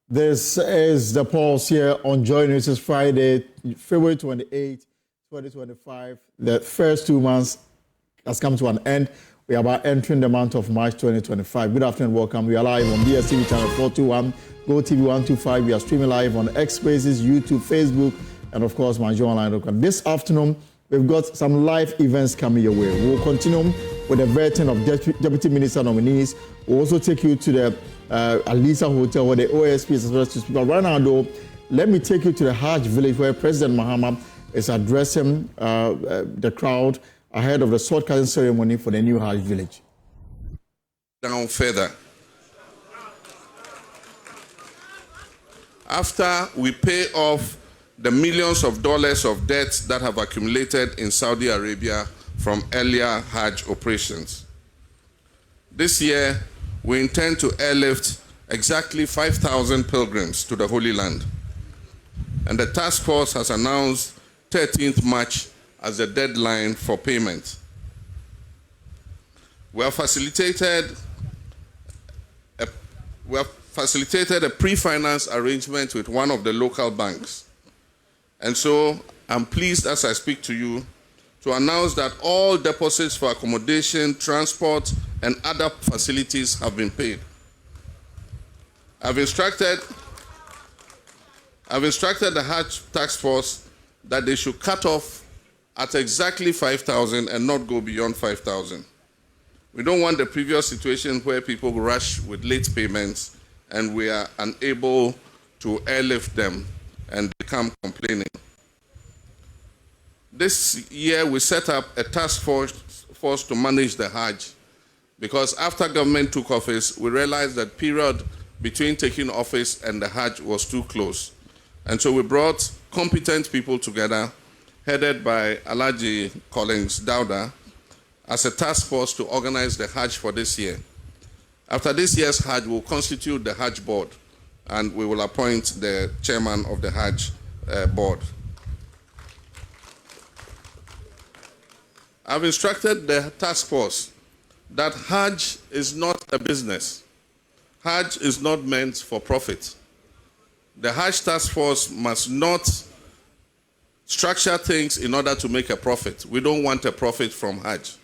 This is the pulse here on Joy News. It's Friday, February 28, 2025. The first 2 months has come to an end. We are about entering the month of March 2025. Good afternoon, welcome. We are live on DSTV channel 421, GoTV 125. We are streaming live on X Spaces, YouTube, Facebook, and of course, MyJoyOnline.com. This afternoon, we've got some live events coming your way. We'll continue with the vetting of Deputy Minister nominees. We'll also take you to the Alisa Hotel where the OSP is supposed to speak. But right now, though, let me take you to the Hajj village where President Mahama is addressing the crowd ahead of the sword casting ceremony for the new Hajj village. Down further. After we pay off the millions of dollars of debts that have accumulated in Saudi Arabia from earlier Hajj operations. This year, we intend to airlift exactly 5,000 pilgrims to the Holy Land. And the task force has announced 13th March as the deadline for payment. We have facilitated a pre-finance arrangement with one of the local banks. And so I'm pleased as I speak to you to announce that all deposits for accommodation, transport, and other facilities have been paid. I've instructed the Hajj task force that they should cut off at exactly 5,000 and not go beyond 5,000. We don't want the previous situation where people rush with late payments and we are unable to airlift them and become complaining. This year, we set up a task force to manage the Hajj because after government took office, we realized that period between taking office and the Hajj was too close. And so we brought competent people together, headed by Alhaji Collins Dauda, as a task force to organize the Hajj for this year. After this year's Hajj, we'll constitute the Hajj board, and we will appoint the chairman of the Hajj board. I've instructed the task force that Hajj is not a business. Hajj is not meant for profit. The Hajj task force must not structure things in order to make a profit. We don't want a profit from Hajj.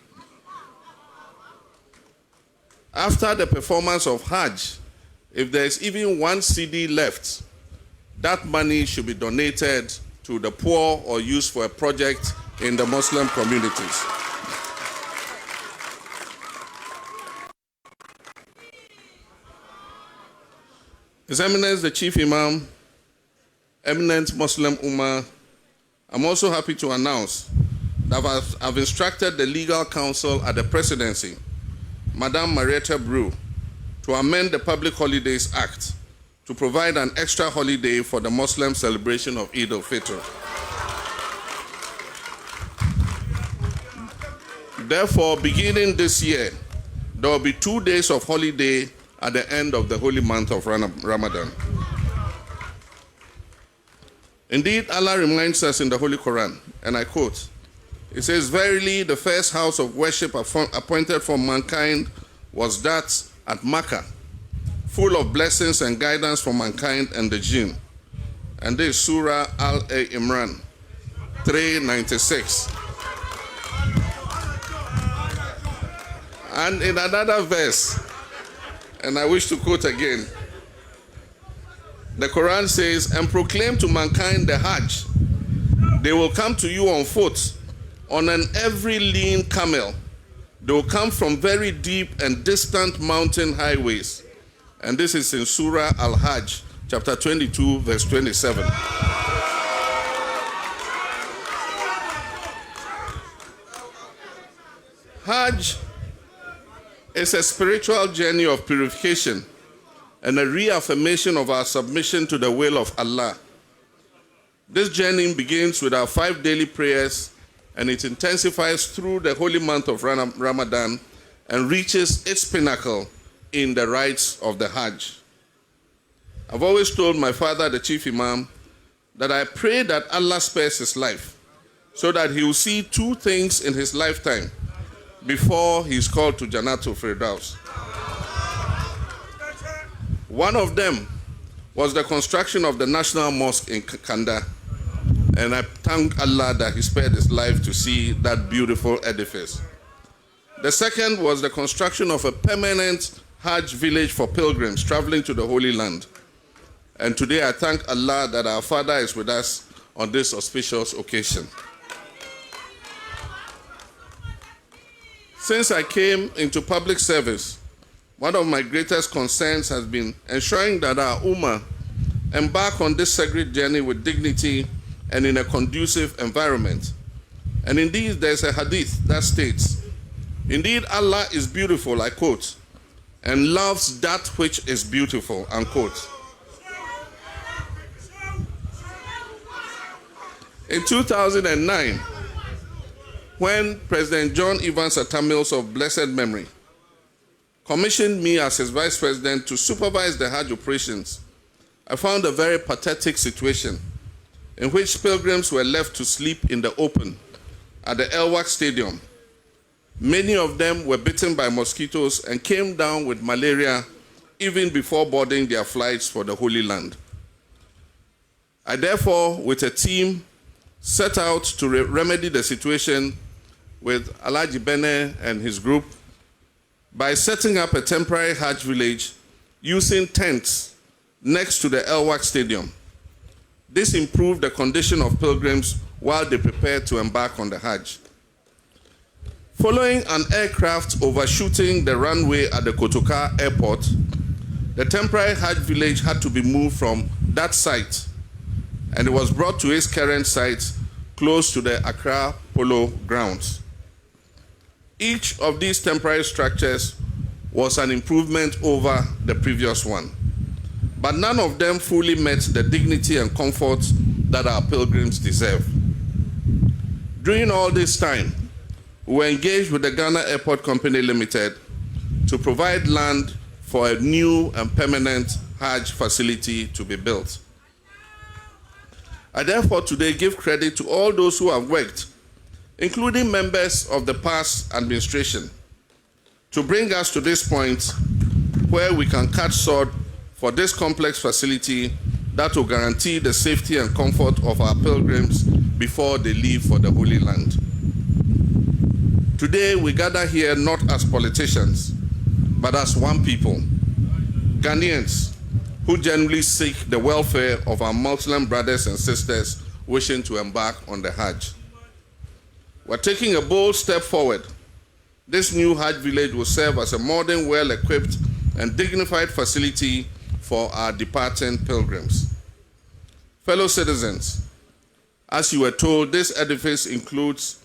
After the performance of Hajj, if there's even 1 CD left, that money should be donated to the poor or used for a project in the Muslim communities. His Eminence, the Chief Imam, eminent Muslim Ummah, I'm also happy to announce that I've instructed the legal counsel at the presidency, Madame Marietta Brew, to amend the Public Holidays Act to provide an extra holiday for the Muslim celebration of Eid al-Fitr. Therefore, beginning this year, there will be 2 days of holiday at the end of the holy month of Ramadan. Indeed, Allah reminds us in the Holy Quran, and I quote, it says, "Verily, the first house of worship appointed for mankind was that at Makkah, full of blessings and guidance for mankind and the jinn." And this is Surah Al-Imran 396. And in another verse, and I wish to quote again, the Quran says, "And proclaim to mankind the Hajj. They will come to you on foot, on an every lean camel. They will come from very deep and distant mountain highways." And this is in Surah Al-Hajj, chapter 22, verse 27. Hajj is a spiritual journey of purification and a reaffirmation of our submission to the will of Allah. This journey begins with our 5 daily prayers, and it intensifies through the holy month of Ramadan and reaches its pinnacle in the rites of the Hajj. I've always told my father, the Chief Imam, that I pray that Allah spares his life so that he will see 2 things in his lifetime before he is called to Jannatul Firdaus. One of them was the construction of the National Mosque in Kanda. And I thank Allah that He spared his life to see that beautiful edifice. The second was the construction of a permanent Hajj village for pilgrims traveling to the Holy Land. And today I thank Allah that our Father is with us on this auspicious occasion. Since I came into public service, one of my greatest concerns has been ensuring that our Ummah embark on this sacred journey with dignity and in a conducive environment. And indeed, there's a hadith that states, "Indeed, Allah is beautiful," I quote, "and loves that which is beautiful," unquote. In 2009, when President John Evans Atta Mills of blessed memory commissioned me as his vice president to supervise the Hajj operations, I found a very pathetic situation in which pilgrims were left to sleep in the open at the El Wak Stadium. Many of them were bitten by mosquitoes and came down with malaria even before boarding their flights for the Holy Land. I therefore, with a team, set out to remedy the situation with Alhaji Bene and his group by setting up a temporary Hajj village using tents next to the El Wak Stadium. This improved the condition of pilgrims while they prepared to embark on the Hajj. Following an aircraft overshooting the runway at the Kotoka airport, the temporary Hajj village had to be moved from that site, and it was brought to its current site close to the Accra Polo grounds. Each of these temporary structures was an improvement over the previous one, but none of them fully met the dignity and comfort that our pilgrims deserve. During all this time, we were engaged with the Ghana Airport Company Limited to provide land for a new and permanent Hajj facility to be built. I therefore today give credit to all those who have worked, including members of the past administration, to bring us to this point where we can cut sod for this complex facility that will guarantee the safety and comfort of our pilgrims before they leave for the Holy Land. Today we gather here not as politicians, but as one people, Ghanaians, who genuinely seek the welfare of our Muslim brothers and sisters wishing to embark on the Hajj. We're taking a bold step forward. This new Hajj village will serve as a modern, well-equipped, and dignified facility for our departing pilgrims. Fellow citizens, as you were told, this edifice includes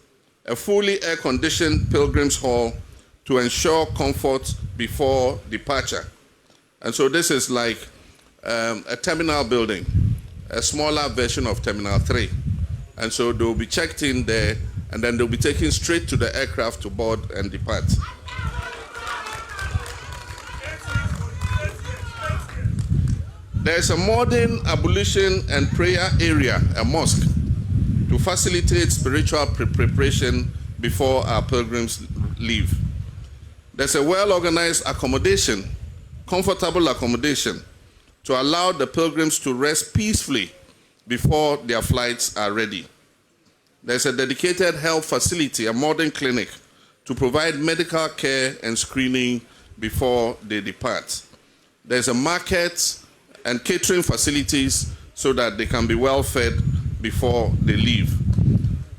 a fully air-conditioned pilgrims hall to ensure comfort before departure. And so this is like a terminal building, a smaller version of Terminal 3. And so they'll be checked in there, and then they'll be taken straight to the aircraft to board and depart. There's a modern ablution and prayer area, a mosque, to facilitate spiritual preparation before our pilgrims leave. There's a well-organized accommodation, comfortable accommodation, to allow the pilgrims to rest peacefully before their flights are ready. There's a dedicated health facility, a modern clinic, to provide medical care and screening before they depart. There's a market and catering facilities so that they can be well fed before they leave.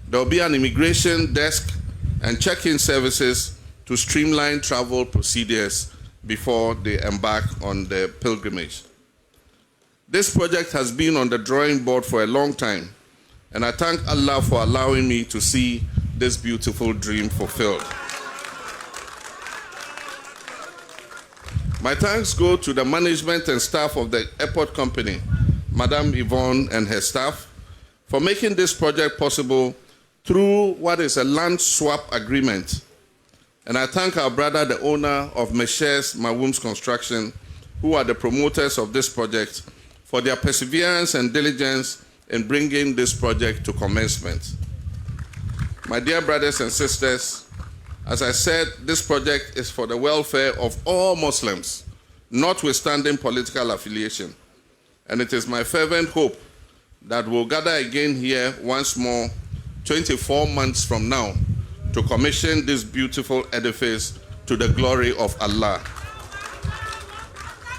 There will be an immigration desk and check-in services to streamline travel procedures before they embark on their pilgrimage. This project has been on the drawing board for a long time, and I thank Allah for allowing me to see this beautiful dream fulfilled. My thanks go to the management and staff of the airport company, Madam Yvonne and her staff, for making this project possible through what is a land swap agreement. And I thank our brother, the owner of Meshes Mawum's Construction, who are the promoters of this project, for their perseverance and diligence in bringing this project to commencement. My dear brothers and sisters, as I said, this project is for the welfare of all Muslims, notwithstanding political affiliation. and it is my fervent hope that we'll gather again here once more 24 months from now to commission this beautiful edifice to the glory of Allah.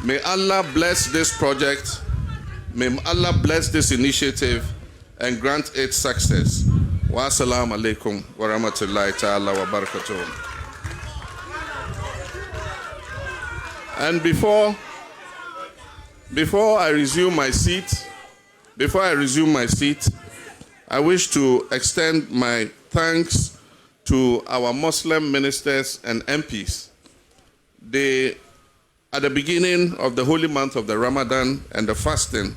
May Allah bless this project, may Allah bless this initiative and grant it success. Wa assalamu alaikum wa rahmatullahi ta'ala wa barakatuh. And before I resume my seat, I wish to extend my thanks to our Muslim ministers and MPs. They, at the beginning of the holy month of the Ramadan and the fasting,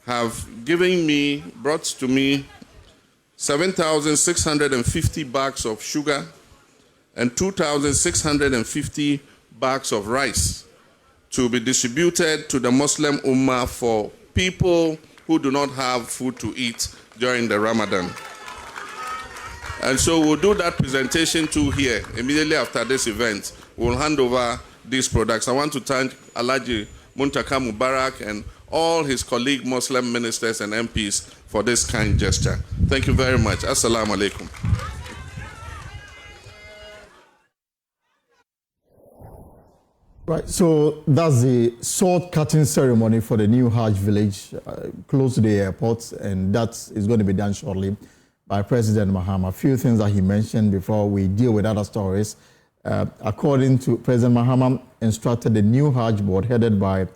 have brought to me 7,650 bags of sugar and 2,650 bags of rice to be distributed to the Muslim Ummah for people who do not have food to eat during the Ramadan. And so we'll do that presentation too here. Immediately after this event, we'll hand over these products. I want to thank Alhaji Muntaka Mubarak and all his colleague Muslim ministers and MPs for this kind gesture. Thank you very much. Assalamu alaikum. Right, so that's the sword cutting ceremony for the new Hajj village close to the airport, and that is going to be done shortly by President Mahama. A few things that he mentioned before we deal with other stories. According to President Mahama, instructed the new Hajj board headed by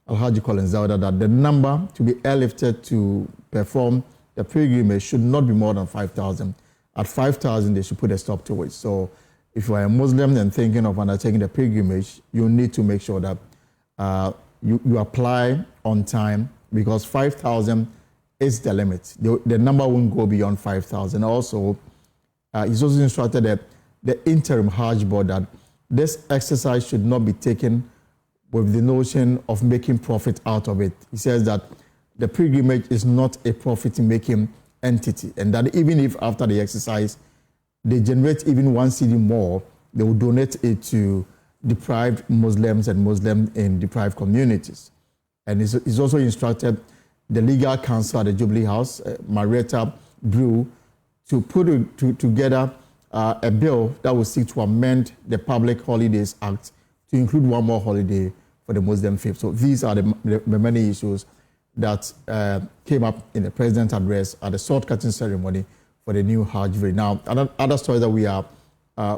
Alhaji Colin Zawda that the number to be airlifted to perform the pilgrimage should not be more than 5,000. At 5,000, they should put a stop to it. So if you are a Muslim and thinking of undertaking the pilgrimage, you need to make sure that you apply on time, because 5,000 is the limit. The number won't go beyond 5,000. Also, he's also instructed that the interim Hajj board that this exercise should not be taken with the notion of making profit out of it. He says that the pilgrimage is not a profit-making entity, and that even if after the exercise they generate even 1 cedi more, they will donate it to deprived Muslims and Muslims in deprived communities. And he's also instructed the legal counsel at the Jubilee House, Marietta Brew, to put together a bill that will seek to amend the Public Holidays Act to include one more holiday for the Muslim faith. So these are the many issues that came up in the president's address at the sword cutting ceremony for the new Hajj village. Now, another story that we are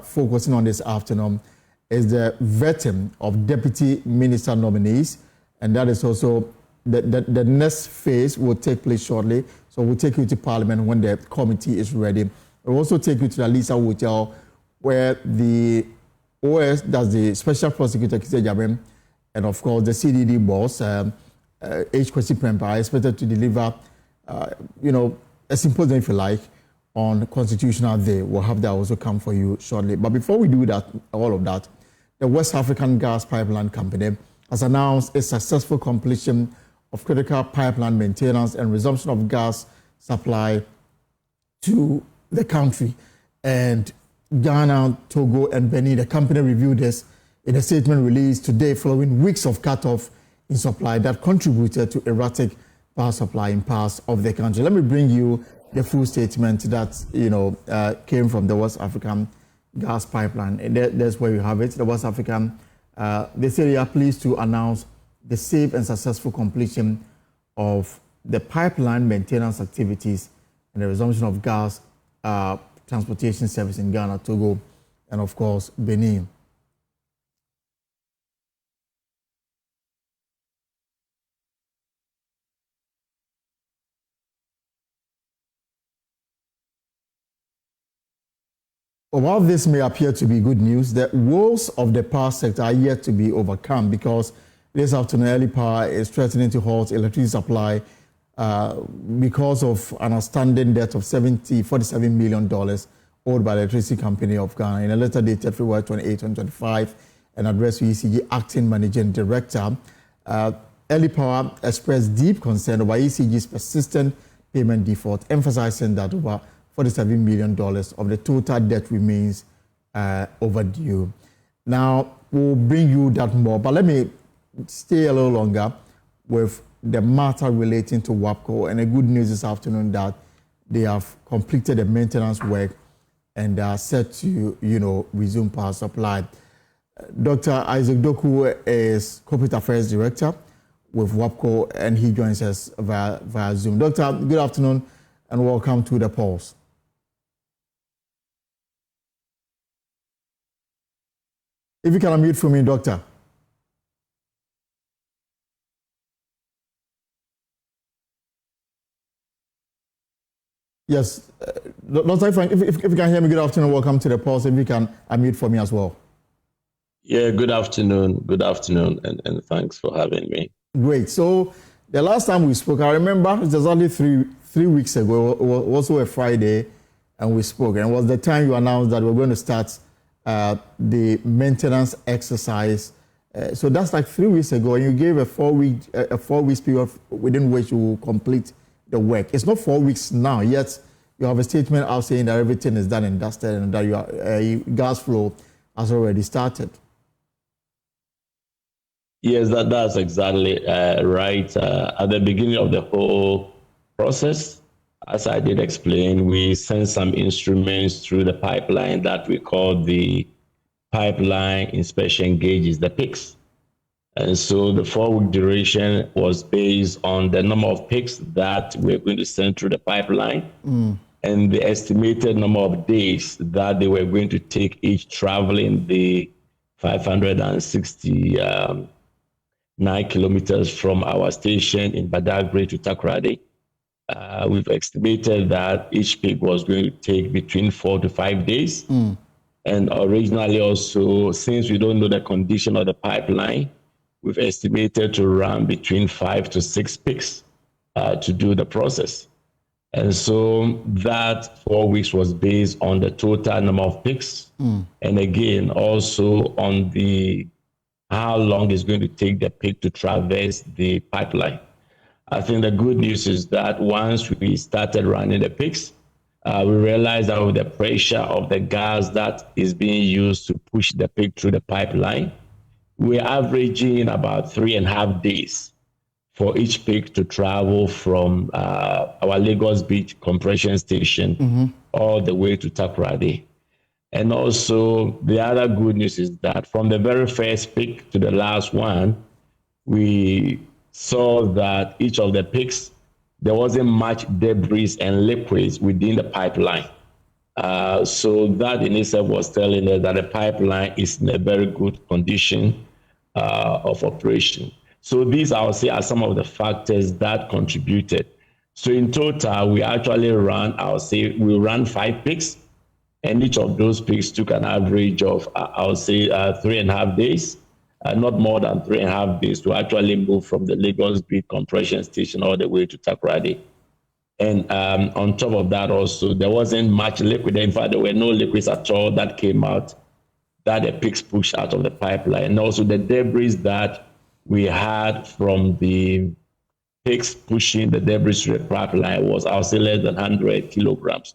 focusing on this afternoon is the vetting of deputy minister nominees, and that is also the next phase will take place shortly. So we'll take you to Parliament when the committee is ready. We'll also take you to the Lisa Hotel, where the OS, that's the Special Prosecutor Kise Jabem, and of course the CDD boss, H. Kwesi Prempeh, are expected to deliver, a symposium, if you like, on Constitutional Day. We'll have that also come for you shortly. But before we do that, all of that, the West African Gas Pipeline Company has announced a successful completion of critical pipeline maintenance and resumption of gas supply to the country. And Ghana, Togo, and Benin, the company reviewed this in a statement released today following weeks of cutoff in supply that contributed to erratic power supply in parts of the country. Let me bring you the full statement that came from the West African Gas Pipeline. And that's where you have it. The West African, they say they are pleased to announce the safe and successful completion of the pipeline maintenance activities and the resumption of gas transportation service in Ghana, Togo, and of course, Benin. While this may appear to be good news, the woes of the power sector are yet to be overcome, because this afternoon, Early Power is threatening to halt electricity supply because of an outstanding debt of $47 million owed by the Electricity Company of Ghana. In a letter dated February 28, 2025, and addressed to ECG Acting Managing Director, Early Power expressed deep concern over ECG's persistent payment default, emphasizing that over $47 million of the total debt remains overdue. Now, we'll bring you that more, but let me stay a little longer with the matter relating to WAPCO. And the good news this afternoon that they have completed the maintenance work and they are set to, resume power supply. Dr. Isaac Doku is Corporate Affairs Director with WAPCO, and he joins us via Zoom. Doctor, good afternoon and welcome to The Pulse. If you can unmute for me, Doctor. Yes, Dr. if you can hear me, good afternoon, welcome to The Pulse. If you can unmute for me as well. Yeah, good afternoon, and thanks for having me. Great. So the last time we spoke, I remember it was only three weeks ago. It was also a Friday, and we spoke. And it was the time you announced that we're going to start the maintenance exercise. So that's like 3 weeks ago, and you gave a 4 week period within which you will complete the work. It's not 4 weeks now, yet you have a statement out saying that everything is done and dusted and that your gas flow has already started. Yes, that's exactly right. At the beginning of the whole process, as I did explain, we sent some instruments through the pipeline that we call the pipeline inspection gauges, the PICs. And so the 4 week duration was based on the number of PICs that we're going to send through the pipeline and the estimated number of days that they were going to take each traveling the 569 kilometers from our station in Badagry to Takoradi. We've estimated that each PIC was going to take between 4 to 5 days. And originally also, since we don't know the condition of the pipeline, we've estimated to run between 5 to 6 PICs to do the process. And so that 4 weeks was based on the total number of PICs. And again, also on the how long it's going to take the PIC to traverse the pipeline. I think the good news is that once we started running the PICs, we realized that with the pressure of the gas that is being used to push the PIC through the pipeline, we're averaging about 3.5 days for each PIC to travel from our Lagos Beach compression station all the way to Takoradi. And also the other good news is that from the very first PIC to the last one, we saw that each of the PICs, there wasn't much debris and liquids within the pipeline. So that in itself was telling us that the pipeline is in a very good condition of operation. So these, I would say, are some of the factors that contributed. So in total, we actually ran, we ran 5 PICs, and each of those PICs took an average of, 3.5 days, not more than 3.5 days to actually move from the Lagos Beach compression station all the way to Takoradi. And on top of that also, there wasn't much liquid. In fact, there were no liquids at all that came out that the PICs pushed out of the pipeline. And also the debris that we had from the PICs pushing the debris through the pipeline was, I would say, less than 100 kilograms.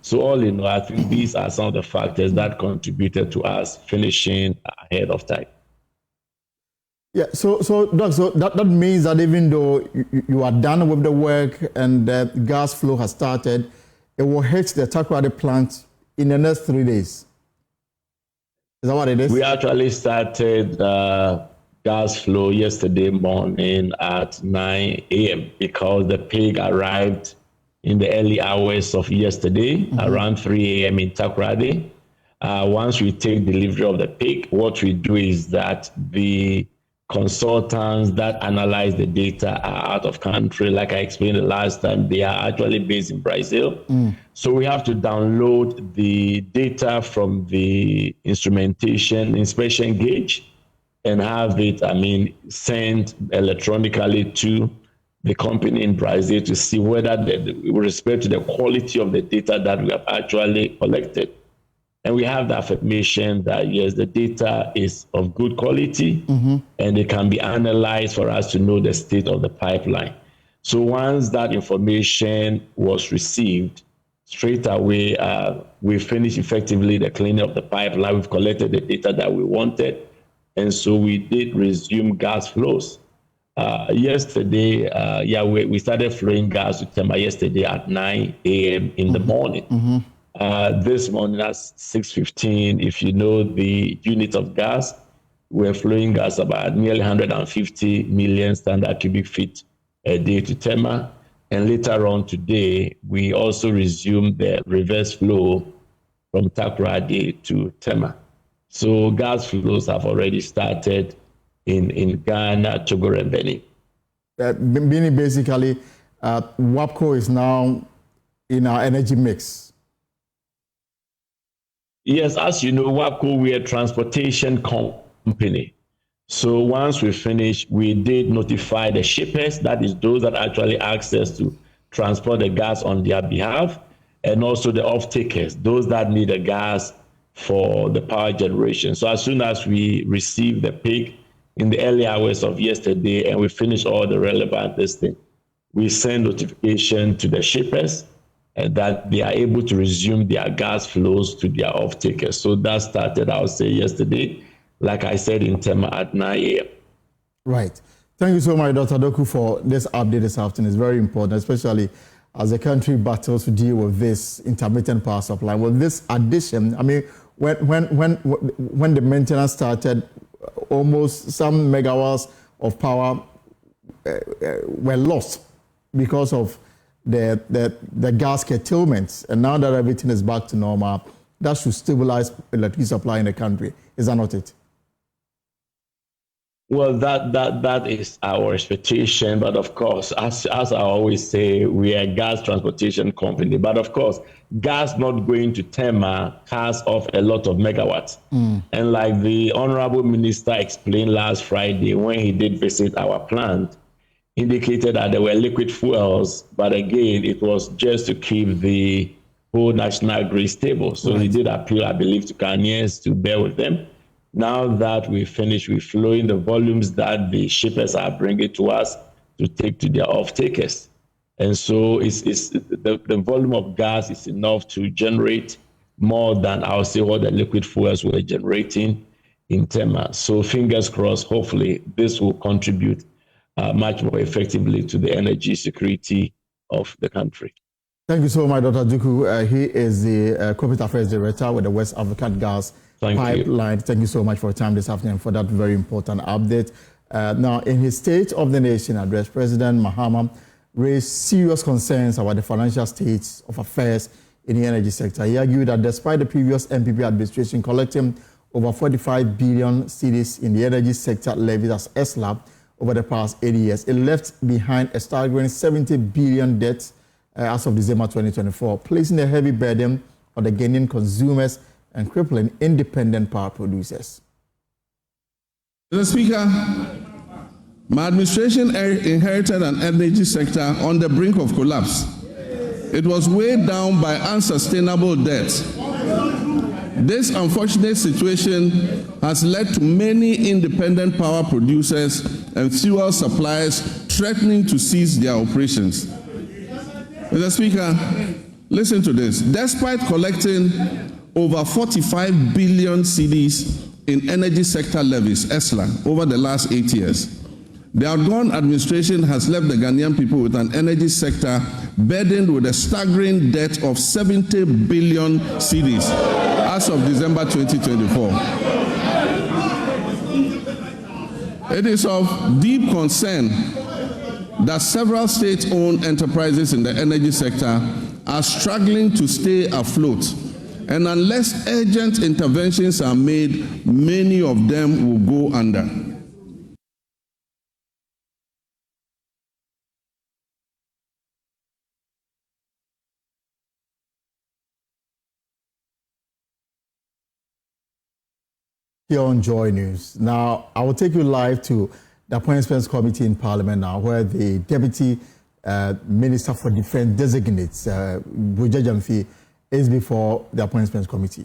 So all in all, I think these are some of the factors that contributed to us finishing ahead of time. Yeah, so Doc, so that means that even though you are done with the work and the gas flow has started, it will hit the Takoradi plant in the next 3 days. Is that what it is? We actually started gas flow yesterday morning at 9 a.m. because the PIC arrived in the early hours of yesterday, around 3 a.m. in Takoradi. Once we take delivery of the PIC, what we do is that the consultants that analyze the data are out of country. Like I explained the last time, they are actually based in Brazil. So we have to download the data from the instrumentation inspection gauge and have it, sent electronically to the company in Brazil to see whether, with respect to the quality of the data that we have actually collected. And we have the affirmation that, yes, the data is of good quality and it can be analyzed for us to know the state of the pipeline. So once that information was received, straight away, we finished effectively the cleaning of the pipeline. We've collected the data that we wanted. And so we did resume gas flows. Yesterday, we started flowing gas to Tema yesterday at 9 a.m. in the morning. This morning at 6:15, if you know the unit of gas, we're flowing gas about nearly 150 million standard cubic feet a day to Tema. And later on today, we also resumed the reverse flow from Takoradi to Tema. So gas flows have already started in Ghana, Togo, and Benin. Meaning basically, WAPCO is now in our energy mix. Yes, as you know, WAPCO, we're a transportation company. So once we finish, we did notify the shippers, that is those that actually asked us to transport the gas on their behalf, and also the off-takers, those that need the gas for the power generation. So as soon as we receive the peak in the early hours of yesterday and we finish all the relevant testing, we send notification to the shippers and that they are able to resume their gas flows to their off-takers. So that started, I would say, yesterday, like I said, in Tema at 9 a.m. Right. Thank you so much, Dr. Doku, for this update this afternoon. It's very important, especially as the country battles to deal with this intermittent power supply. With this addition, I mean, when the maintenance started, almost some megawatts of power were lost because of the gas curtailments. And now that everything is back to normal, that should stabilize electricity supply in the country. Is that not it? Well, that is our expectation. But of course, as I always say, we are a gas transportation company. But of course, gas not going to Tema cuts off a lot of megawatts. And like the Honorable Minister explained last Friday when he did visit our plant, indicated that there were liquid fuels, but again, it was just to keep the whole national grid stable. So he did appeal, I believe, to Ghanaians to bear with them. Now that we finished with flowing the volumes that the shippers are bringing to us to take to their off-takers. And so the volume of gas is enough to generate more than, I'll say, what the liquid fuels were generating in Tema. So fingers crossed, hopefully this will contribute much more effectively to the energy security of the country. Thank you so much, Dr. Duku. He is the Corporate Affairs Director with the West African Gas Pipeline. Thank you so much for your time this afternoon for that very important update. Now, in his State of the Nation address, President Mahama raised serious concerns about the financial state of affairs in the energy sector. He argued that despite the previous NPP administration collecting over 45 billion cedis in the energy sector levies as SLAB over the past 80 years, it left behind a staggering 70 billion debt as of December 2024, placing a heavy burden on the Ghanaian consumers and crippling independent power producers. Mr. Speaker, my administration inherited an energy sector on the brink of collapse. It was weighed down by unsustainable debt. This unfortunate situation has led to many independent power producers and fuel suppliers threatening to cease their operations. Mr. Speaker, listen to this. Despite collecting over 45 billion cedis in energy sector levies, ESLA, over the last 8 years, the outgone administration has left the Ghanaian people with an energy sector burdened with a staggering debt of 70 billion cedis as of December 2024. It is of deep concern that several state-owned enterprises in the energy sector are struggling to stay afloat. And unless urgent interventions are made, many of them will go under. Here on Joy News. Now, I will take you live to the Appointments Committee in Parliament now, where the Deputy Minister for Defence designates Buja Jamfi is before the Appointments Committee.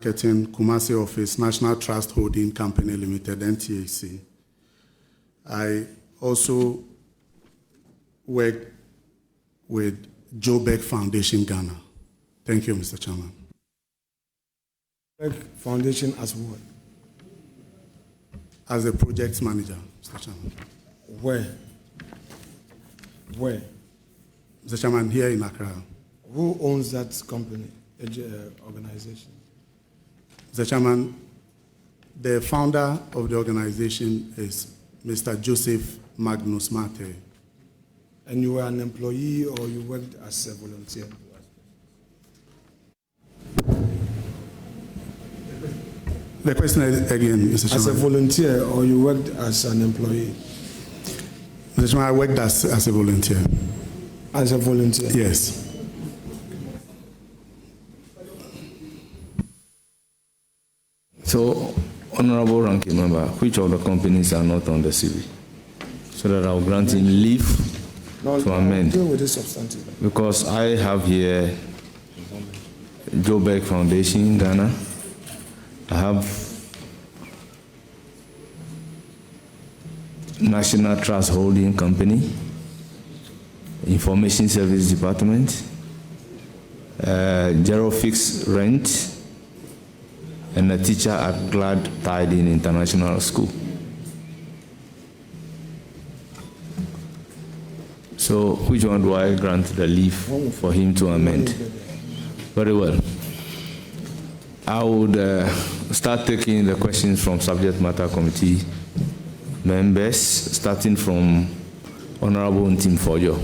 Marketing Kumasi Office, National Trust Holding Company Limited, NTAC. I also work with Joe Beck Foundation Ghana. Thank you, Mr. Chairman. Beck Foundation as well. as the project manager, Mr. Chairman. Where? Mr. Chairman, here in Accra. Who owns that company, organization? Mr. Chairman, the founder of the organization is Mr. Joseph Magnus Mate. And you were an employee or you worked as a volunteer? The question again, Mr. Chairman. As a volunteer or you worked as an employee? Mr. Chairman, I worked as a volunteer. As a volunteer? Yes. So, Honorable Ranking Member, which of the companies are not on the CV? So that I'll grant him leave to amend. Deal with this substantive. Because I have here Joburg Foundation, Ghana. I have National Trust Holding Company, Information Service Department, Zero Fixed Rent, and a teacher at Glad Tiding International School. So which one do I grant the leave for him to amend? Very well. I would start taking the questions from subject matter committee members, starting from Honorable Ntim Fojo.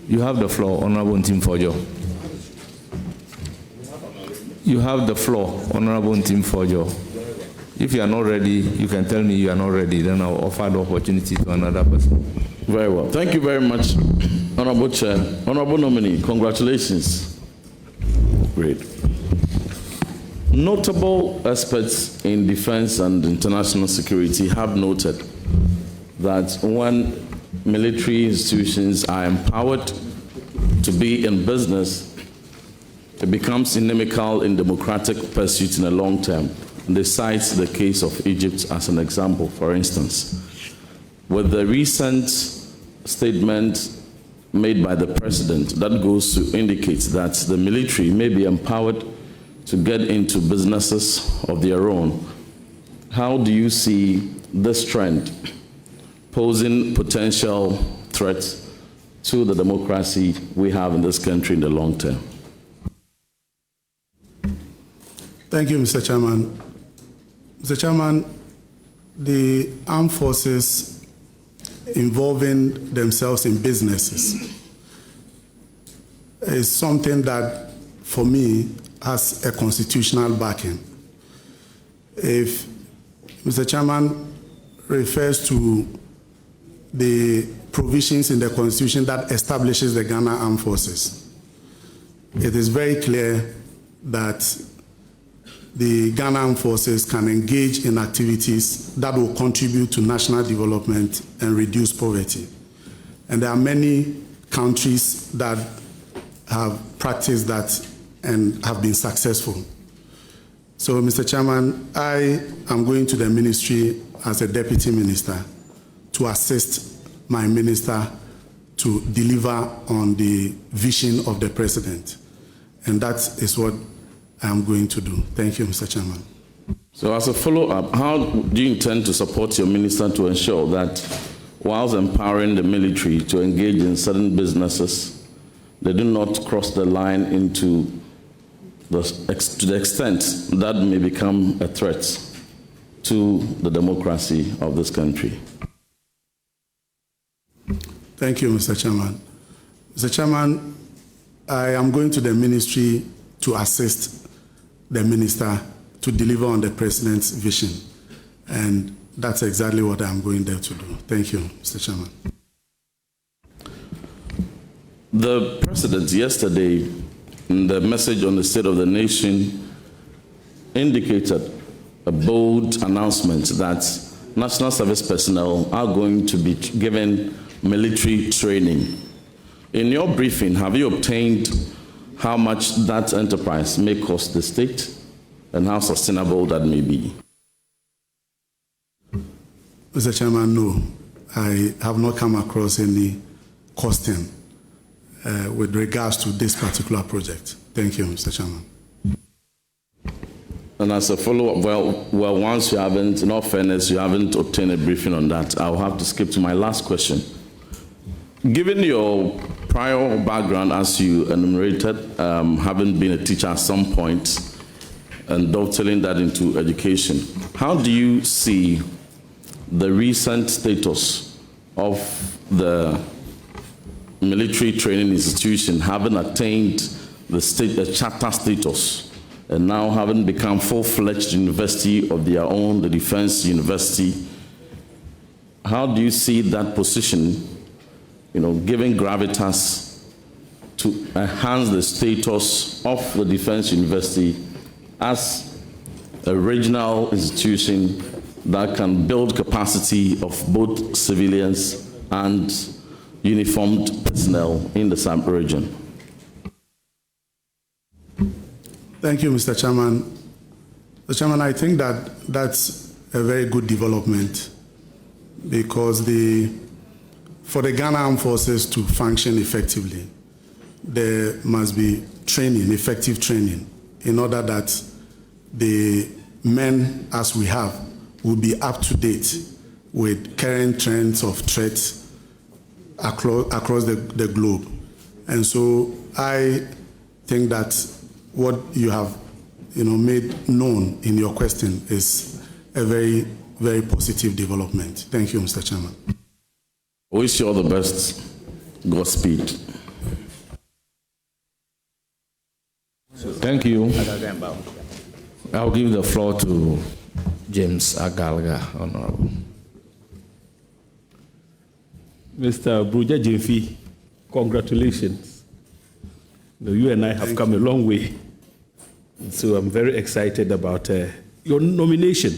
You have the floor, Honorable Ntim Fojo. You have the floor, Honorable Ntim Fojo. If you are not ready, you can tell me you are not ready, then I'll offer the opportunity to another person. Very well. Thank you very much, Honorable Chair. Honorable nominee, congratulations. Great. Notable experts in defense and international security have noted that when military institutions are empowered to be in business, it becomes inimical in democratic pursuit in the long term. And they cite the case of Egypt as an example, for instance. With the recent statement made by the president, that goes to indicate that the military may be empowered to get into businesses of their own. How do you see this trend posing potential threats to the democracy we have in this country in the long term? Thank you, Mr. Chairman. Mr. Chairman, the armed forces involving themselves in businesses is something that, for me, has a constitutional backing. If Mr. Chairman refers to the provisions in the Constitution that establishes the Ghana Armed Forces, it is very clear that the Ghana Armed Forces can engage in activities that will contribute to national development and reduce poverty. And there are many countries that have practiced that and have been successful. So, Mr. Chairman, I am going to the ministry as a deputy minister to assist my minister to deliver on the vision of the president. And that is what I'm going to do. Thank you, Mr. Chairman. So as a follow-up, how do you intend to support your minister to ensure that whilst empowering the military to engage in certain businesses, they do not cross the line into to the extent that may become a threat to the democracy of this country? Thank you, Mr. Chairman. Mr. Chairman, I am going to the ministry to assist the minister to deliver on the president's vision. And that's exactly what I'm going there to do. Thank you, Mr. Chairman. The president yesterday, in the message on the State of the Nation, indicated a bold announcement that national service personnel are going to be given military training. In your briefing, have you obtained how much that enterprise may cost the state and how sustainable that may be? Mr. Chairman, no. I have not come across any costing with regards to this particular project. Thank you, Mr. Chairman. And as a follow-up, well, once you haven't, in all fairness, you haven't obtained a briefing on that, I'll have to skip to my last question. Given your prior background, as you enumerated, having been a teacher at some point and dovetailing that into education, how do you see the recent status of the military training institution having attained the charter status and now having become full-fledged university of their own, the Defense University? How do you see that position, giving gravitas to enhance the status of the Defense University as a regional institution that can build capacity of both civilians and uniformed personnel in the SAMP region? Thank you, Mr. Chairman. Mr. Chairman, I think that that's a very good development, because for the Ghana Armed Forces to function effectively, there must be training, effective training, in order that the men, as we have, will be up to date with current trends of threats across the globe. And so I think that what you have made known in your question is a very, very positive development. Thank you, Mr. Chairman. Wish you all the best. Godspeed. Thank you. I'll give the floor to James Agalga, Honorable. Mr. Bruja Jemfi, congratulations. You and I have come a long way. So I'm very excited about your nomination.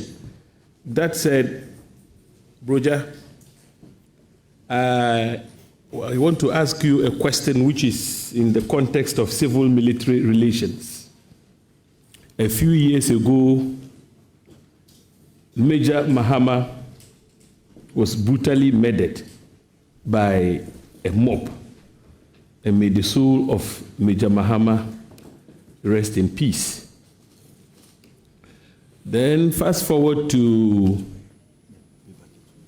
That said, Bruja, I want to ask you a question which is in the context of civil-military relations. A few years ago, Major Mahama was brutally murdered by a mob, and may the soul of Major Mahama rest in peace. Then fast forward to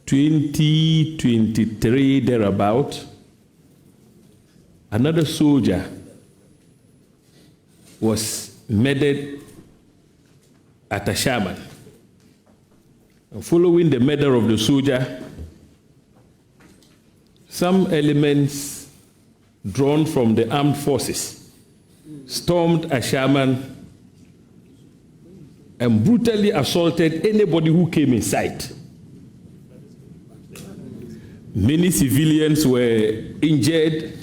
2023, thereabout, another soldier was murdered at Ashaman. And following the murder of the soldier, some elements drawn from the armed forces stormed Ashaman and brutally assaulted anybody who came in sight. Many civilians were injured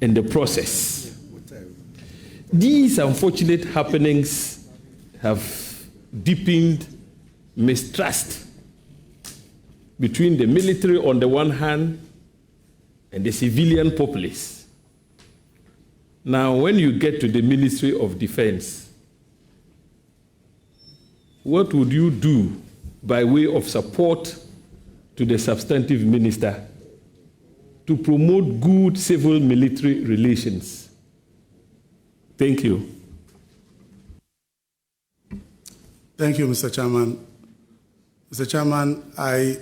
in the process. These unfortunate happenings have deepened mistrust between the military on the one hand and the civilian populace. Now, when you get to the Ministry of Defense, what would you do by way of support to the substantive minister to promote good civil-military relations? Thank you. Thank you, Mr. Chairman. Mr. Chairman, I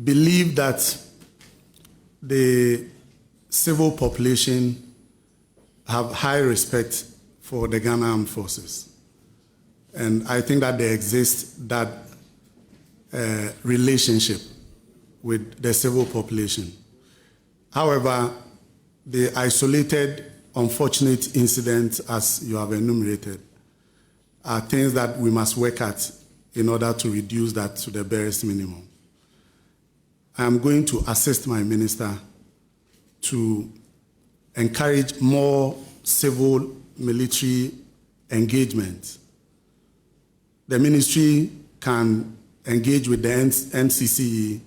believe that the civil population have high respect for the Ghana Armed Forces. And I think that there exists that relationship with the civil population. However, the isolated, unfortunate incidents, as you have enumerated, are things that we must work at in order to reduce that to the barest minimum. I am going to assist my minister to encourage more civil-military engagement. The ministry can engage with the NCCE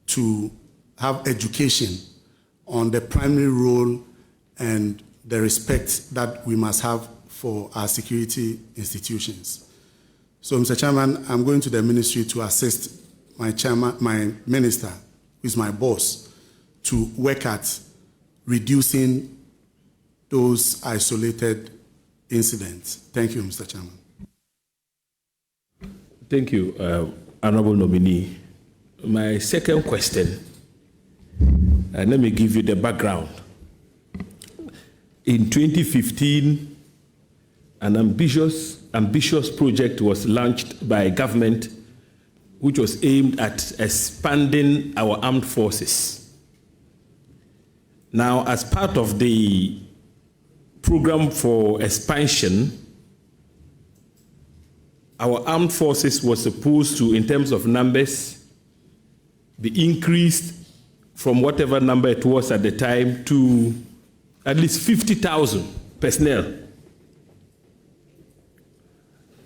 to have education on the primary role and the respect that we must have for our security institutions. So, Mr. Chairman, I'm going to the ministry to assist my minister, who is my boss, to work at reducing those isolated incidents. Thank you, Mr. Chairman. Thank you, Honorable Nominee. My second question, and let me give you the background. In 2015, an ambitious project was launched by government which was aimed at expanding our armed forces. Now, as part of the program for expansion, our armed forces was supposed to, in terms of numbers, be increased from whatever number it was at the time to at least 50,000 personnel.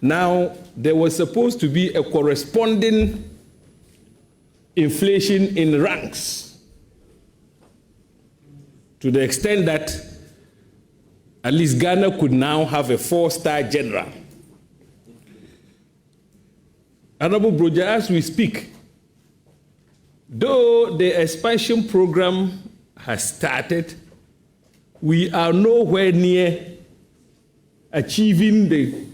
Now, there was supposed to be a corresponding inflation in ranks to the extent that at least Ghana could now have a 4-star general. Honorable Broja, as we speak, though the expansion program has started, we are nowhere near achieving the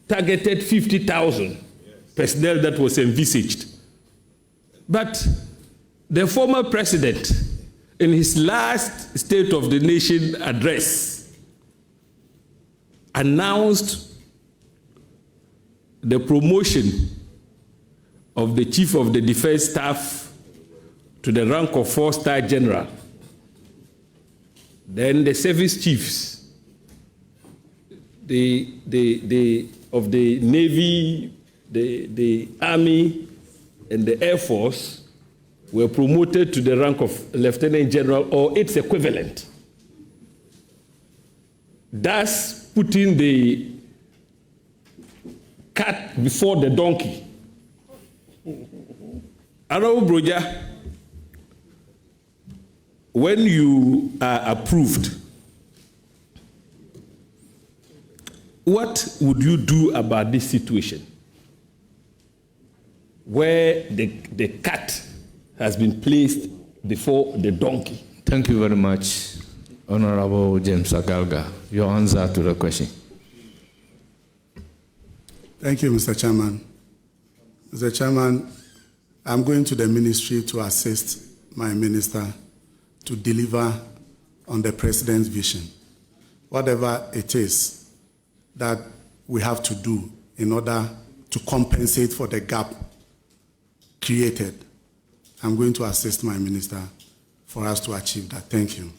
targeted 50,000 personnel that was envisaged. But the former president, in his last State of the Nation address, announced the promotion of the Chief of the Defense Staff to the rank of 4-star general. Then the service chiefs, of the Navy, the Army, and the Air Force were promoted to the rank of Lieutenant General or its equivalent, thus putting the cat before the donkey. Honorable Broja, when you are approved, what would you do about this situation where the cat has been placed before the donkey? Thank you very much, Honorable James Agalga. Your answer to the question. Thank you, Mr. Chairman. Mr. Chairman, I'm going to the ministry to assist my minister to deliver on the president's vision. Whatever it is that we have to do in order to compensate for the gap created, I'm going to assist my minister for us to achieve that. Thank you.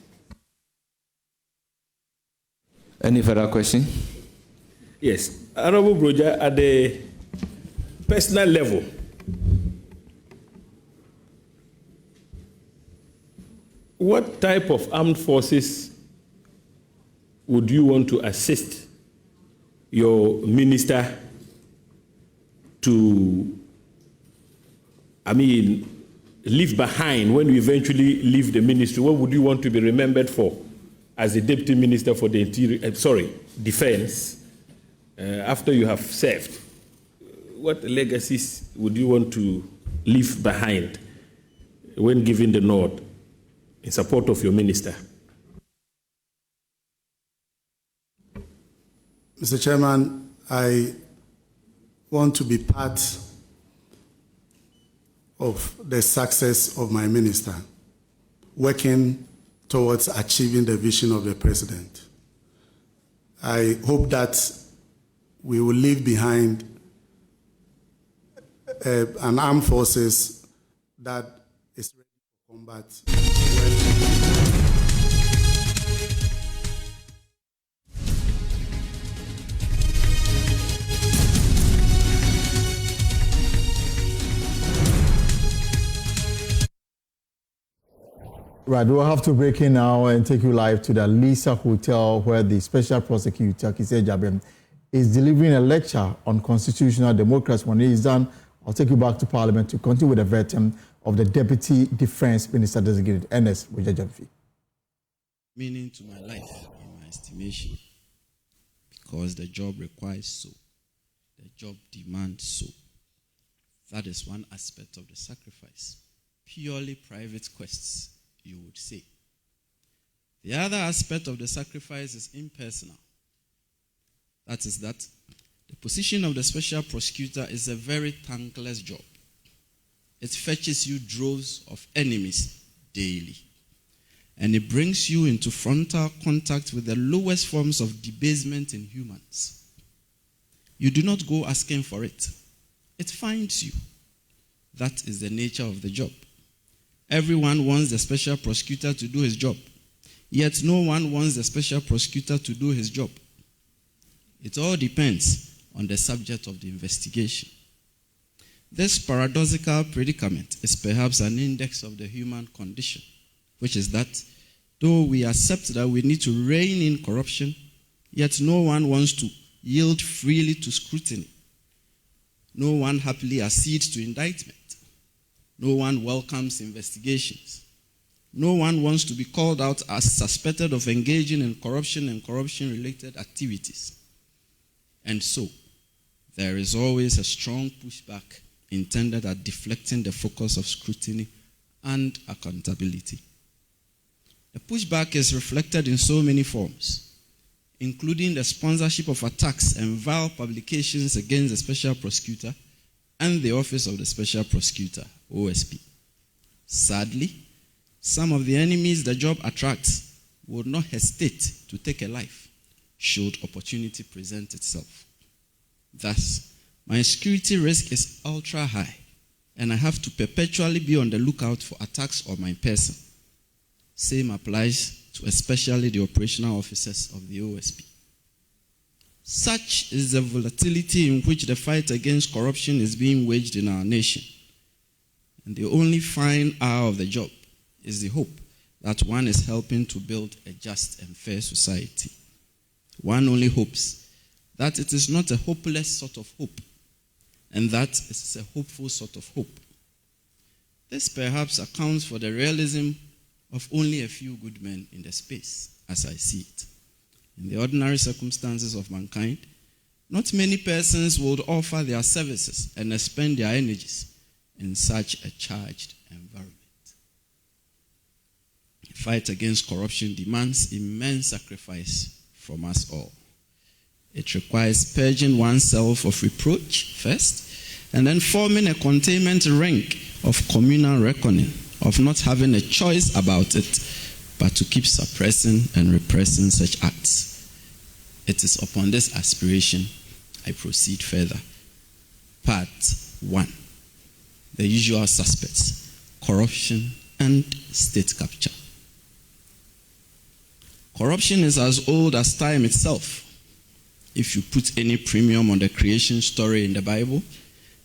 Any further question? Yes. Honorable Broja, at the personal level, what type of armed forces would you want to assist your minister to, leave behind when you eventually leave the ministry? What would you want to be remembered for as the Deputy Minister for the Defense, after you have served? What legacies would you want to leave behind when giving the nod in support of your minister? Mr. Chairman, I want to be part of the success of my minister, working towards achieving the vision of the president. I hope that we will leave behind an armed forces that is ready for combat. Right, we'll have to break in now and take you live to the Lisa Hotel, where the Special Prosecutor, Kise Jabem, is delivering a lecture on constitutional democracy. When he is done, I'll take you back to Parliament to continue with the vetting of the Deputy Defense Minister designated, Ernest Wojajamfi. Meaning to my life, in my estimation, because the job requires so, the job demands so. That is one aspect of the sacrifice. Purely private quests, you would say. The other aspect of the sacrifice is impersonal. That is that The position of the special prosecutor is a very thankless job. It fetches you droves of enemies daily, and it brings you into frontal contact with the lowest forms of debasement in humans. You do not go asking for it. It finds you. That is the nature of the job. Everyone wants the special prosecutor to do his job, yet no one wants the special prosecutor to do his job. It all depends on the subject of the investigation. This paradoxical predicament is perhaps an index of the human condition, which is that though we accept that we need to rein in corruption, yet no one wants to yield freely to scrutiny. No one happily accedes to indictment. No one welcomes investigations. No one wants to be called out as suspected of engaging in corruption and corruption-related activities. And so, there is always a strong pushback intended at deflecting the focus of scrutiny and accountability. The pushback is reflected in so many forms, including the sponsorship of attacks and vile publications against the special prosecutor and the Office of the Special Prosecutor, OSP. Sadly, some of the enemies the job attracts would not hesitate to take a life should opportunity present itself. Thus, my security risk is ultra high, and I have to perpetually be on the lookout for attacks on my person. Same applies to especially the operational officers of the OSP. Such is the volatility in which the fight against corruption is being waged in our nation. And the only fine hour of the job is the hope that one is helping to build a just and fair society. One only hopes that it is not a hopeless sort of hope, and that it is a hopeful sort of hope. This perhaps accounts for the realism of only a few good men in the space, as I see it. In the ordinary circumstances of mankind, not many persons would offer their services and expend their energies in such a charged environment. The fight against corruption demands immense sacrifice from us all. It requires purging oneself of reproach first, and then forming a containment ring of communal reckoning, of not having a choice about it, but to keep suppressing and repressing such acts. It is upon this aspiration I proceed further. Part 1. The usual suspects: corruption and state capture. Corruption is as old as time itself. If you put any premium on the creation story in the Bible,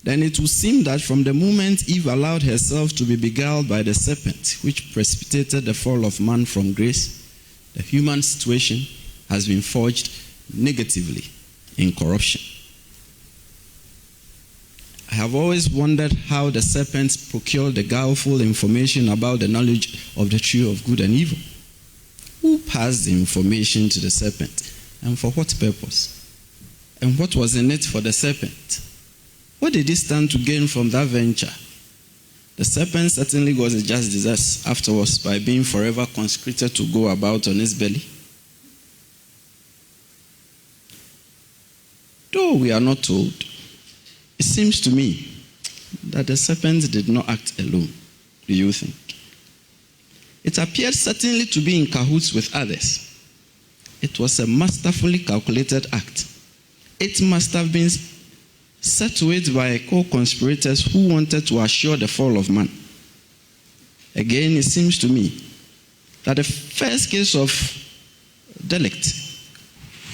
then it will seem that from the moment Eve allowed herself to be beguiled by the serpent, which precipitated the fall of man from grace, the human situation has been forged negatively in corruption. I have always wondered how the serpent procured the guileful information about the knowledge of the tree of good and evil. Who passed the information to the serpent, and for what purpose? And what was in it for the serpent? What did he stand to gain from that venture? The serpent certainly got a just desert afterwards by being forever consecrated to go about on his belly. Though we are not told, it seems to me that the serpent did not act alone. Do you think? It appeared certainly to be in cahoots with others. It was a masterfully calculated act. It must have been set to it by co-conspirators who wanted to assure the fall of man. Again, it seems to me that the first case of delict,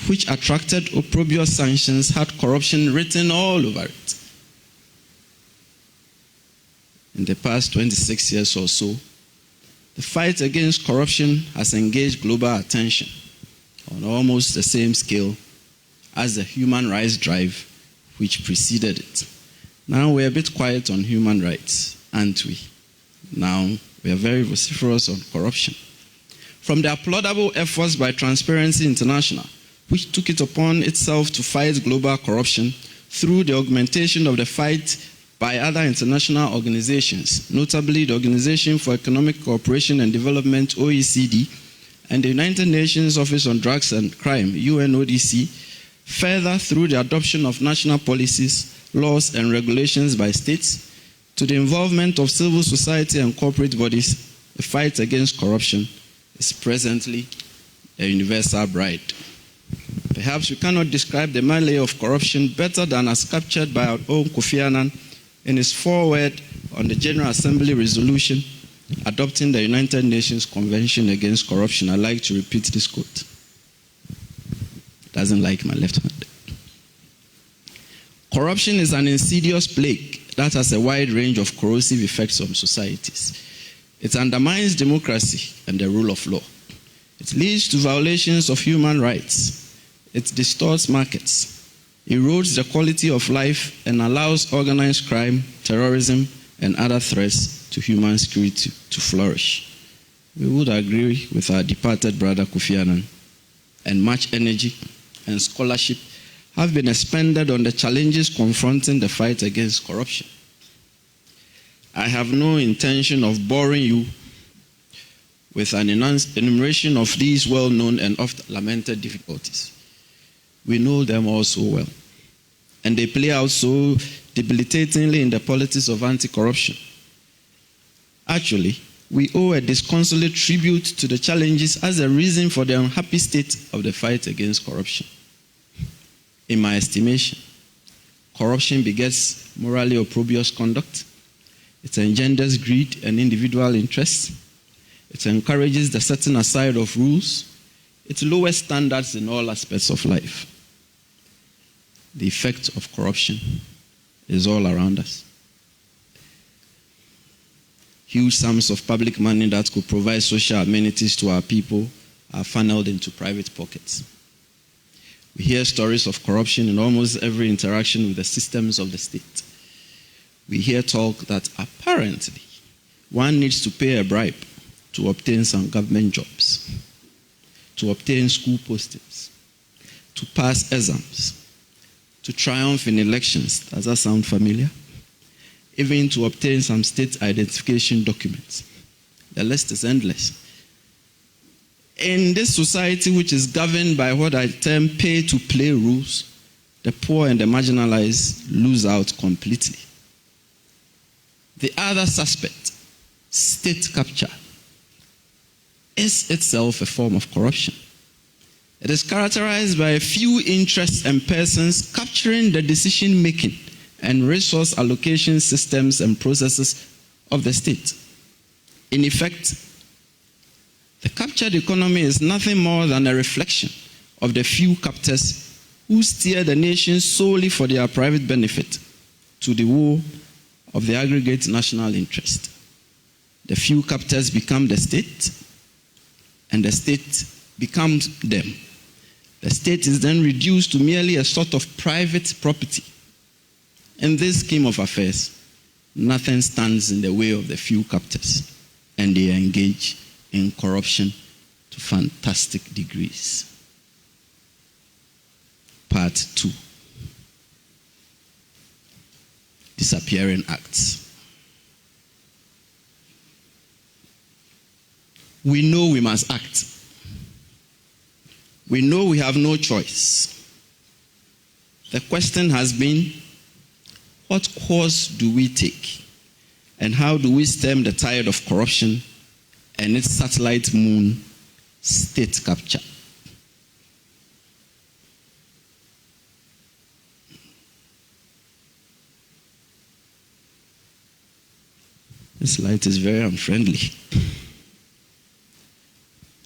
which attracted opprobrious sanctions, had corruption written all over it. In the past 26 years or so, the fight against corruption has engaged global attention on almost the same scale as the human rights drive which preceded it. Now we're a bit quiet on human rights, aren't we? Now we are very vociferous on corruption. From the applaudable efforts by Transparency International, which took it upon itself to fight global corruption, through the augmentation of the fight by other international organizations, notably the Organization for Economic Cooperation and Development, OECD, and the United Nations Office on Drugs and Crime, UNODC, Further, through the adoption of national policies, laws, and regulations by states, to the involvement of civil society and corporate bodies, the fight against corruption is presently a universal bride. Perhaps we cannot describe the melee of corruption better than as captured by our own Kofi Annan in his foreword on the General Assembly resolution adopting the United Nations Convention Against Corruption. I like to repeat this quote. Doesn't like my left hand. Corruption is an insidious plague that has a wide range of corrosive effects on societies. It undermines democracy and the rule of law. It leads to violations of human rights. It distorts markets, erodes the quality of life, and allows organized crime, terrorism, and other threats to human security to flourish. We would agree with our departed brother Kofi Annan, and much energy and scholarship have been expended on the challenges confronting the fight against corruption. I have no intention of boring you with an enumeration of these well-known and oft-lamented difficulties. We know them all so well, and they play out so debilitatingly in the politics of anti-corruption. Actually, we owe a disconsolate tribute to the challenges as a reason for the unhappy state of the fight against corruption. In my estimation, corruption begets morally opprobrious conduct. It engenders greed and individual interests. It encourages the setting aside of rules. It lowers standards in all aspects of life. The effect of corruption is all around us. Huge sums of public money that could provide social amenities to our people are funneled into private pockets. We hear stories of corruption in almost every interaction with the systems of the state. We hear talk that apparently one needs to pay a bribe to obtain some government jobs, to obtain school postings, to pass exams, to triumph in elections. Does that sound familiar? Even to obtain some state identification documents. The list is endless. In this society, which is governed by what I term pay-to-play rules, the poor and the marginalized lose out completely. The other suspect, state capture, is itself a form of corruption. It is characterized by a few interests and persons capturing the decision-making and resource allocation systems and processes of the state. In effect, the captured economy is nothing more than a reflection of the few captors who steer the nation solely for their private benefit to the woe of the aggregate national interest. The few captors become the state, and the state becomes them. The state is then reduced to merely a sort of private property. In this scheme of affairs, nothing stands in the way of the few captors, and they engage in corruption to fantastic degrees. Part 2. Disappearing acts. We know we must act. We know we have no choice. The question has been, what course do we take? And how do we stem the tide of corruption and its satellite moon, state capture? This light is very unfriendly.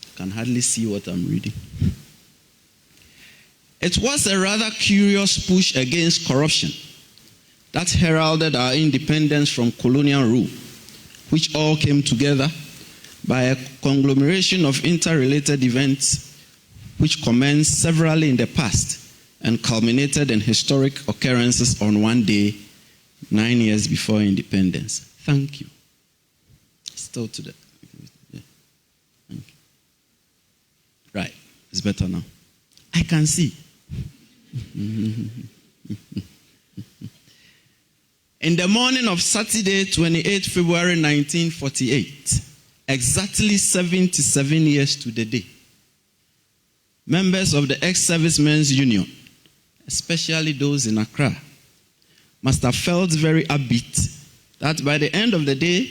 I can hardly see what I'm reading. It was a rather curious push against corruption that heralded our independence from colonial rule, which all came together by a conglomeration of interrelated events which commenced severally in the past and culminated in historic occurrences on one day, 9 years before independence. Thank you. Still to that. Yeah. Thank you. Right. It's better now. I can see. In the morning of Saturday, 28 February 1948, exactly 77 years to the day, members of the ex-servicemen's union especially those in Accra, must have felt very upbeat that by the end of the day,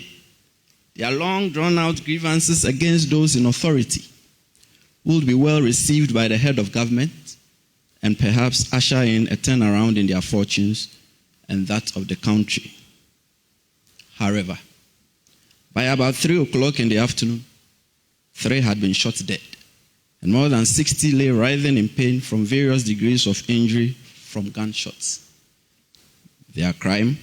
their long drawn-out grievances against those in authority would be well received by the head of government and perhaps usher in a turnaround in their fortunes and that of the country. However, by about 3 o'clock in the afternoon, 3 had been shot dead, and more than 60 lay writhing in pain from various degrees of injury from gunshots. Their crime: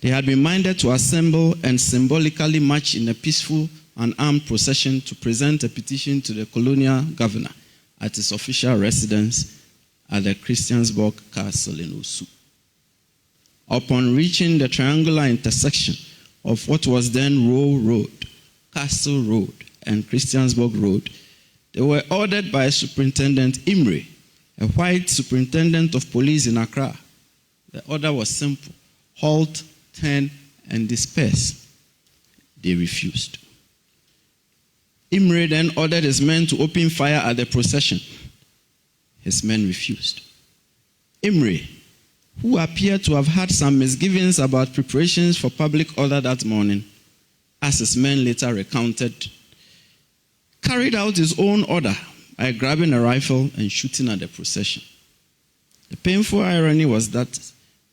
they had been minded to assemble and symbolically march in a peaceful and armed procession to present a petition to the colonial governor at his official residence at the Christiansborg Castle in Osu. Upon reaching the triangular intersection of what was then Row Road, Castle Road, and Christiansborg Road, they were ordered by Superintendent Imre, a white superintendent of police in Accra. The order was simple: halt, turn, and disperse. They refused. Imre then ordered his men to open fire at the procession. His men refused. Imre, who appeared to have had some misgivings about preparations for public order that morning, as his men later recounted, carried out his own order by grabbing a rifle and shooting at the procession. The painful irony was that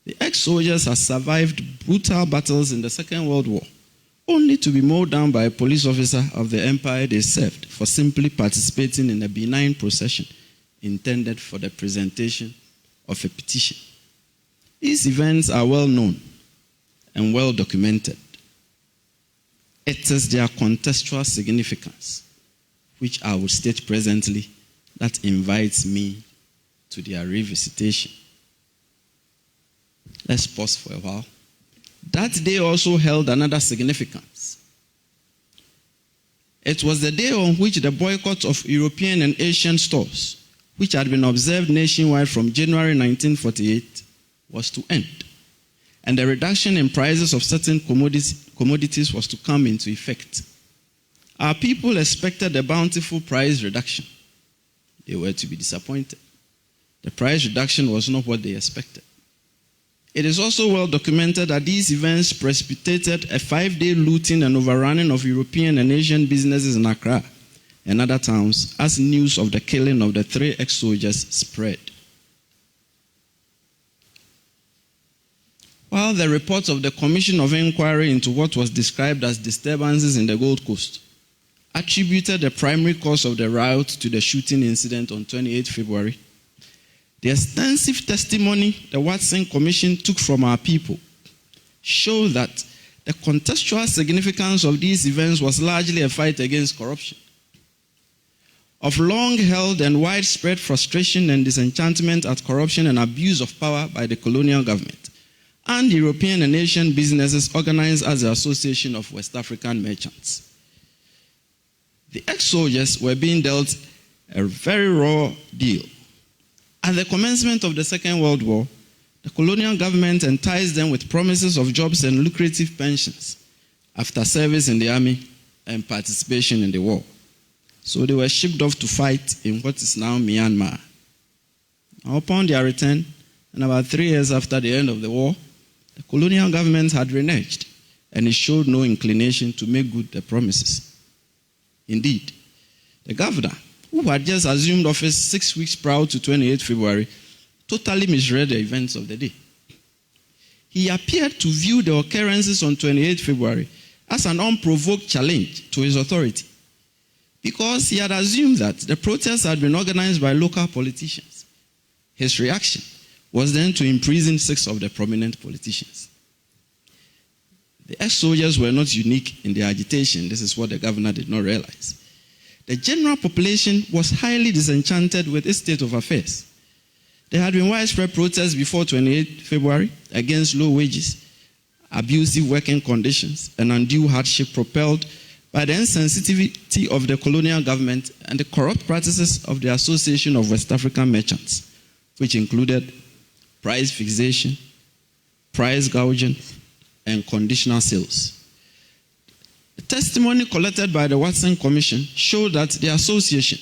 the ex-soldiers had survived brutal battles in the Second World War, only to be mowed down by a police officer of the empire they served for simply participating in a benign procession intended for the presentation of a petition. These events are well known and well documented. It is their contextual significance, which I will state presently, that invites me to their revisitation. Let's pause for a while. That day also held another significance. It was the day on which the boycott of European and Asian stores, which had been observed nationwide from January 1948, was to end, and the reduction in prices of certain commodities was to come into effect. Our people expected a bountiful price reduction. They were to be disappointed. The price reduction was not what they expected. It is also well documented that these events precipitated a 5-day looting and overrunning of European and Asian businesses in Accra and other towns as news of the killing of the 3 ex-soldiers spread. While the reports of the Commission of Inquiry into what was described as disturbances in the Gold Coast attributed the primary cause of the riot to the shooting incident on 28 February, the extensive testimony the Watson Commission took from our people showed that the contextual significance of these events was largely a fight against corruption. Of long-held and widespread frustration and disenchantment at corruption and abuse of power by the colonial government and European and Asian businesses organized as the Association of West African Merchants. The ex-soldiers were being dealt a very raw deal. At the commencement of the Second World War, the colonial government enticed them with promises of jobs and lucrative pensions after service in the army and participation in the war. So they were shipped off to fight in what is now Myanmar. Now, upon their return, and about 3 years after the end of the war, the colonial government had reneged, and it showed no inclination to make good the promises. Indeed, the governor, who had just assumed office 6 weeks prior to 28 February, totally misread the events of the day. He appeared to view the occurrences on 28 February as an unprovoked challenge to his authority, because he had assumed that the protests had been organized by local politicians. His reaction was then to imprison 6 of the prominent politicians. The ex-soldiers were not unique in their agitation. This is what the governor did not realize. The general population was highly disenchanted with its state of affairs. There had been widespread protests before 28 February against low wages, abusive working conditions, and undue hardship propelled by the insensitivity of the colonial government and the corrupt practices of the Association of West African Merchants, which included price fixation, price gouging, and conditional sales. The testimony collected by the Watson Commission showed that the association,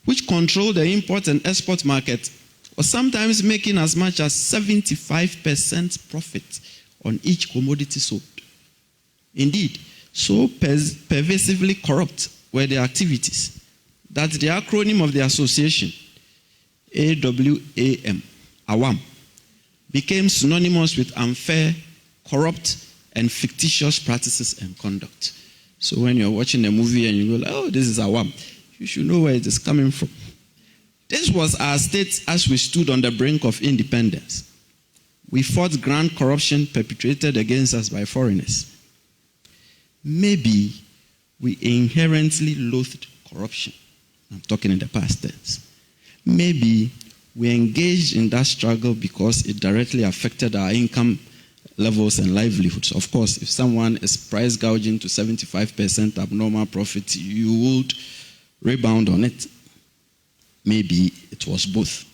which controlled the import and export market, or sometimes making as much as 75% profit on each commodity sold. Indeed, so pervasively corrupt were their activities that the acronym of the association, AWAM, became synonymous with unfair, corrupt, and fictitious practices and conduct. So when you're watching a movie and you go, oh, this is AWAM, you should know where it is coming from. This was our state as we stood on the brink of independence. We fought grand corruption perpetrated against us by foreigners. Maybe we inherently loathed corruption. I'm talking in the past tense. Maybe we engaged in that struggle because it directly affected our income levels and livelihoods. Of course, if someone is price gouging to 75% abnormal profit, you would rebound on it. Maybe it was both.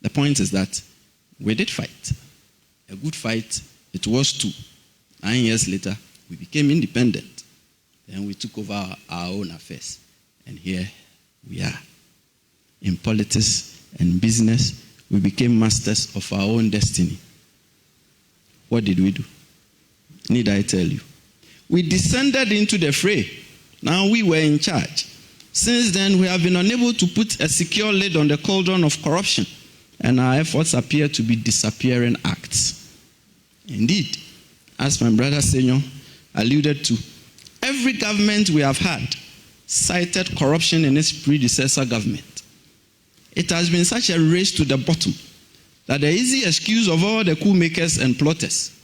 The point is that we did fight. A good fight, it was too. 9 years later, we became independent. Then we took over our own affairs. And here we are. In politics and business, we became masters of our own destiny. What did we do? Need I tell you? We descended into the fray. Now we were in charge. Since then, we have been unable to put a secure lid on the cauldron of corruption, and our efforts appear to be disappearing acts. Indeed, as my brother Senor alluded to, every government we have had cited corruption in its predecessor government. It has been such a race to the bottom that the easy excuse of all the coup makers and plotters,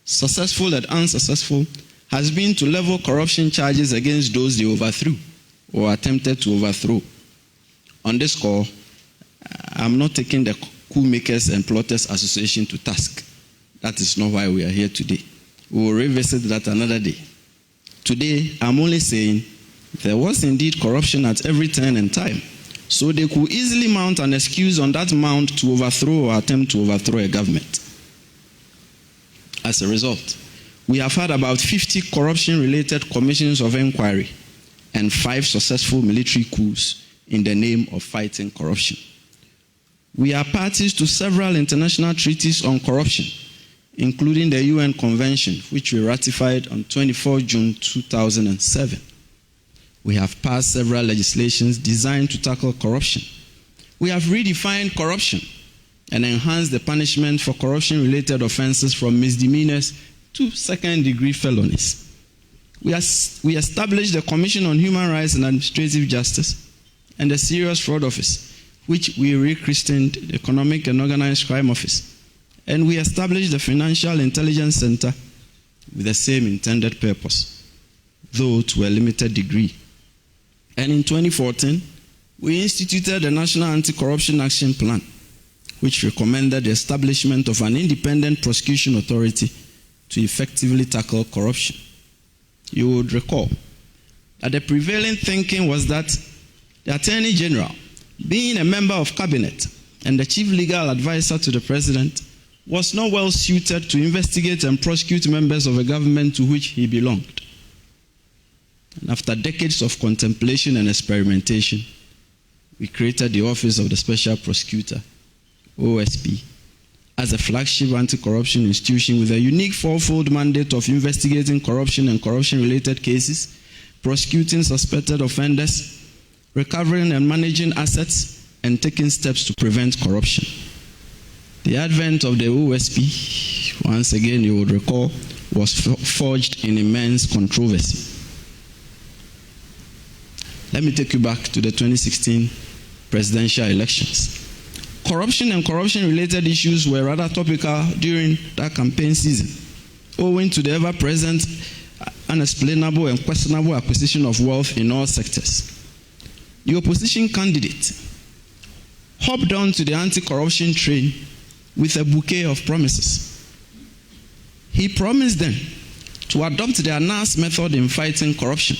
successful and unsuccessful, has been to level corruption charges against those they overthrew or attempted to overthrow. On this score, I'm not taking the coup makers and plotters association to task. That is not why we are here today. We will revisit that another day. Today, I'm only saying there was indeed corruption at every turn and time. So they could easily mount an excuse on that mount to overthrow or attempt to overthrow a government. As a result, we have had about 50 corruption-related commissions of inquiry and 5 successful military coups in the name of fighting corruption. We are parties to several international treaties on corruption, including the UN Convention, which we ratified on 24 June 2007. We have passed several legislations designed to tackle corruption. We have redefined corruption and enhanced the punishment for corruption-related offenses from misdemeanors to second-degree felonies. We established the Commission on Human Rights and Administrative Justice and the Serious Fraud Office, which we rechristened the Economic and Organized Crime Office. And we established the Financial Intelligence Center with the same intended purpose, though to a limited degree. And in 2014, we instituted the National Anti-Corruption Action Plan, which recommended the establishment of an independent prosecution authority to effectively tackle corruption. You would recall that the prevailing thinking was that the Attorney General, being a member of Cabinet and the chief legal advisor to the President, was not well suited to investigate and prosecute members of a government to which he belonged. And after decades of contemplation and experimentation, we created the Office of the Special Prosecutor, OSP, as a flagship anti-corruption institution with a unique fourfold mandate of investigating corruption and corruption-related cases, prosecuting suspected offenders, recovering and managing assets, and taking steps to prevent corruption. The advent of the OSP, once again you would recall, was forged in immense controversy. Let me take you back to the 2016 presidential elections. Corruption and corruption-related issues were rather topical during that campaign season, owing to the ever-present, unexplainable and questionable acquisition of wealth in all sectors. The opposition candidate hopped on to the anti-corruption train with a bouquet of promises. He promised them to adopt the ANAS method in fighting corruption,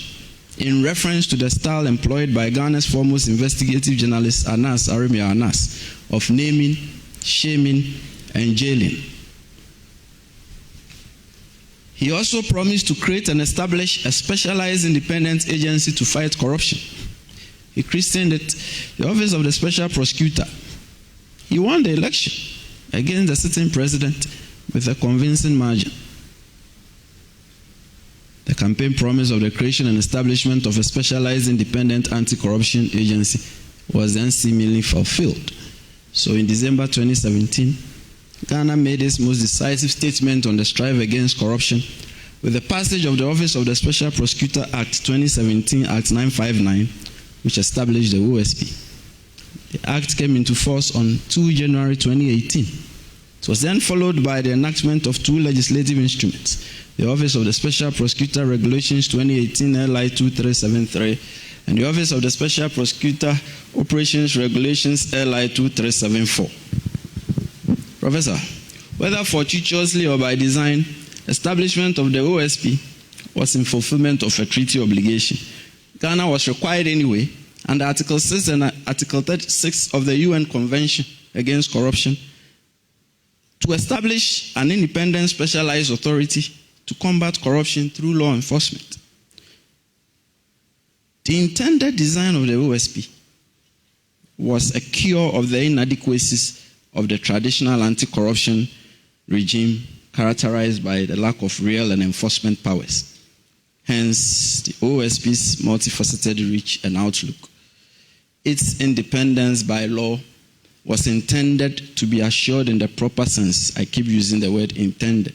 in reference to the style employed by Ghana's foremost investigative journalist, Anas Arimia Anas, of naming, shaming, and jailing. He also promised to create and establish a specialized independent agency to fight corruption. He christened it the Office of the Special Prosecutor, He won the election against the sitting president with a convincing margin. The campaign promise of the creation and establishment of a specialized independent anti-corruption agency was then seemingly fulfilled. So in December 2017, Ghana made its most decisive statement on the strive against corruption with the passage of the Office of the Special Prosecutor Act 2017, Act 959, which established the OSP. The Act came into force on 2 January 2018. It was then followed by the enactment of 2 legislative instruments, the Office of the Special Prosecutor Regulations 2018 LI 2373 and the Office of the Special Prosecutor Operations Regulations LI 2374. Professor, whether fortuitously or by design, establishment of the OSP was in fulfillment of a treaty obligation. Ghana was required anyway, under Article 6 and Article 36 of the UN Convention Against Corruption, to establish an independent specialized authority to combat corruption through law enforcement. The intended design of the OSP was a cure of the inadequacies of the traditional anti-corruption regime characterized by the lack of real and enforcement powers. Hence, the OSP's multifaceted reach and outlook. Its independence by law was intended to be assured in the proper sense. I keep using the word intended.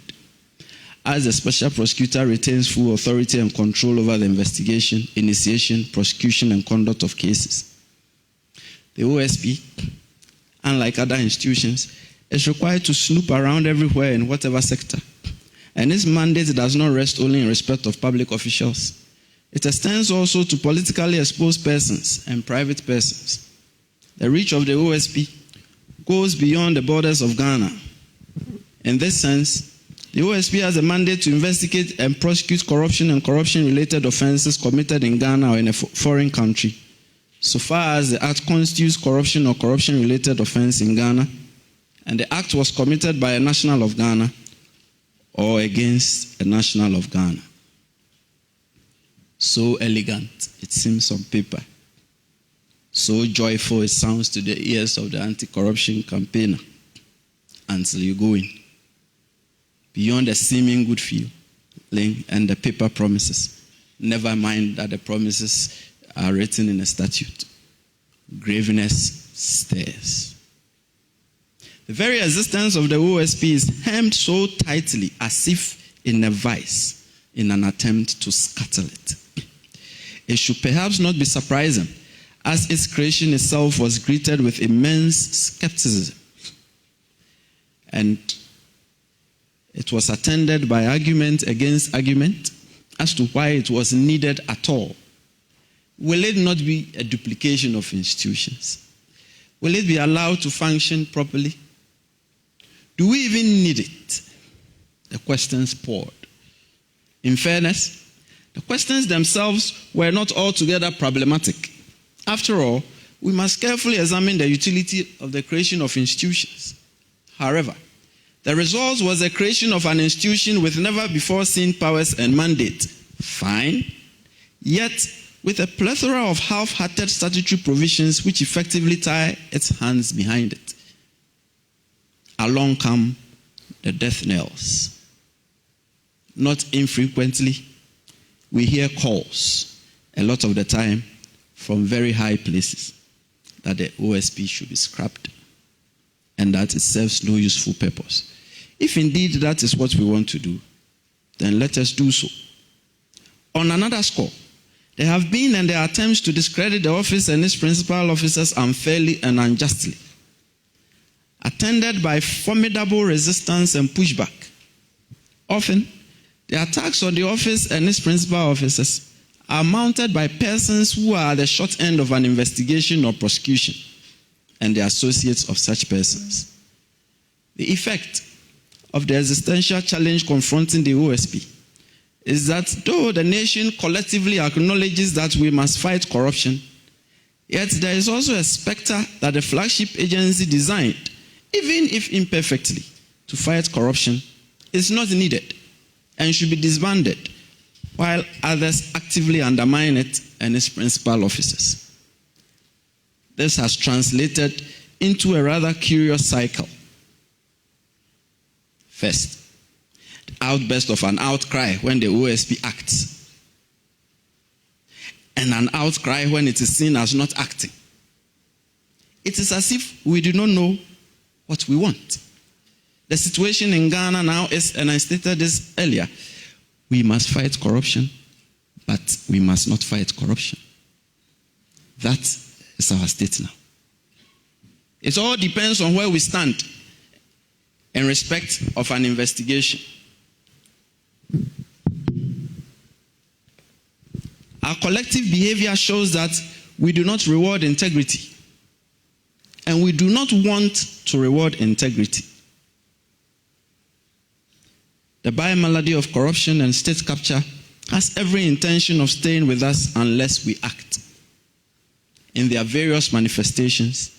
As the special prosecutor retains full authority and control over the investigation, initiation, prosecution, and conduct of cases. The OSP, unlike other institutions, is required to snoop around everywhere in whatever sector. And its mandate does not rest only in respect of public officials. It extends also to politically exposed persons and private persons. The reach of the OSP goes beyond the borders of Ghana. In this sense, the OSP has a mandate to investigate and prosecute corruption and corruption-related offenses committed in Ghana or in a foreign country, so far as the Act constitutes corruption or corruption-related offense in Ghana, and the Act was committed by a national of Ghana or against a national of Ghana. So elegant, it seems on paper. So joyful it sounds to the ears of the anti-corruption campaigner until you go in. Beyond the seeming good feeling and the paper promises, never mind that the promises are written in a statute. Graveness stares. The very existence of the OSP is hemmed so tightly as if in a vice, in an attempt to scuttle it. It should perhaps not be surprising, as its creation itself was greeted with immense skepticism. And it was attended by argument against argument as to why it was needed at all. Will it not be a duplication of institutions? Will it be allowed to function properly? Do we even need it? The questions poured. In fairness, the questions themselves were not altogether problematic. After all, we must carefully examine the utility of the creation of institutions. However, the result was the creation of an institution with never before seen powers and mandate. Fine. Yet, with a plethora of half-hearted statutory provisions which effectively tie its hands behind it. Along come the death knells. Not infrequently, we hear calls, a lot of the time, from very high places, that the OSP should be scrapped and that it serves no useful purpose. If indeed that is what we want to do, then let us do so. On another score, there have been and there are attempts to discredit the office and its principal officers unfairly and unjustly, attended by formidable resistance and pushback. Often, the attacks on the office and its principal officers are mounted by persons who are at the short end of an investigation or prosecution and the associates of such persons. The effect of the existential challenge confronting the OSP is that though the nation collectively acknowledges that we must fight corruption, yet there is also a specter that the flagship agency designed, even if imperfectly, to fight corruption is not needed and should be disbanded, while others actively undermine it and its principal officers. This has translated into a rather curious cycle. First, the outburst of an outcry when the OSP acts, and an outcry when it is seen as not acting. It is as if we do not know what we want. The situation in Ghana now is, and I stated this earlier, we must fight corruption, but we must not fight corruption. That is our state now. It all depends on where we stand in respect of an investigation. Our collective behavior shows that we do not reward integrity, and we do not want to reward integrity. The biomalady of corruption and state capture has every intention of staying with us unless we act. In their various manifestations,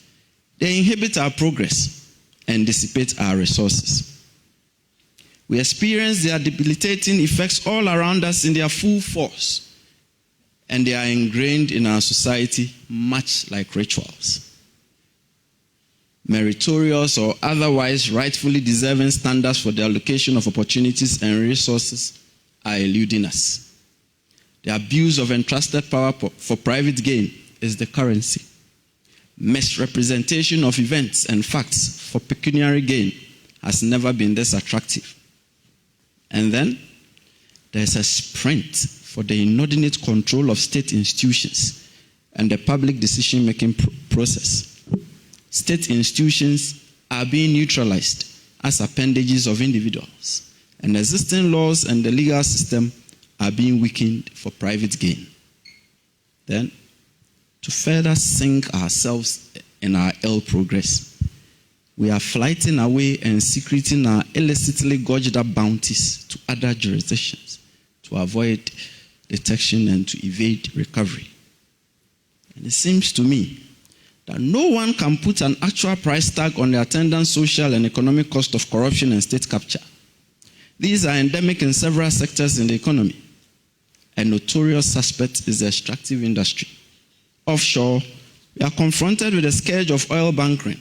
they inhibit our progress and dissipate our resources. We experience their debilitating effects all around us in their full force, and they are ingrained in our society much like rituals. Meritorious or otherwise rightfully deserving standards for the allocation of opportunities and resources are eluding us. The abuse of entrusted power for private gain is the currency. Misrepresentation of events and facts for pecuniary gain has never been this attractive. And then there's a sprint for the inordinate control of state institutions and the public decision-making process. State institutions are being neutralized as appendages of individuals, and existing laws and the legal system are being weakened for private gain. Then, to further sink ourselves in our ill progress, we are flighting away and secreting our illicitly gorged up bounties to other jurisdictions to avoid detection and to evade recovery. And it seems to me that no one can put an actual price tag on the attendant social and economic cost of corruption and state capture. These are endemic in several sectors in the economy. A notorious suspect is the extractive industry. Offshore, we are confronted with the scourge of oil bunkering.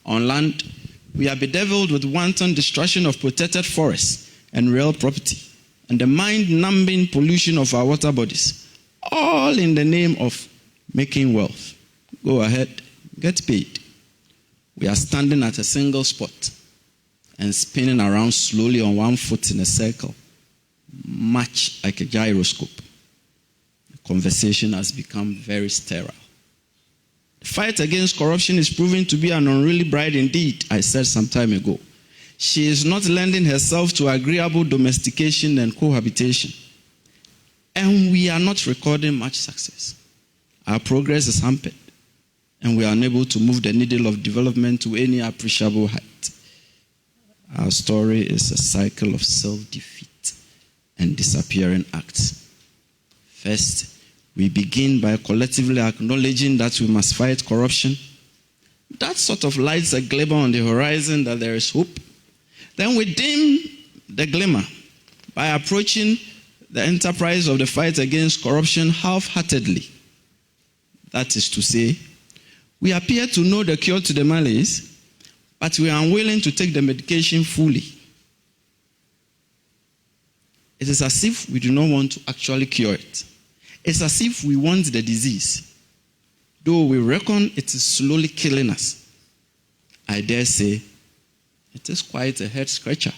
On land, we are bedeviled with wanton destruction of protected forests and real property, and the mind-numbing pollution of our water bodies, all in the name of making wealth. Go ahead, get paid. We are standing at a single spot and spinning around slowly on one foot in a circle, much like a gyroscope. The conversation has become very sterile. The fight against corruption is proving to be an unruly bride indeed, I said some time ago. She is not lending herself to agreeable domestication and cohabitation. And we are not recording much success. Our progress is hampered, and we are unable to move the needle of development to any appreciable height. Our story is a cycle of self-defeat and disappearing acts. First, we begin by collectively acknowledging that we must fight corruption. That sort of lights a glimmer on the horizon that there is hope. Then we dim the glimmer by approaching the enterprise of the fight against corruption half-heartedly. That is to say, we appear to know the cure to the malaise, but we are unwilling to take the medication fully. It is as if we do not want to actually cure it. It's as if we want the disease, though we reckon it is slowly killing us. I dare say it is quite a head scratcher.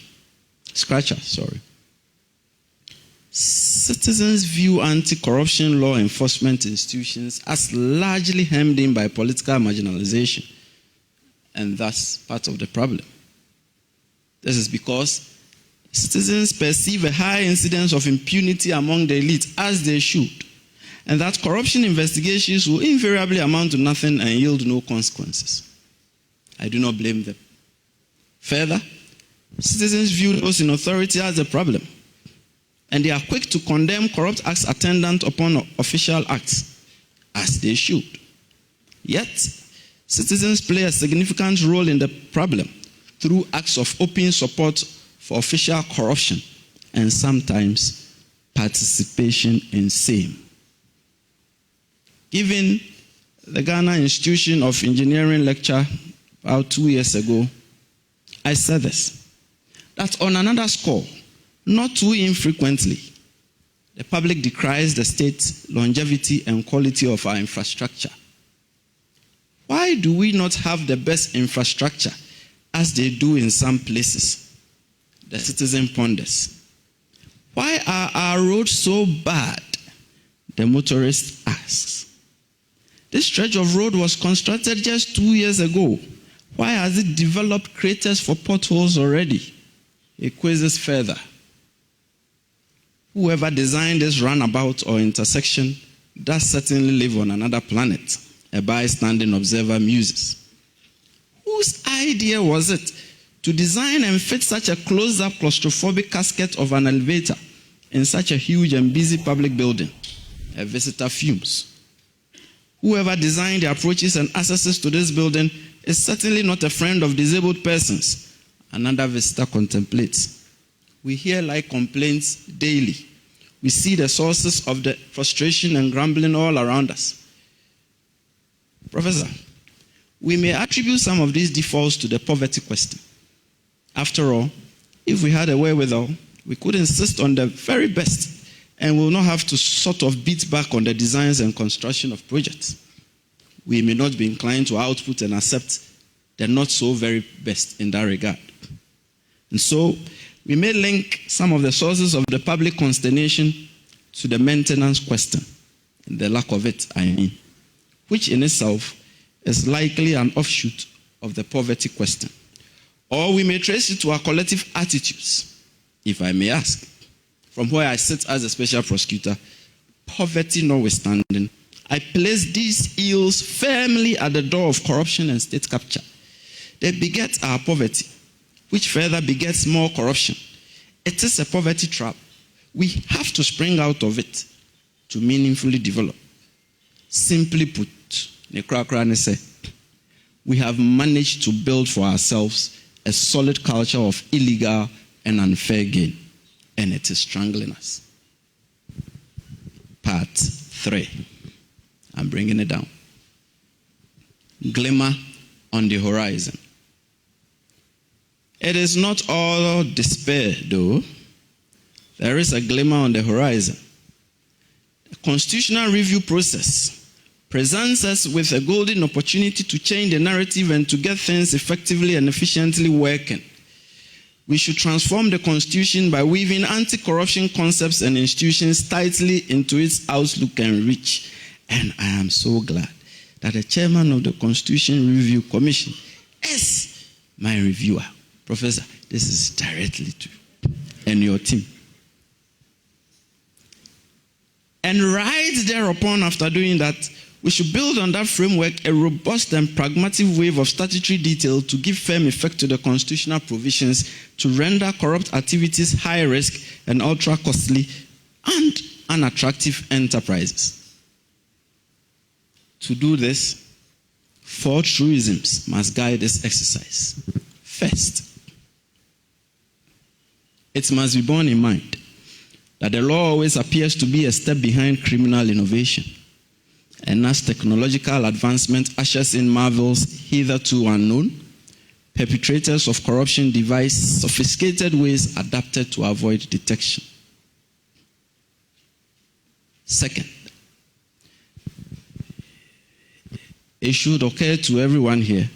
Citizens view anti-corruption law enforcement institutions as largely hemmed in by political marginalization, and thus part of the problem. This is because citizens perceive a high incidence of impunity among the elite, as they should, and that corruption investigations will invariably amount to nothing and yield no consequences. I do not blame them. Further, citizens view those in authority as a problem, and they are quick to condemn corrupt acts attendant upon official acts, as they should. Yet, citizens play a significant role in the problem through acts of open support for official corruption and sometimes participation in same. Given the Ghana Institution of Engineering lecture about 2 years ago, I said this, that on another score, not too infrequently, the public decries the state's longevity and quality of our infrastructure. Why do we not have the best infrastructure as they do in some places? The citizen ponders. Why are our roads so bad? The motorist asks. This stretch of road was constructed just 2 years ago. Why has it developed craters for potholes already? He quizzes further. Whoever designed this roundabout or intersection does certainly live on another planet, a bystanding observer muses. Whose idea was it to design and fit such a closed-up claustrophobic casket of an elevator in such a huge and busy public building? A visitor fumes. Whoever designed the approaches and accesses to this building is certainly not a friend of disabled persons. Another visitor contemplates. We hear like complaints daily. We see the sources of the frustration and grumbling all around us. Professor, we may attribute some of these defaults to the poverty question. After all, if we had a wherewithal, we could insist on the very best and will not have to sort of beat back on the designs and construction of projects. We may not be inclined to output and accept the not so very best in that regard. And so, we may link some of the sources of the public consternation to the maintenance question, the lack of it, I mean, which in itself is likely an offshoot of the poverty question. Or we may trace it to our collective attitudes, if I may ask. From where I sit as a special prosecutor, poverty notwithstanding, I place these ills firmly at the door of corruption and state capture. They beget our poverty, which further begets more corruption. It is a poverty trap. We have to spring out of it to meaningfully develop. Simply put, we have managed to build for ourselves a solid culture of illegal and unfair gain, and it is strangling us. Part 3. I'm bringing it down. Glimmer on the horizon. It is not all despair, though. There is a glimmer on the horizon. The constitutional review process presents us with a golden opportunity to change the narrative and to get things effectively and efficiently working. We should transform the Constitution by weaving anti-corruption concepts and institutions tightly into its outlook and reach. And I am so glad that the chairman of the Constitution Review Commission is my reviewer. Professor, this is directly to you and your team. And right thereupon, after doing that, we should build on that framework a robust and pragmatic wave of statutory detail to give firm effect to the constitutional provisions to render corrupt activities high risk and ultra costly and unattractive enterprises. To do this, 4 truisms must guide this exercise. First, it must be borne in mind that the law always appears to be a step behind criminal innovation. And as technological advancement ushers in marvels hitherto unknown, perpetrators of corruption devise sophisticated ways adapted to avoid detection. Second, it should occur to everyone here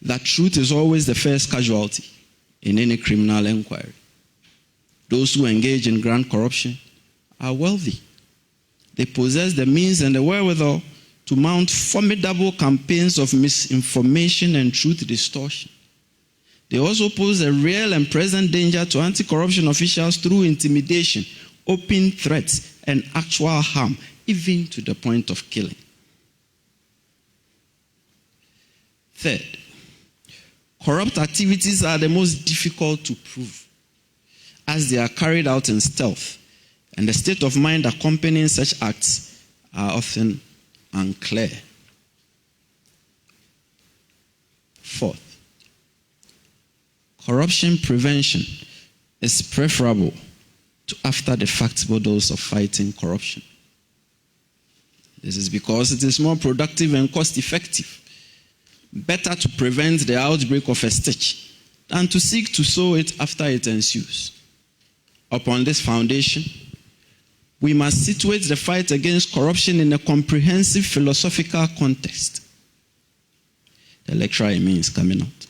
that truth is always the first casualty in any criminal inquiry. Those who engage in grand corruption are wealthy. They possess the means and the wherewithal to mount formidable campaigns of misinformation and truth distortion. They also pose a real and present danger to anti-corruption officials through intimidation, open threats, and actual harm, even to the point of killing. Third, corrupt activities are the most difficult to prove, as they are carried out in stealth, and the state of mind accompanying such acts are often unclear. Fourth, corruption prevention is preferable to after-the-fact models of fighting corruption. This is because it is more productive and cost-effective. Better to prevent the outbreak of a stitch than to seek to sew it after it ensues. Upon this foundation, we must situate the fight against corruption in a comprehensive philosophical context. The lecturer in me is coming out.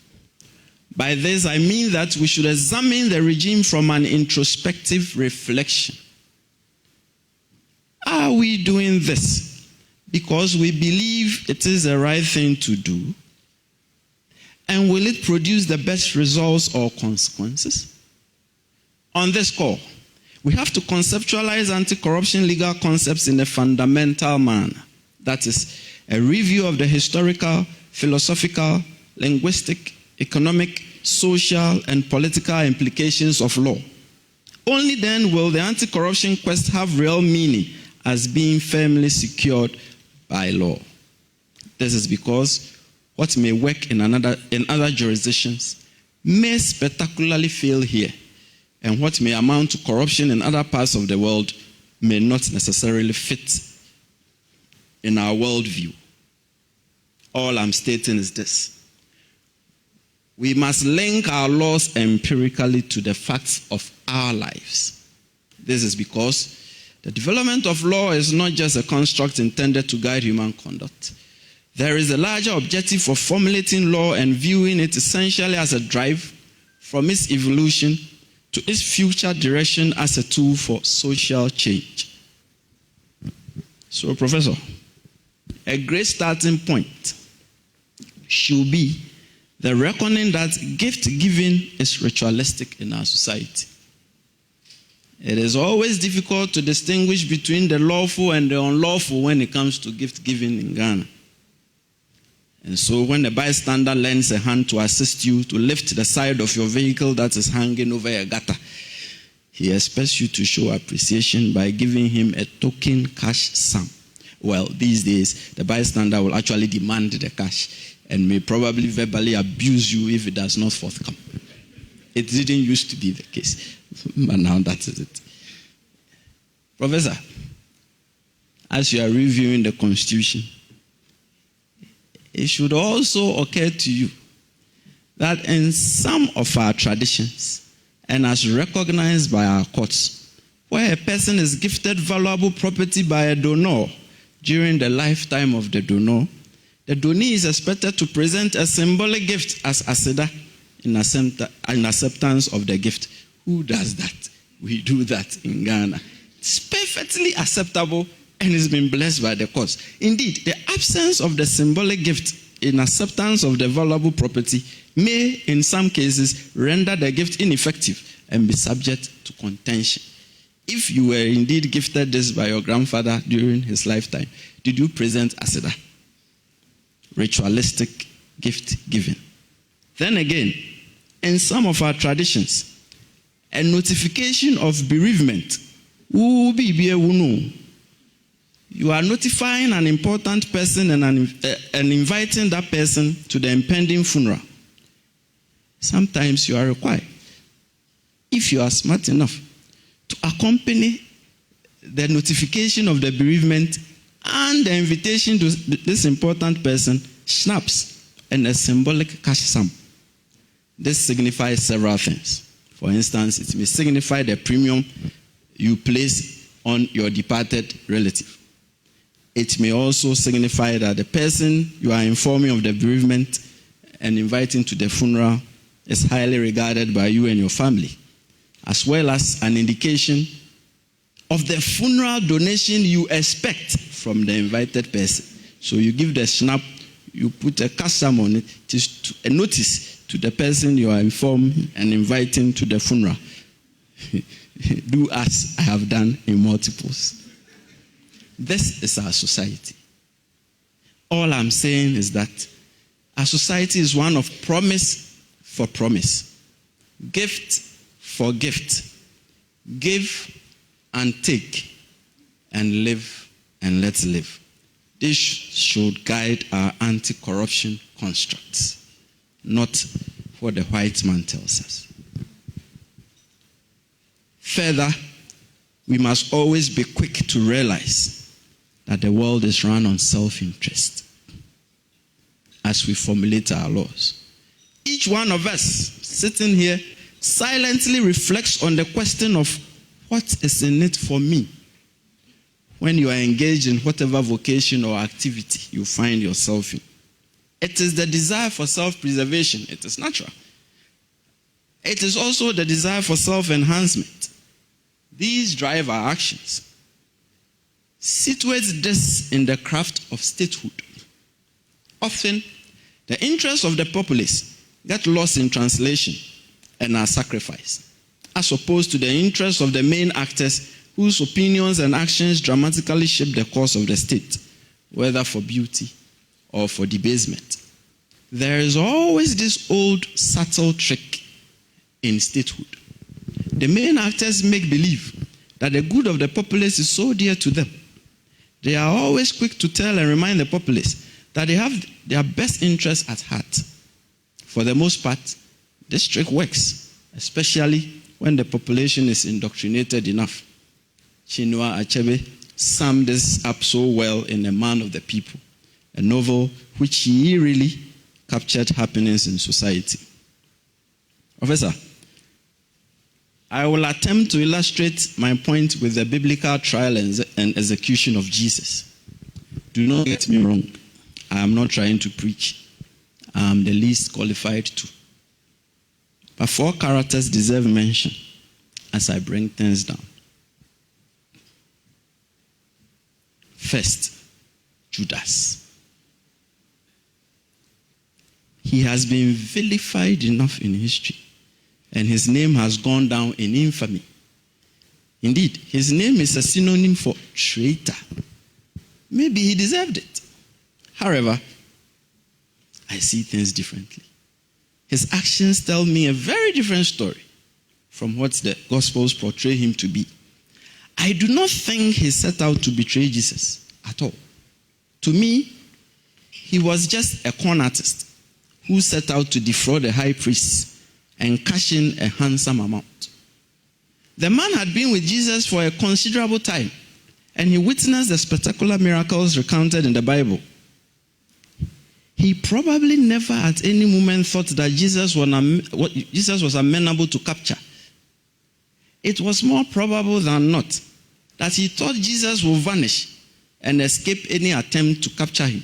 By this, I mean that we should examine the regime from an introspective reflection. Are we doing this because we believe it is the right thing to do? And will it produce the best results or consequences? On this score, we have to conceptualize anti-corruption legal concepts in a fundamental manner. That is, a review of the historical, philosophical, linguistic, economic, social, and political implications of law. Only then will the anti-corruption quest have real meaning as being firmly secured by law. This is because what may work in other jurisdictions may spectacularly fail here, and what may amount to corruption in other parts of the world may not necessarily fit in our worldview. All I'm stating is this: we must link our laws empirically to the facts of our lives. This is because the development of law is not just a construct intended to guide human conduct. There is a larger objective of formulating law and viewing it essentially as a drive from its evolution to its future direction as a tool for social change. So, Professor, a great starting point should be the reckoning that gift giving is ritualistic in our society. It is always difficult to distinguish between the lawful and the unlawful when it comes to gift giving in Ghana. And so when the bystander lends a hand to assist you to lift the side of your vehicle that is hanging over a gutter, he expects you to show appreciation by giving him a token cash sum. Well, these days, the bystander will actually demand the cash and may probably verbally abuse you if it does not forthcome. It didn't used to be the case, but now that is it. Professor, as you are reviewing the Constitution, it should also occur to you that in some of our traditions, and as recognized by our courts, where a person is gifted valuable property by a donor during the lifetime of the donor, the donee is expected to present a symbolic gift as aseda in acceptance of the gift. Who does that? We do that in Ghana. It's perfectly acceptable and has been blessed by the courts. Indeed, the absence of the symbolic gift in acceptance of the valuable property may, in some cases, render the gift ineffective and be subject to contention. If you were indeed gifted this by your grandfather during his lifetime, did you present aseda? Ritualistic gift giving. Then again, in some of our traditions, a notification of bereavement will be you are notifying an important person and inviting that person to the impending funeral. Sometimes you are required, if you are smart enough, to accompany the notification of the bereavement and the invitation to this important person, schnapps and a symbolic cash sum. This signifies several things. For instance, it may signify the premium you place on your departed relative. It may also signify that the person you are informing of the bereavement and inviting to the funeral is highly regarded by you and your family, as well as an indication of the funeral donation you expect from the invited person. So you give the snap, you put a cash sum on it. It is a notice to the person you are informing and inviting to the funeral. Do as I have done in multiples. This is our society. All I'm saying is that our society is one of promise for promise, gift for gift, give and take, and live and let live. This should guide our anti-corruption constructs, not what the white man tells us. Further, we must always be quick to realize that the world is run on self-interest as we formulate our laws. Each one of us sitting here silently reflects on the question of what is in it for me when you are engaged in whatever vocation or activity you find yourself in. It is the desire for self-preservation. It is natural. It is also the desire for self-enhancement. These drive our actions. Situate this in the craft of statehood. Often, the interests of the populace get lost in translation and are sacrificed, as opposed to the interests of the main actors whose opinions and actions dramatically shape the course of the state, whether for beauty or for debasement. There is always this old subtle trick in statehood. The main actors make believe that the good of the populace is so dear to them. They are always quick to tell and remind the populace that they have their best interests at heart. For the most part, this trick works, especially when the population is indoctrinated enough. Chinua Achebe summed this up so well in A Man of the People, a novel which he really captured happenings in society. Professor, I will attempt to illustrate my point with the biblical trial and execution of Jesus. Do not get me wrong. I am not trying to preach. I am the least qualified to. But 4 characters deserve mention as I bring things down. First, Judas. He has been vilified enough in history, and his name has gone down in infamy. Indeed, his name is a synonym for traitor. Maybe he deserved it. However, I see things differently. His actions tell me a very different story from what the Gospels portray him to be. I do not think he set out to betray Jesus at all. To me, he was just a con artist who set out to defraud the high priest and cash in a handsome amount. The man had been with Jesus for a considerable time, and he witnessed the spectacular miracles recounted in the Bible. He probably never at any moment thought that Jesus was amenable to capture. It was more probable than not that he thought Jesus would vanish and escape any attempt to capture him.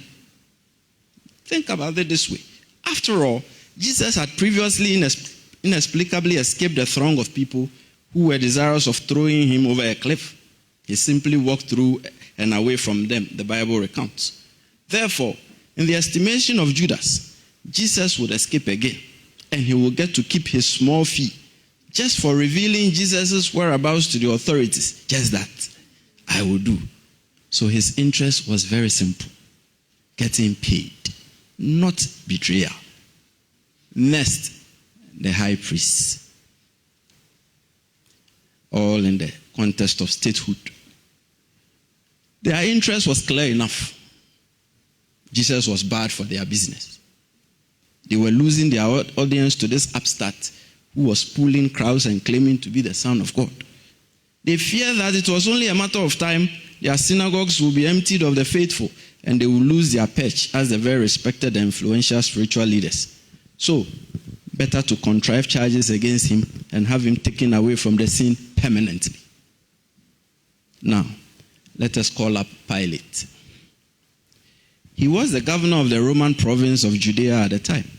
Think about it this way. After all, Jesus had previously inexplicably escaped the throng of people who were desirous of throwing him over a cliff. He simply walked through and away from them, the Bible recounts. Therefore, in the estimation of Judas, Jesus would escape again, and he will get to keep his small fee just for revealing Jesus' whereabouts to the authorities. Just that, I will do. So his interest was very simple: getting paid, not betrayal. Next, the high priest. All in the context of statehood. Their interest was clear enough. Jesus was bad for their business. They were losing their audience to this upstart who was pulling crowds and claiming to be the Son of God. They feared that it was only a matter of time their synagogues will be emptied of the faithful and they will lose their perch as the very respected and influential spiritual leaders. So, better to contrive charges against him and have him taken away from the scene permanently. Now, let us call up Pilate. He was the governor of the Roman province of Judea at the time.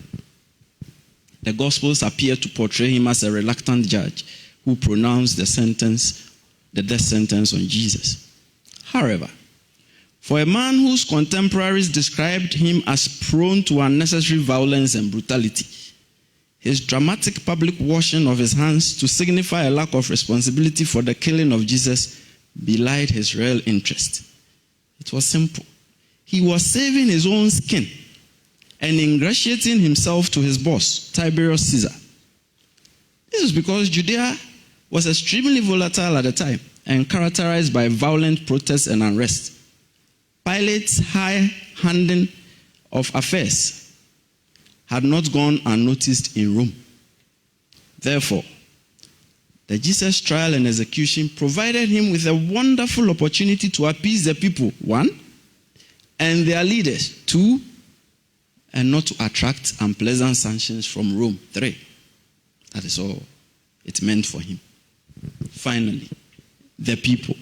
The Gospels appear to portray him as a reluctant judge who pronounced the death sentence on Jesus. However, for a man whose contemporaries described him as prone to unnecessary violence and brutality, his dramatic public washing of his hands to signify a lack of responsibility for the killing of Jesus belied his real interest. It was simple. He was saving his own skin and ingratiating himself to his boss, Tiberius Caesar. This is because Judea was extremely volatile at the time and characterized by violent protests and unrest. Pilate's high handling of affairs had not gone unnoticed in Rome. Therefore, The Jesus trial and execution provided him with a wonderful opportunity to appease the people, 1, and their leaders, 2, and not to attract unpleasant sanctions from Rome, 3. That is all it meant for him. Finally, the people,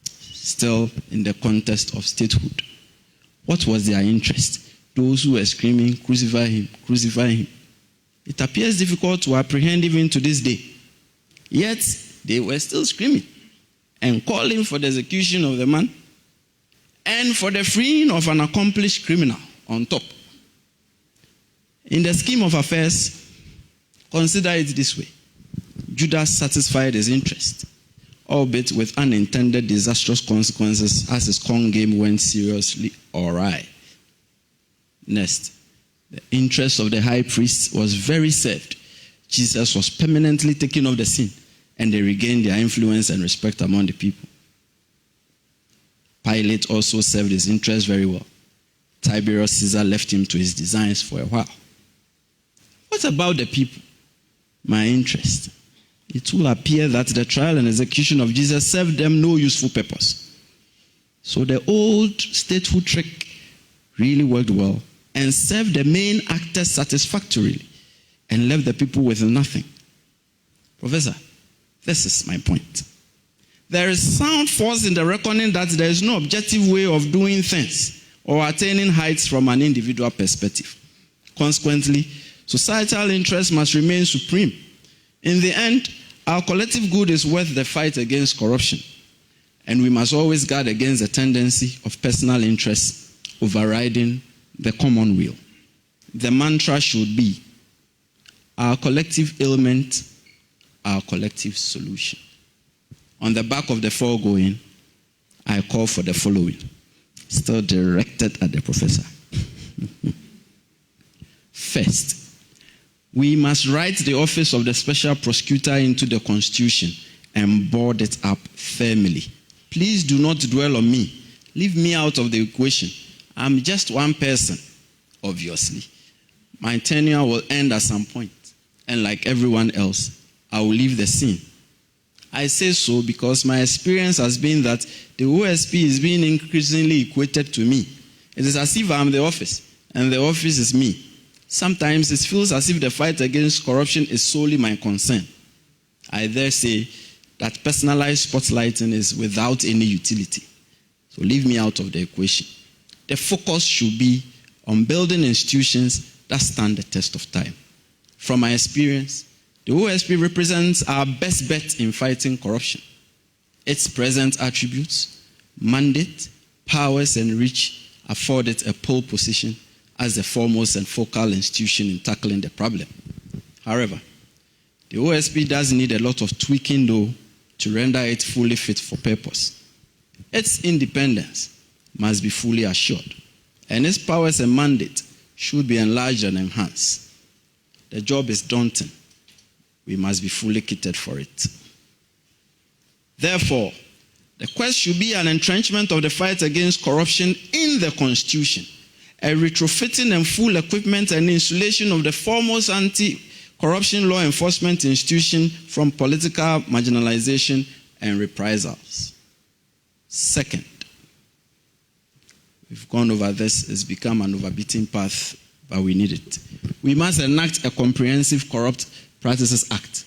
still in the context of statehood. What was their interest? Those who were screaming, crucify him, crucify him. It appears difficult to apprehend even to this day. Yet, they were still screaming and calling for the execution of the man and for the freeing of an accomplished criminal on top. In the scheme of affairs, consider it this way. Judas satisfied his interest, albeit with unintended disastrous consequences as his con game went seriously awry. Next, the interest of the high priest was very served. Jesus was permanently taken off the scene, and they regained their influence and respect among the people. Pilate also served his interest very well. Tiberius Caesar left him to his designs for a while. What about the people? My interest. It will appear that the trial and execution of Jesus served them no useful purpose. So the old statehood trick really worked well and served the main actors satisfactorily and left the people with nothing. Professor, this is my point. There is sound force in the reckoning that there is no objective way of doing things or attaining heights from an individual perspective. Consequently, societal interest must remain supreme. In the end, our collective good is worth the fight against corruption, and we must always guard against the tendency of personal interests overriding the common weal. The mantra should be, our collective ailment, our collective solution. On the back of the foregoing, I call for the following, still directed at the professor. First, we must write the office of the special prosecutor into the Constitution and board it up firmly. Please do not dwell on me. Leave me out of the equation. I'm just one person, obviously. My tenure will end at some point, and like everyone else, I will leave the scene. I say so because my experience has been that the OSP is being increasingly equated to me. It is as if I'm the office, and the office is me. Sometimes it feels as if the fight against corruption is solely my concern. I dare say that personalized spotlighting is without any utility. So leave me out of the equation. The focus should be on building institutions that stand the test of time. From my experience, the OSP represents our best bet in fighting corruption. Its present attributes, mandate, powers, and reach afford it a pole position as the foremost and focal institution in tackling the problem. However, the OSP does need a lot of tweaking, though, to render it fully fit for purpose. Its independence must be fully assured, and its powers and mandate should be enlarged and enhanced. The job is daunting. We must be fully kitted for it. Therefore, the quest should be an entrenchment of the fight against corruption in the Constitution, a retrofitting and full equipment and installation of the foremost anti-corruption law enforcement institution from political marginalization and reprisals. Second, we've gone over this, it's become an overbeaten path, but we need it. We must enact a comprehensive Corrupt Practices Act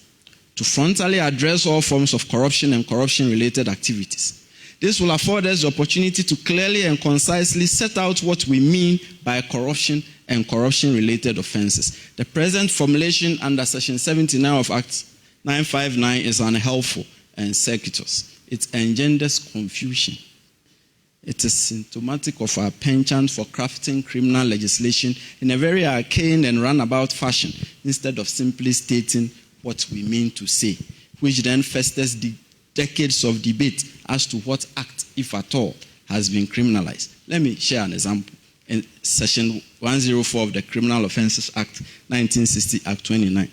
to frontally address all forms of corruption and corruption-related activities. This will afford us the opportunity to clearly and concisely set out what we mean by corruption and corruption-related offenses. The present formulation under Section 79 of Act 959 is unhelpful and circuitous. It engenders confusion. It is symptomatic of our penchant for crafting criminal legislation in a very arcane and runabout fashion, instead of simply stating what we mean to say, which then festers decades of debate as to what act, if at all, has been criminalized. Let me share an example. In Section 104 of the Criminal Offences Act 1960, Act 29,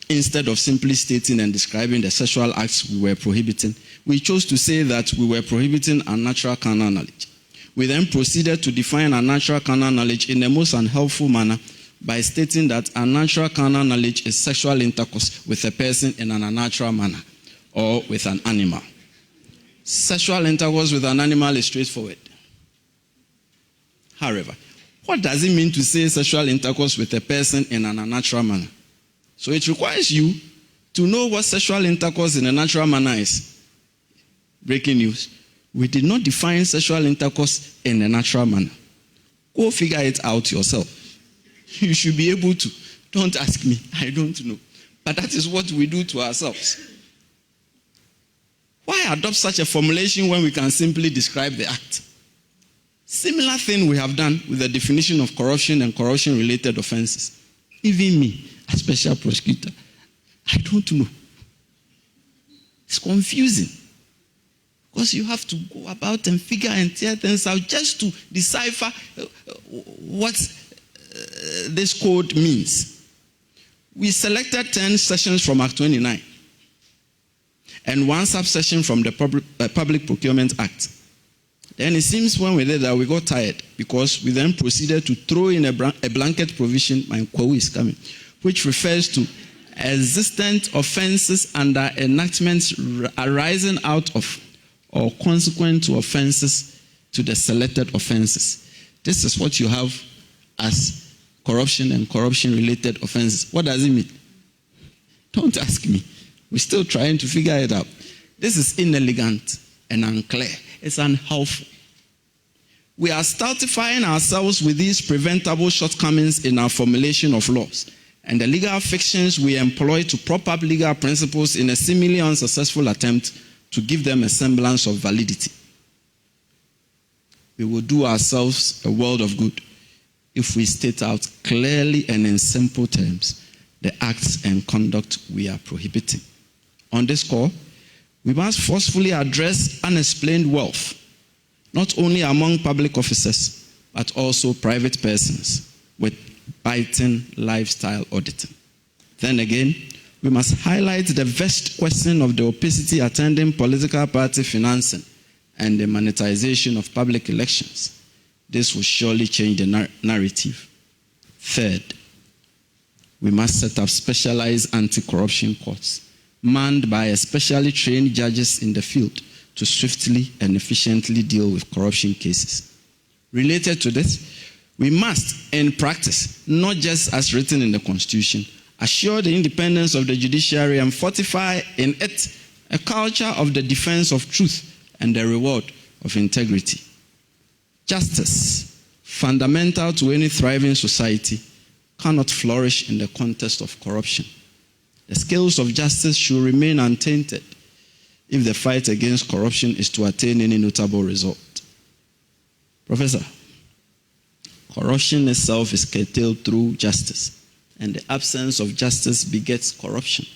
instead of simply stating and describing the sexual acts we were prohibiting, we chose to say that we were prohibiting unnatural carnal knowledge. We then proceeded to define unnatural carnal knowledge in the most unhelpful manner by stating that unnatural carnal knowledge is sexual intercourse with a person in an unnatural manner or with an animal. Sexual intercourse with an animal is straightforward. However, what does it mean to say sexual intercourse with a person in an unnatural manner? So it requires you to know what sexual intercourse in a natural manner is. Breaking news. We did not define sexual intercourse in a natural manner. Go figure it out yourself. You should be able to. Don't ask me. I don't know. But that is what we do to ourselves. Why adopt such a formulation when we can simply describe the act? Similar thing we have done with the definition of corruption and corruption-related offenses. Even me, a special prosecutor, I don't know. It's confusing. Because you have to go about and figure and tear things out just to decipher what this code means. We selected 10 sections from Act 29 and one subsection from the Public Procurement Act. Then it seems when we did that, we got tired because we then proceeded to throw in a blanket provision, my quote is coming, which refers to existent offenses under enactments arising out of or consequent to offenses to the selected offenses. This is what you have as corruption and corruption-related offenses. What does it mean? Don't ask me. We're still trying to figure it out. This is inelegant and unclear. It's unhelpful. We are stultifying ourselves with these preventable shortcomings in our formulation of laws and the legal fictions we employ to prop up legal principles in a seemingly unsuccessful attempt to give them a semblance of validity. We will do ourselves a world of good if we state out clearly and in simple terms the acts and conduct we are prohibiting. On this score, we must forcefully address unexplained wealth, not only among public officers, but also private persons with biting lifestyle auditing. Then again, we must highlight the vexed question of the opacity attending political party financing and the monetization of public elections. This will surely change the narrative. Third, we must set up specialized anti-corruption courts manned by especially trained judges in the field to swiftly and efficiently deal with corruption cases. Related to this, we must, in practice, not just as written in the Constitution, assure the independence of the judiciary and fortify in it a culture of the defense of truth and the reward of integrity. Justice, fundamental to any thriving society, cannot flourish in the context of corruption. The scales of justice should remain untainted if the fight against corruption is to attain any notable result. Professor, corruption itself is curtailed through justice, and the absence of justice begets corruption.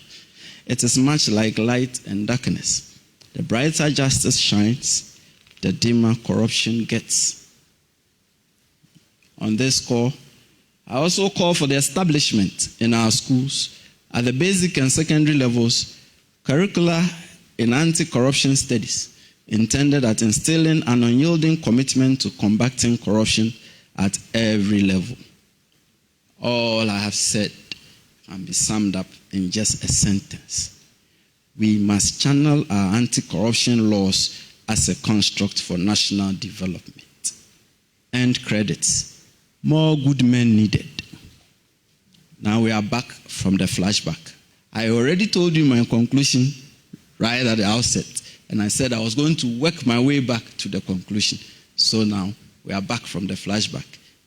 It is much like light and darkness. The brighter justice shines, the dimmer corruption gets. On this score, I also call for the establishment in our schools at the basic and secondary levels, curricula in anti-corruption studies intended at instilling an unyielding commitment to combating corruption at every level. All I have said can be summed up in just a sentence. We must channel our anti-corruption laws as a construct for national development. End credits. More good men needed. Now we are back from the flashback. I already told you my conclusion right at the outset, and I said I was going to work my way back to the conclusion. So now we are back from the flashback.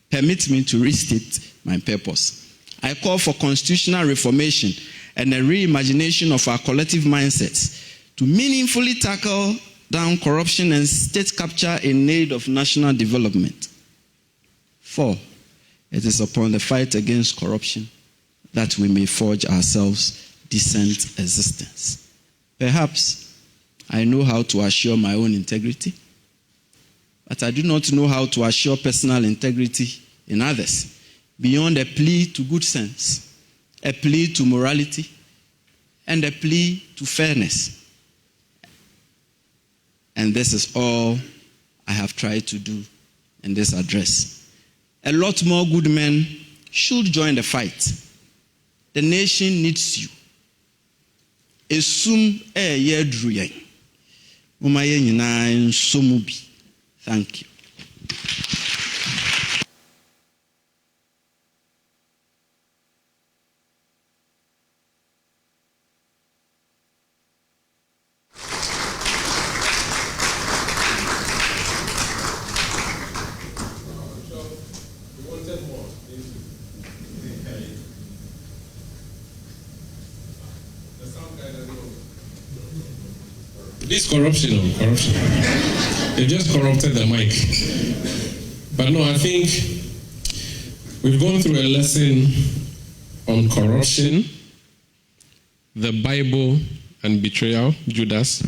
Permit me to restate my purpose. I call for constitutional reformation and a reimagination of our collective mindsets to meaningfully tackle down corruption and state capture in aid of national development. 4, it is upon the fight against corruption that we may forge ourselves decent existence. Perhaps I know how to assure my own integrity, but I do not know how to assure personal integrity in others beyond a plea to good sense, a plea to morality, and a plea to fairness. And this is all I have tried to do in this address. A lot more good men should join the fight. The nation needs you. Esum yedru yen. Mama ye nyina nsomu bi. Thank you. This corruption. They just corrupted the mic. But no, I think we've gone through a lesson on corruption, the Bible and betrayal, Judas,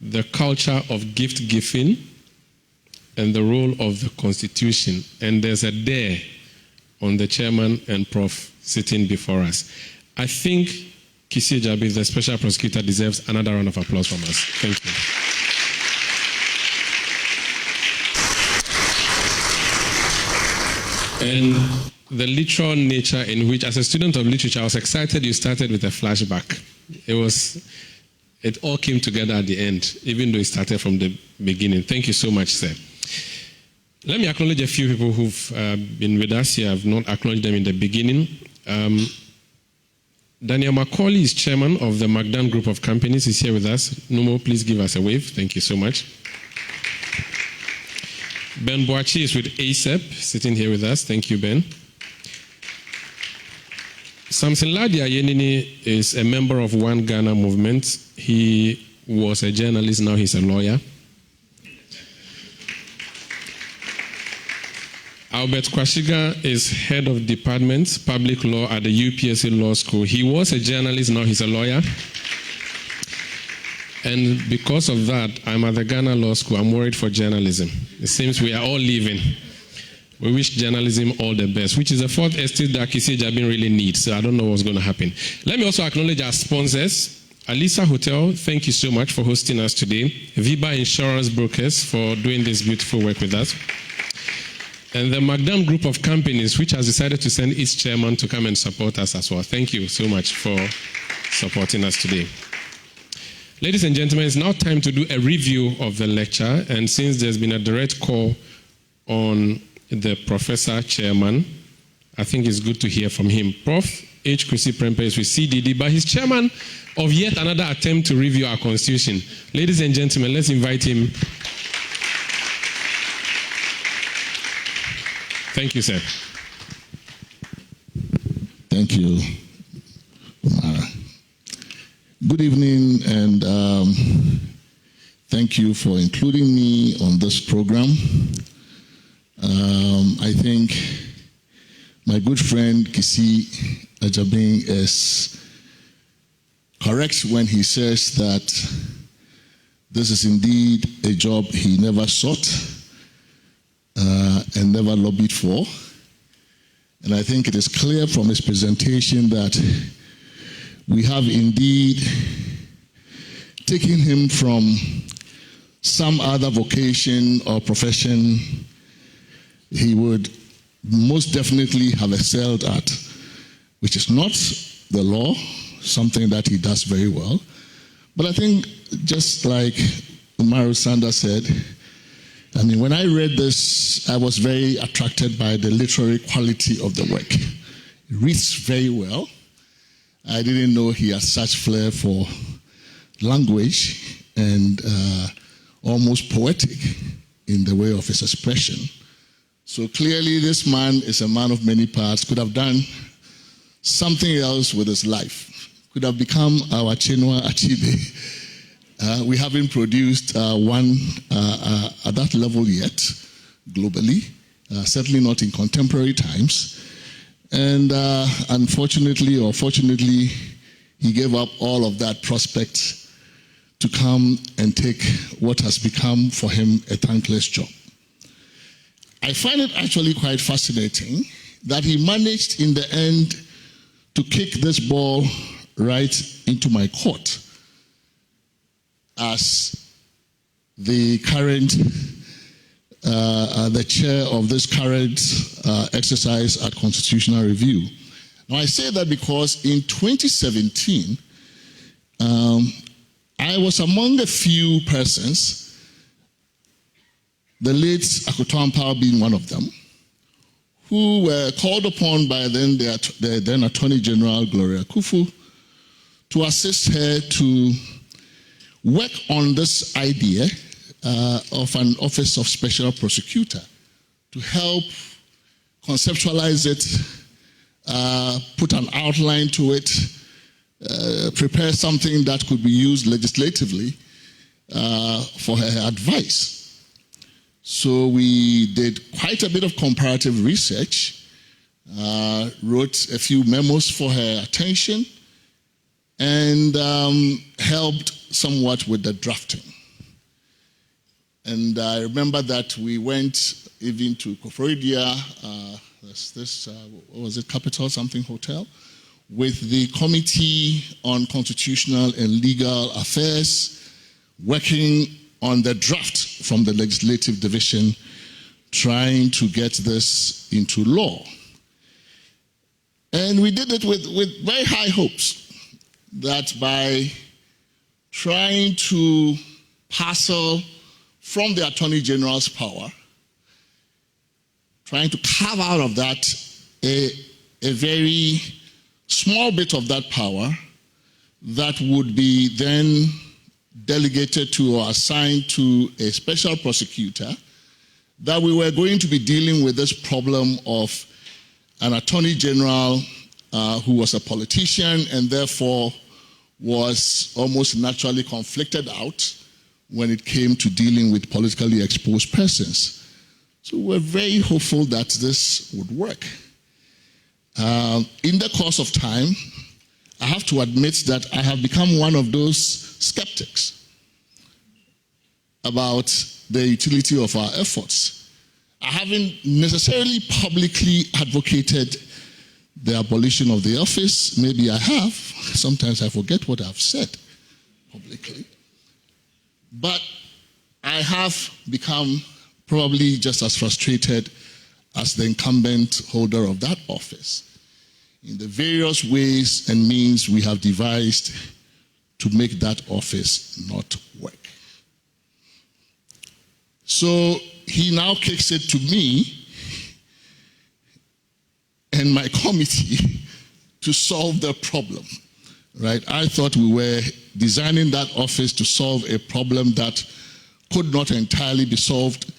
the culture of gift giving, and the role of the Constitution. And there's a dare on the chairman and Prof sitting before us. I think Kisi Jabi, the special prosecutor, deserves another round of applause from us. Thank you. And the literal nature in which, as a student of literature, I was excited you started with a flashback. It all came together at the end, even though it started from the beginning. Thank you so much, sir. Let me acknowledge a few people who've been with us here. I've not acknowledged them in the beginning. Daniel Macaulay is chairman of the Magdan Group of Companies. He's here with us. Numo, please give us a wave. Thank you so much. Ben Boachi is with ASEP, sitting here with us. Thank you, Ben. Samson Ladia Yenini is a member of One Ghana movement. He was a journalist, now he's a lawyer. Albert Kwashiga is head of department, public law at the UPSC Law School. He was a journalist, now he's a lawyer. And because of that, I'm at the Ghana Law School. I'm worried for journalism. It seems we are all leaving. We wish journalism all the best, which is the fourth estate that Kisi Jabin really needs. So I don't know what's going to happen. Let me also acknowledge our sponsors. Alisa Hotel, thank you so much for hosting us today. Viba Insurance Brokers for doing this beautiful work with us. And the Magdan Group of Companies, which has decided to send its chairman to come and support us as well. Thank you so much for supporting us today. Ladies and gentlemen, it's now time to do a review of the lecture. And since there's been a direct call on the professor chairman, I think it's good to hear from him. Prof. H. Kwesi Prempeh is with CDD, but he's chairman of yet another attempt to review our constitution. Ladies and gentlemen, let's invite him. Thank you, sir. Thank you. Good evening, and thank you for including me on this program. I think my good friend Kisi Ajabin is correct when he says that this is indeed a job he never sought and never lobbied for. And I think it is clear from his presentation that we have indeed taken him from some other vocation or profession he would most definitely have excelled at, which is not the law, something that he does very well. But I think, just like Umaru Sanda said, I mean, when I read this, I was very attracted by the literary quality of the work. It reads very well. I didn't know he had such flair for language and almost poetic in the way of his expression. So clearly this man is a man of many parts, could have done something else with his life, could have become our Chinua Achebe. We haven't produced one at that level yet, globally, certainly not in contemporary times. And unfortunately or fortunately, he gave up all of that prospect to come and take what has become for him a thankless job. I find it actually quite fascinating that he managed in the end to kick this ball right into my court as the current the chair of this current exercise at Constitutional Review. Now, I say that because in 2017, I was among a few persons, the late Akoto Ampao being one of them, who were called upon by the then Attorney General Gloria Kufu to assist her to work on this idea of an Office of Special Prosecutor to help conceptualize it, put an outline to it, prepare something that could be used legislatively for her advice. So we did quite a bit of comparative research, wrote a few memos for her attention, and helped somewhat with the drafting. And I remember that we went even to Koforidia, what was it, Capital something Hotel, with the Committee on Constitutional and Legal Affairs, working on the draft from the Legislative Division, trying to get this into law. And we did it with very high hopes that by trying to parcel from the Attorney General's power, trying to carve out of that a very small bit of that power that would be then delegated to or assigned to a special prosecutor, that we were going to be dealing with this problem of an Attorney General who was a politician and therefore was almost naturally conflicted out when it came to dealing with politically exposed persons. So we're very hopeful that this would work. In the course of time, I have to admit that I have become one of those skeptics about the utility of our efforts. I haven't necessarily publicly advocated the abolition of the office. Maybe I have. Sometimes I forget what I've said publicly. But I have become probably just as frustrated as the incumbent holder of that office in the various ways and means we have devised to make that office not work. So he now kicks it to me and my committee to solve the problem, right? I thought we were designing that office to solve a problem that could not entirely be solved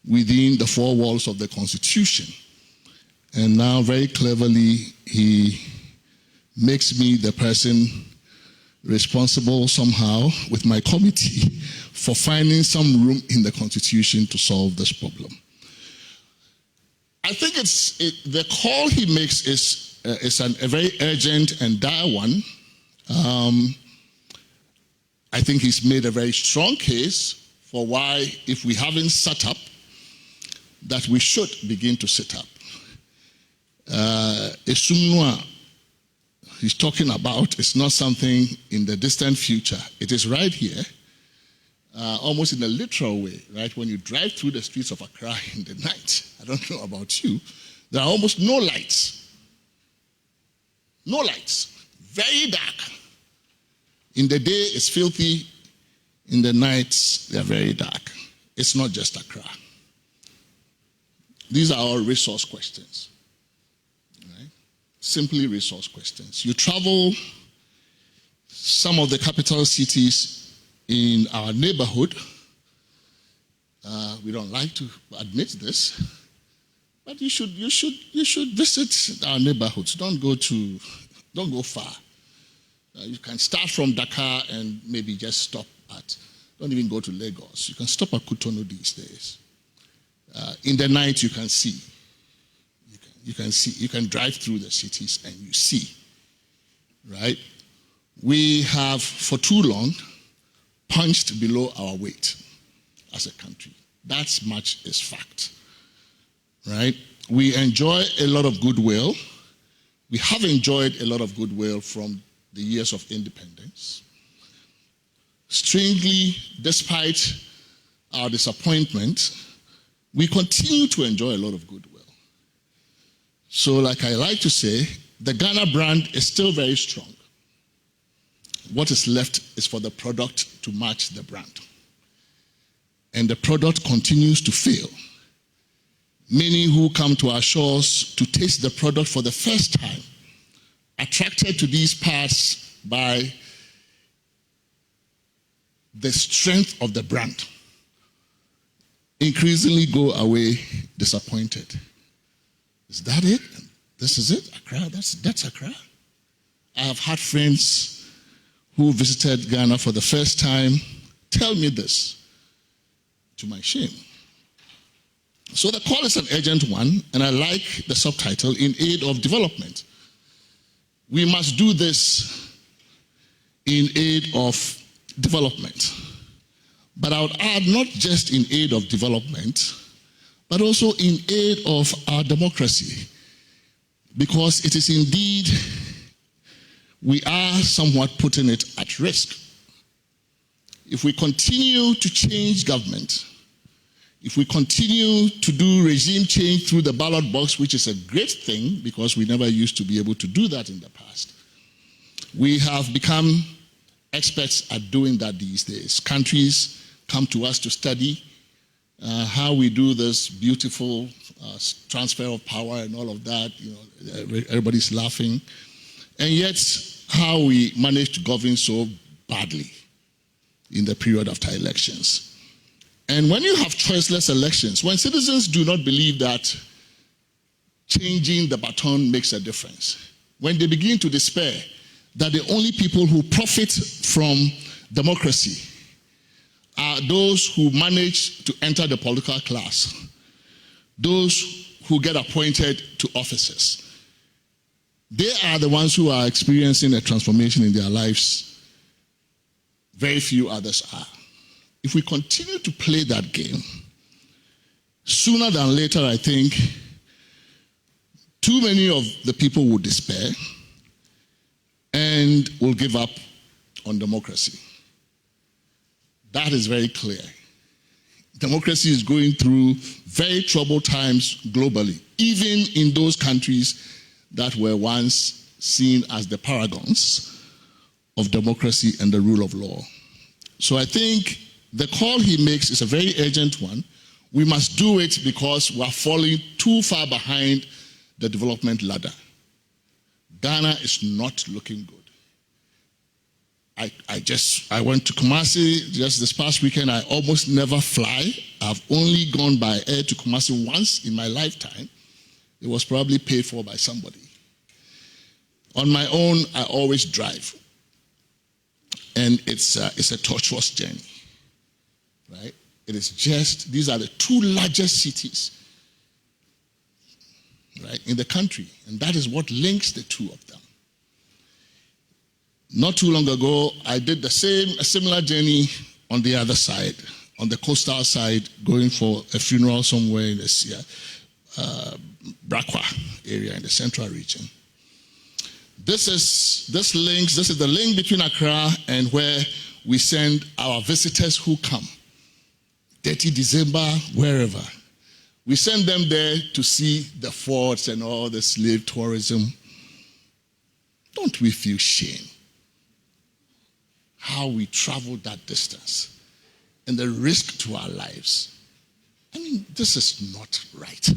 within the four walls of the Constitution. And now, very cleverly, he makes me the person responsible somehow with my committee for finding some room in the Constitution to solve this problem. I think the call he makes is a very urgent and dire one. I think he's made a very strong case for why, if we haven't set up, that we should begin to set up. Esumnua he's talking about is not something in the distant future. It is right here, almost in a literal way, right? When you drive through the streets of Accra in the night, I don't know about you, there are almost no lights. No lights. Very dark. In the day, it's filthy. In the nights, they're very dark. It's not just Accra. These are all resource questions. Right? Simply resource questions. You travel some of the capital cities in our neighborhood. We don't like to admit this, but you should visit our neighborhoods. Don't go far. You can start from Dakar and maybe just stop at. Don't even go to Lagos. You can stop at Cotonou these days. In the night, you can see. You can see. You can drive through the cities and you see. Right? We have, for too long, punched below our weight as a country. That much is fact. Right? We enjoy a lot of goodwill. We have enjoyed a lot of goodwill from the years of independence. Strangely, despite our disappointment, we continue to enjoy a lot of goodwill. So like I like to say, the Ghana brand is still very strong. What is left is for the product to match the brand. And the product continues to fail. Many who come to our shores to taste the product for the first time, attracted to these parts by the strength of the brand, increasingly go away disappointed. Is that it? This is it? Accra? That's Accra? I have had friends who visited Ghana for the first time tell me this, to my shame. So the call is an urgent one, and I like the subtitle, In Aid of Development. We must do this in aid of development. But I would add, not just in aid of development, but also in aid of our democracy. Because it is indeed, we are somewhat putting it at risk. If we continue to change government, if we continue to do regime change through the ballot box, which is a great thing because we never used to be able to do that in the past, we have become experts at doing that these days. Countries come to us to study how we do this beautiful transfer of power and all of that. You know, everybody's laughing. And yet, how we manage to govern so badly in the period after elections. And when you have choiceless elections, when citizens do not believe that changing the baton makes a difference, when they begin to despair that the only people who profit from democracy are those who manage to enter the political class, those who get appointed to offices, they are the ones who are experiencing a transformation in their lives. Very few others are. If we continue to play that game, sooner than later, I think, too many of the people will despair and will give up on democracy. That is very clear. Democracy is going through very troubled times globally, even in those countries that were once seen as the paragons of democracy and the rule of law. So I think the call he makes is a very urgent one. We must do it because we are falling too far behind the development ladder. Ghana is not looking good. I went to Kumasi just this past weekend. I almost never fly. I've only gone by air to Kumasi once in my lifetime. It was probably paid for by somebody. On my own, I always drive. And it's a tortuous journey, right? It is just, these are the two largest cities, right, in the country. And that is what links the two of them. Not too long ago, I did a similar journey on the other side, on the coastal side, going for a funeral somewhere in the Brakwa area in the central region. This is the link between Accra and where we send our visitors who come. 30 December, wherever. We send them there to see the forts and all the slave tourism. Don't we feel shame? How we travel that distance and the risk to our lives. I mean, this is not right,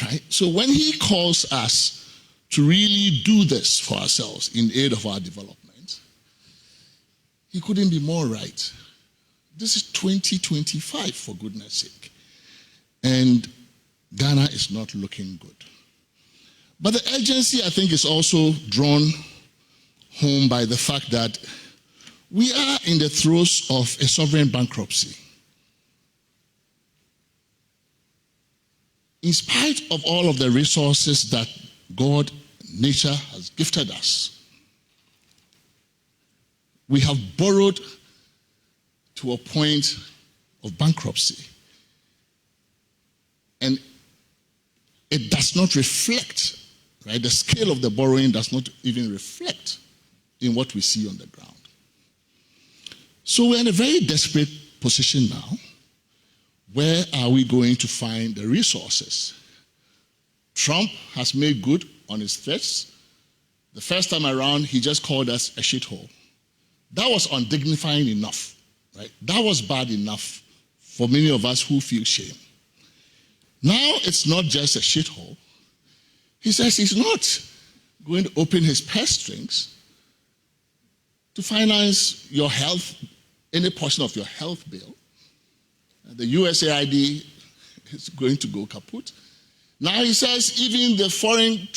right? So when he calls us to really do this for ourselves in aid of our development, he couldn't be more right. This is 2025, for goodness sake. And Ghana is not looking good. But the urgency, I think, is also drawn home by the fact that we are in the throes of a sovereign bankruptcy. In spite of all of the resources that God, nature has gifted us, we have borrowed to a point of bankruptcy. And it does not reflect, right? The scale of the borrowing does not even reflect in what we see on the ground. So we're in a very desperate position now. where are we going to find the resources? Trump has made good on his threats. The first time around, he just called us a shithole. That was undignifying enough, right? That was bad enough for many of us who feel shame. Now it's not just a shithole. He says he's not going to open his purse strings to finance your health, any portion of your health bill. The USAID is going to go kaput. Now he says even the Foreign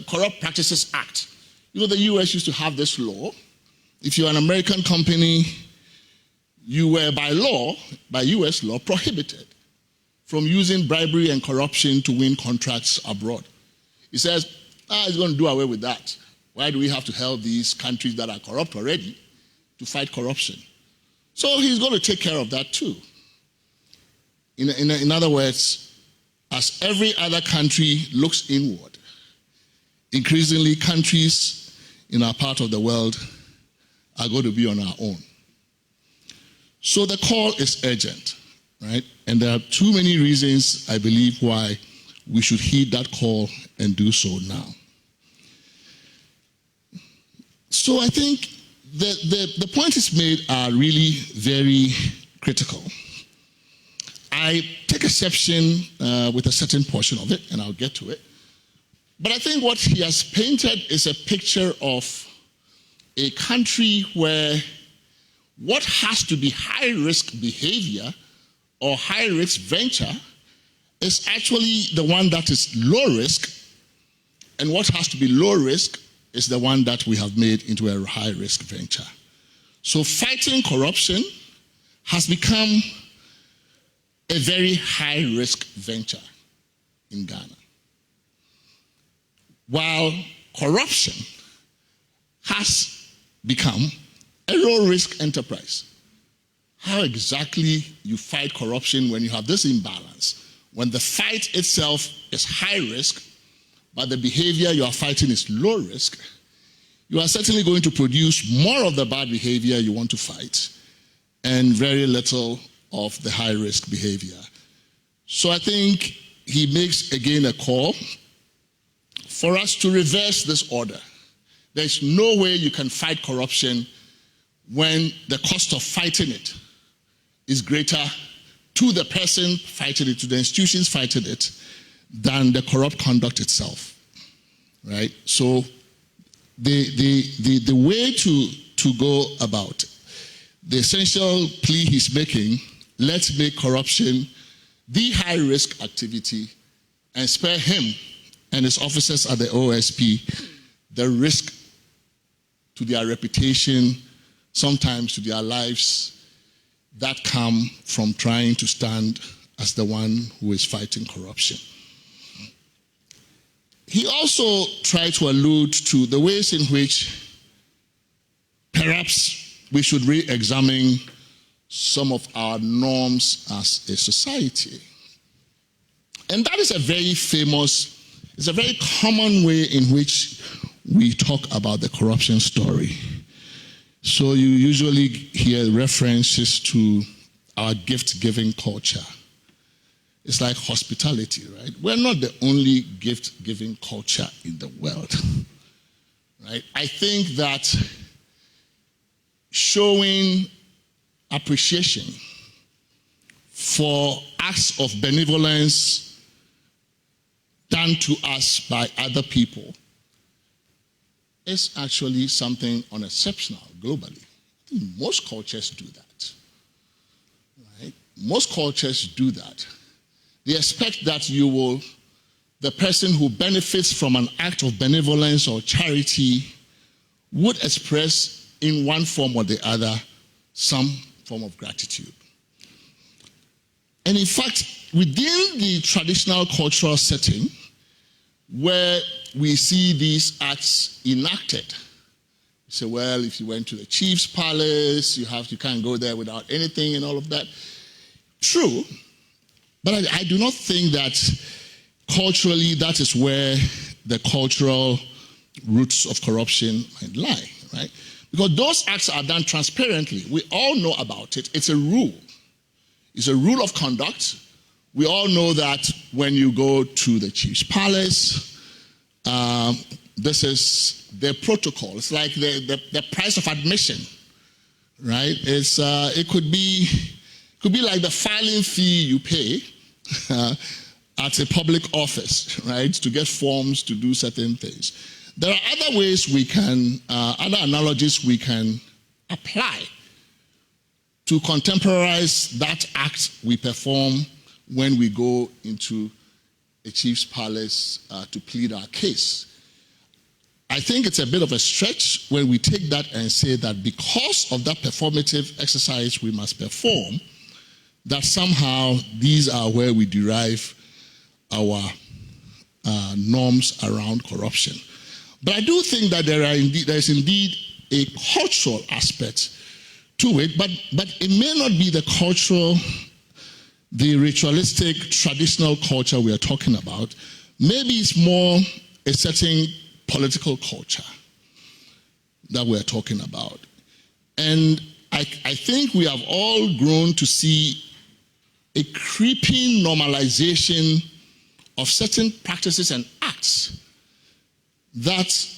Corrupt Practices Act. You know, the US used to have this law. If you're an American company, you were by law, by US law, prohibited from using bribery and corruption to win contracts abroad. He says, he's going to do away with that. Why do we have to help these countries that are corrupt already to fight corruption? So he's going to take care of that too. In other words, as every other country looks inward, increasingly countries in our part of the world are going to be on our own. So the call is urgent, right? And there are too many reasons, I believe, why we should heed that call and do so now. So I think the points it's made are really very critical. I take exception with a certain portion of it, and I'll get to it. But I think what he has painted is a picture of a country where what has to be high-risk behavior or high-risk venture is actually the one that is low-risk, and what has to be low-risk is the one that we have made into a high-risk venture. So fighting corruption has become a very high-risk venture in Ghana, while corruption has become a low-risk enterprise. How exactly you fight corruption when you have this imbalance, when the fight itself is high risk, but the behavior you are fighting is low risk, you are certainly going to produce more of the bad behavior you want to fight and very little of the high risk behavior. So I think he makes again a call for us to reverse this order. There's no way you can fight corruption when the cost of fighting it is greater to the person fighting it, to the institutions fighting it, than the corrupt conduct itself, right? So the way to go about it, the essential plea he's making, let's make corruption the high-risk activity and spare him and his officers at the OSP the risk to their reputation, sometimes to their lives, that come from trying to stand as the one who is fighting corruption. He also tried to allude to the ways in which perhaps we should re-examine some of our norms as a society. And that is a very famous, it's a very common way in which we talk about the corruption story. So you usually hear references to our gift-giving culture. It's like hospitality, right? We're not the only gift-giving culture in the world, right? I think that showing appreciation for acts of benevolence done to us by other people is actually something unexceptional globally. I think most cultures do that, right? Most cultures do that. They expect that you will, the person who benefits from an act of benevolence or charity would express in one form or the other some form of gratitude. And in fact, within the traditional cultural setting, where we see these acts enacted, you say, well, if you went to the chief's palace, you can't go there without anything and all of that. True, but I do not think that culturally that is where the cultural roots of corruption might lie, right? Because those acts are done transparently. We all know about it. It's a rule. It's a rule of conduct. We all know that when you go to the chief's palace, this is their protocol. It's like the price of admission, right? It could be like the filing fee you pay at a public office, right, to get forms to do certain things. There are other ways we can, other analogies we can apply to contemporize that act we perform when we go into a chief's palace to plead our case. I think it's a bit of a stretch when we take that and say that because of that performative exercise we must perform, that somehow these are where we derive our norms around corruption. But I do think that there is indeed a cultural aspect to it, but it may not be the cultural, the ritualistic, traditional culture we are talking about. Maybe it's more a certain political culture that we're talking about. And I think we have all grown to see a creeping normalization of certain practices and acts that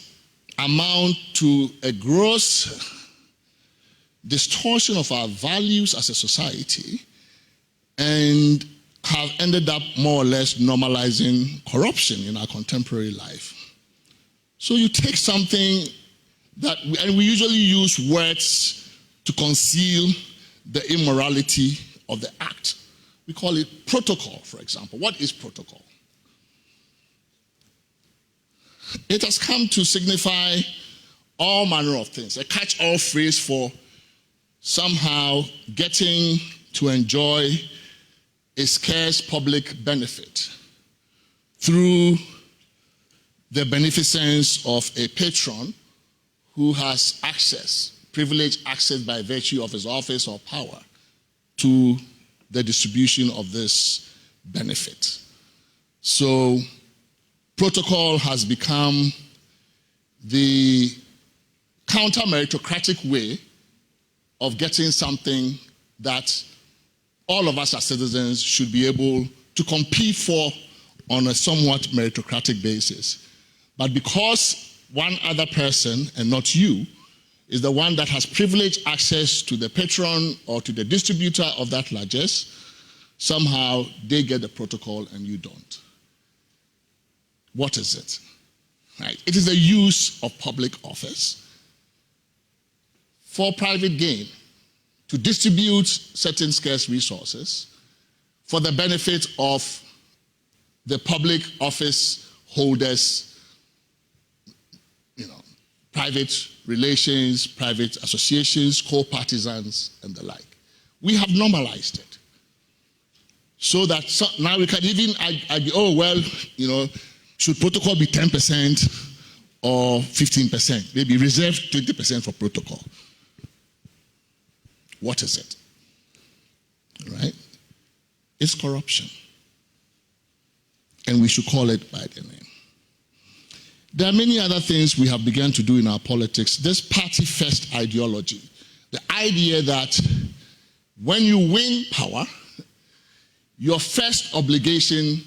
amount to a gross distortion of our values as a society and have ended up more or less normalizing corruption in our contemporary life. So you take something that, and we usually use words to conceal the immorality of the act. We call it protocol, for example. What is protocol? It has come to signify all manner of things, a catch-all phrase for somehow getting to enjoy a scarce public benefit through the beneficence of a patron who has access, privileged access by virtue of his office or power to the distribution of this benefit. So protocol has become the counter-meritocratic way of getting something that all of us as citizens should be able to compete for on a somewhat meritocratic basis. But because one other person, and not you, is the one that has privileged access to the patron or to the distributor of that largesse, somehow they get the protocol and you don't. What is it? Right? It is the use of public office for private gain, to distribute certain scarce resources for the benefit of the public office holders, private relations, private associations, co-partisans, and the like. We have normalized it. So that now we can even argue, oh, well, should protocol be 10% or 15%? Maybe reserve 20% for protocol. What is it? Right? It's corruption. And we should call it by the name. There are many other things we have begun to do in our politics. This party-first ideology, the idea that when you win power, your first obligation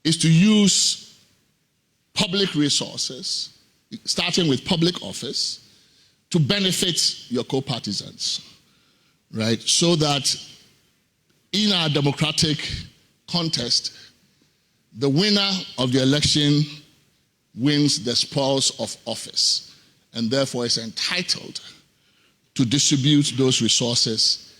is to use public resources, starting with public office, to benefit your co-partisans, right? So that in our democratic contest, the winner of the election wins the spoils of office and therefore is entitled to distribute those resources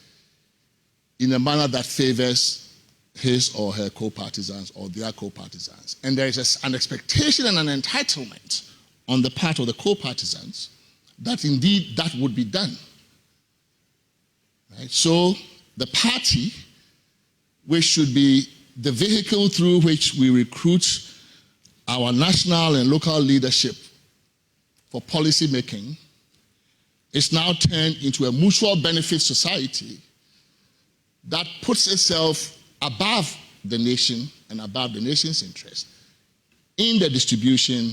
in a manner that favors his or her co-partisans or their co-partisans. And there is an expectation and an entitlement on the part of the co-partisans that indeed that would be done. Right? So the party, which should be the vehicle through which we recruit our national and local leadership for policy making, is now turned into a mutual benefit society that puts itself above the nation and above the nation's interest in the distribution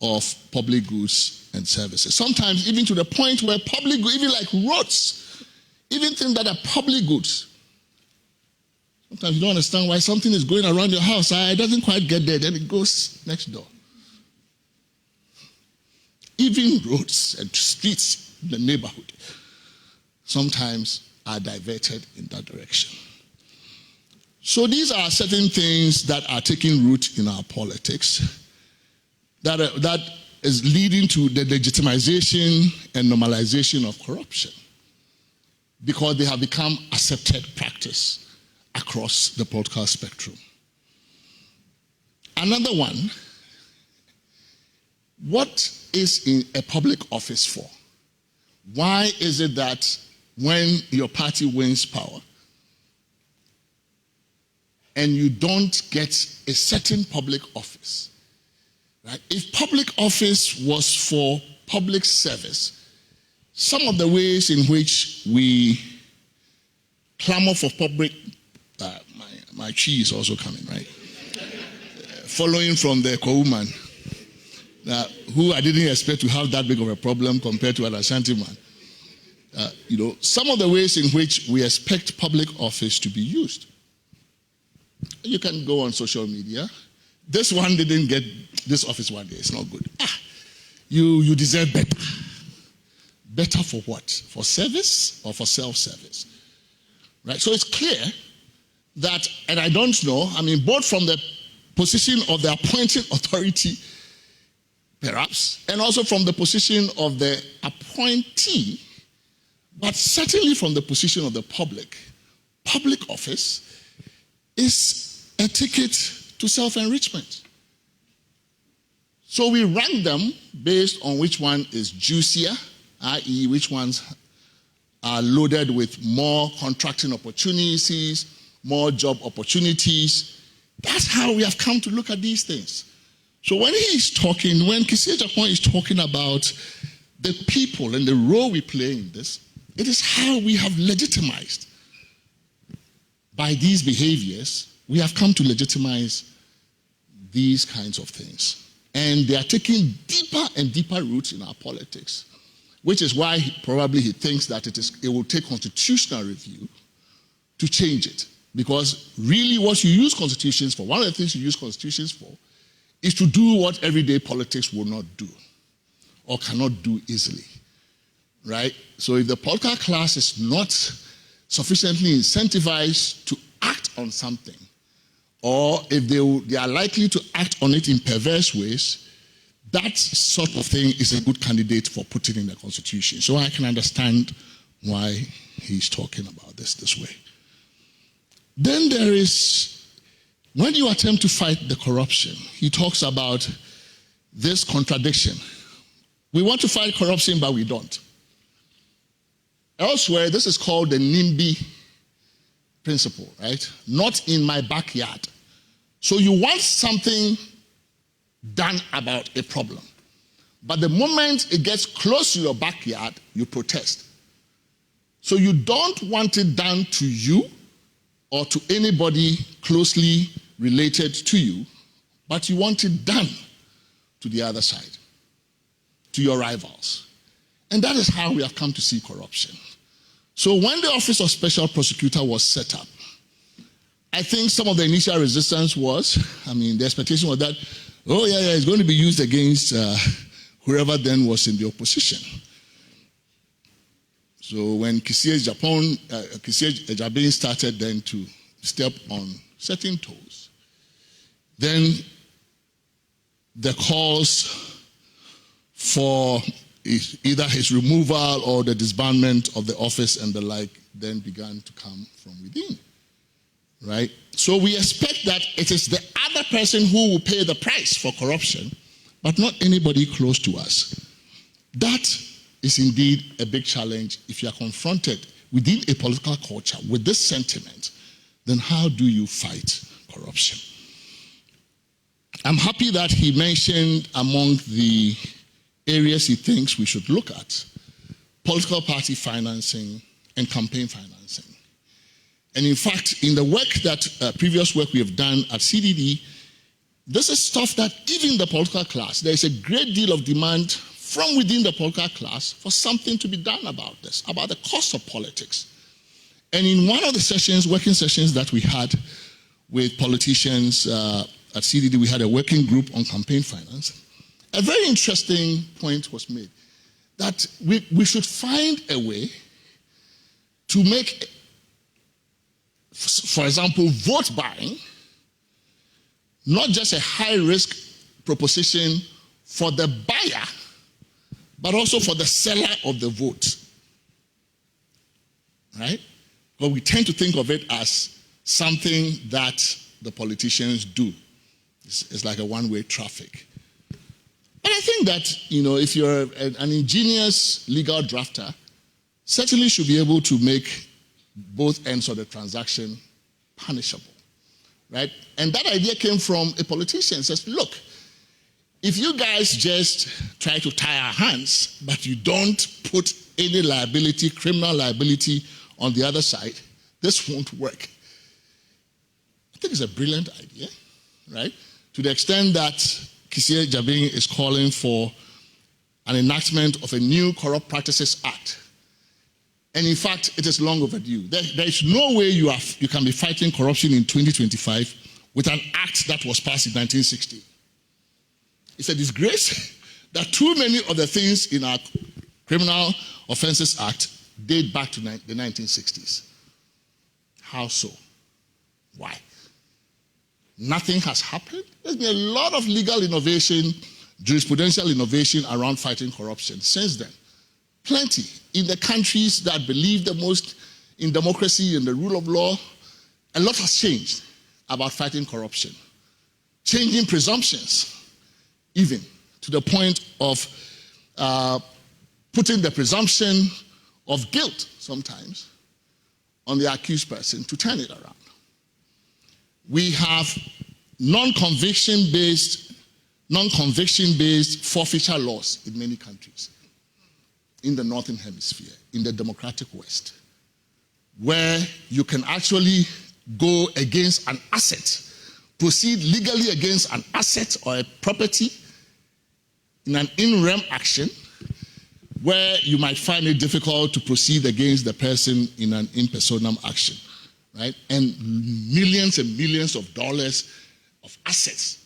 of public goods and services. Sometimes even to the point where public goods, even like roads, even things that are public goods. Sometimes you don't understand why something is going around your house. It doesn't quite get there, then it goes next door. Even roads and streets in the neighborhood sometimes are diverted in that direction. So these are certain things that are taking root in our politics that is leading to the legitimization and normalization of corruption because they have become accepted practice across the political spectrum. Another one, what is in a public office for? Why is it that when your party wins power and you don't get a certain public office, right? If public office was for public service, some of the ways in which we clamor for public, my chi is also coming, right? Following from the Ko-woman, who I didn't expect to have that big of a problem compared to an Ashanti man. Some of the ways in which we expect public office to be used. You can go on social media. This one didn't get this office one day. It's not good. You deserve better. Better for what? For service or for self-service? Right? So it's clear that, and I don't know, both from the position of the appointing authority, perhaps, and also from the position of the appointee, but certainly from the position of the public office is a ticket to self-enrichment. So we rank them based on which one is juicier, i.e. which ones are loaded with more contracting opportunities, more job opportunities. That's how we have come to look at these things. So when Kisieja Japon is talking about the people and the role we play in this, it is how we have legitimized. By these behaviors, we have come to legitimize these kinds of things. And they are taking deeper and deeper roots in our politics, which is why probably he thinks that it will take constitutional review to change it. Because really what you use constitutions for, one of the things you use constitutions for, is to do what everyday politics will not do or cannot do easily, right? So if the political class is not sufficiently incentivized to act on something, or if they are likely to act on it in perverse ways, that sort of thing is a good candidate for putting in the Constitution. So I can understand why he's talking about this way. Then there is, when you attempt to fight the corruption, he talks about this contradiction. We want to fight corruption, but we don't. Elsewhere, this is called the NIMBY principle, right? Not in my backyard. So you want something done about a problem. But the moment it gets close to your backyard, you protest. So you don't want it done to you or to anybody closely related to you, but you want it done to the other side, to your rivals. And that is how we have come to see corruption. So when the Office of Special Prosecutor was set up, I think some of the initial resistance was, the expectation was that, it's going to be used against whoever then was in the opposition. So when Kisieja Japon started then to step on certain toes, then the calls for either his removal or the disbandment of the office and the like then began to come from within, right? So we expect that it is the other person who will pay the price for corruption, but not anybody close to us. That is indeed a big challenge. If you are confronted within a political culture with this sentiment, then how do you fight corruption? I'm happy that he mentioned among the areas he thinks we should look at political party financing and campaign financing. And in fact, in the work that previous work we have done at CDD, this is stuff that even the political class, there is a great deal of demand from within the political class for something to be done about this, about the cost of politics. And in one of the sessions, working sessions that we had with politicians at CDD, we had a working group on campaign finance. A very interesting point was made that we should find a way to make, for example, vote buying not just a high-risk proposition for the buyer, but also for the seller of the vote, right? But we tend to think of it as something that the politicians do. It's like a one-way traffic. But I think that, if you're an ingenious legal drafter, certainly should be able to make both ends of the transaction punishable, right? And that idea came from a politician. Says, look, if you guys just try to tie our hands, but you don't put any liability, criminal liability on the other side, this won't work. I think it's a brilliant idea, right? To the extent that Kissie Jabin is calling for an enactment of a new Corrupt Practices Act. And in fact, it is long overdue. There is no way you can be fighting corruption in 2025 with an act that was passed in 1960. It's a disgrace that too many of the things in our Criminal Offences Act date back to the 1960s. How so? Why? Nothing has happened. There's been a lot of legal innovation, jurisprudential innovation around fighting corruption since then. Plenty. In the countries that believe the most in democracy and the rule of law, a lot has changed about fighting corruption. Changing presumptions, even to the point of putting the presumption of guilt sometimes on the accused person to turn it around. We have non-conviction based forfeiture laws in many countries in the Northern Hemisphere, in the democratic West, where you can actually go against an asset, proceed legally against an asset or a property in an in rem action, where you might find it difficult to proceed against the person in an in personam action, right? And millions and millions of dollars of assets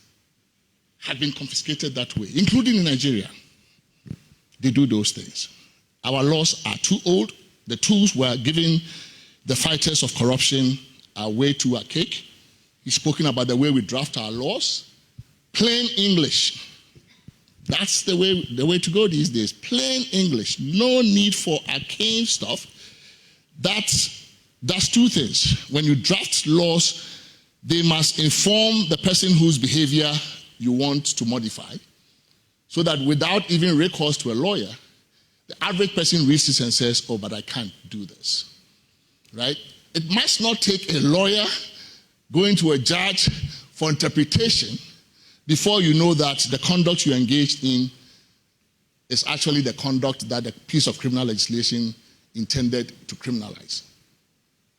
have been confiscated that way, including in Nigeria. They do those things. Our laws are too old. The tools we're giving the fighters of corruption are way too archaic. He's spoken about the way we draft our laws. Plain English. That's the way to go these days. Plain English. No need for arcane stuff. That's two things. When you draft laws, they must inform the person whose behavior you want to modify, so that without even recourse to a lawyer, the average person reads this and says, oh, but I can't do this, right? It must not take a lawyer going to a judge for interpretation before you know that the conduct you engaged in is actually the conduct that the piece of criminal legislation intended to criminalize.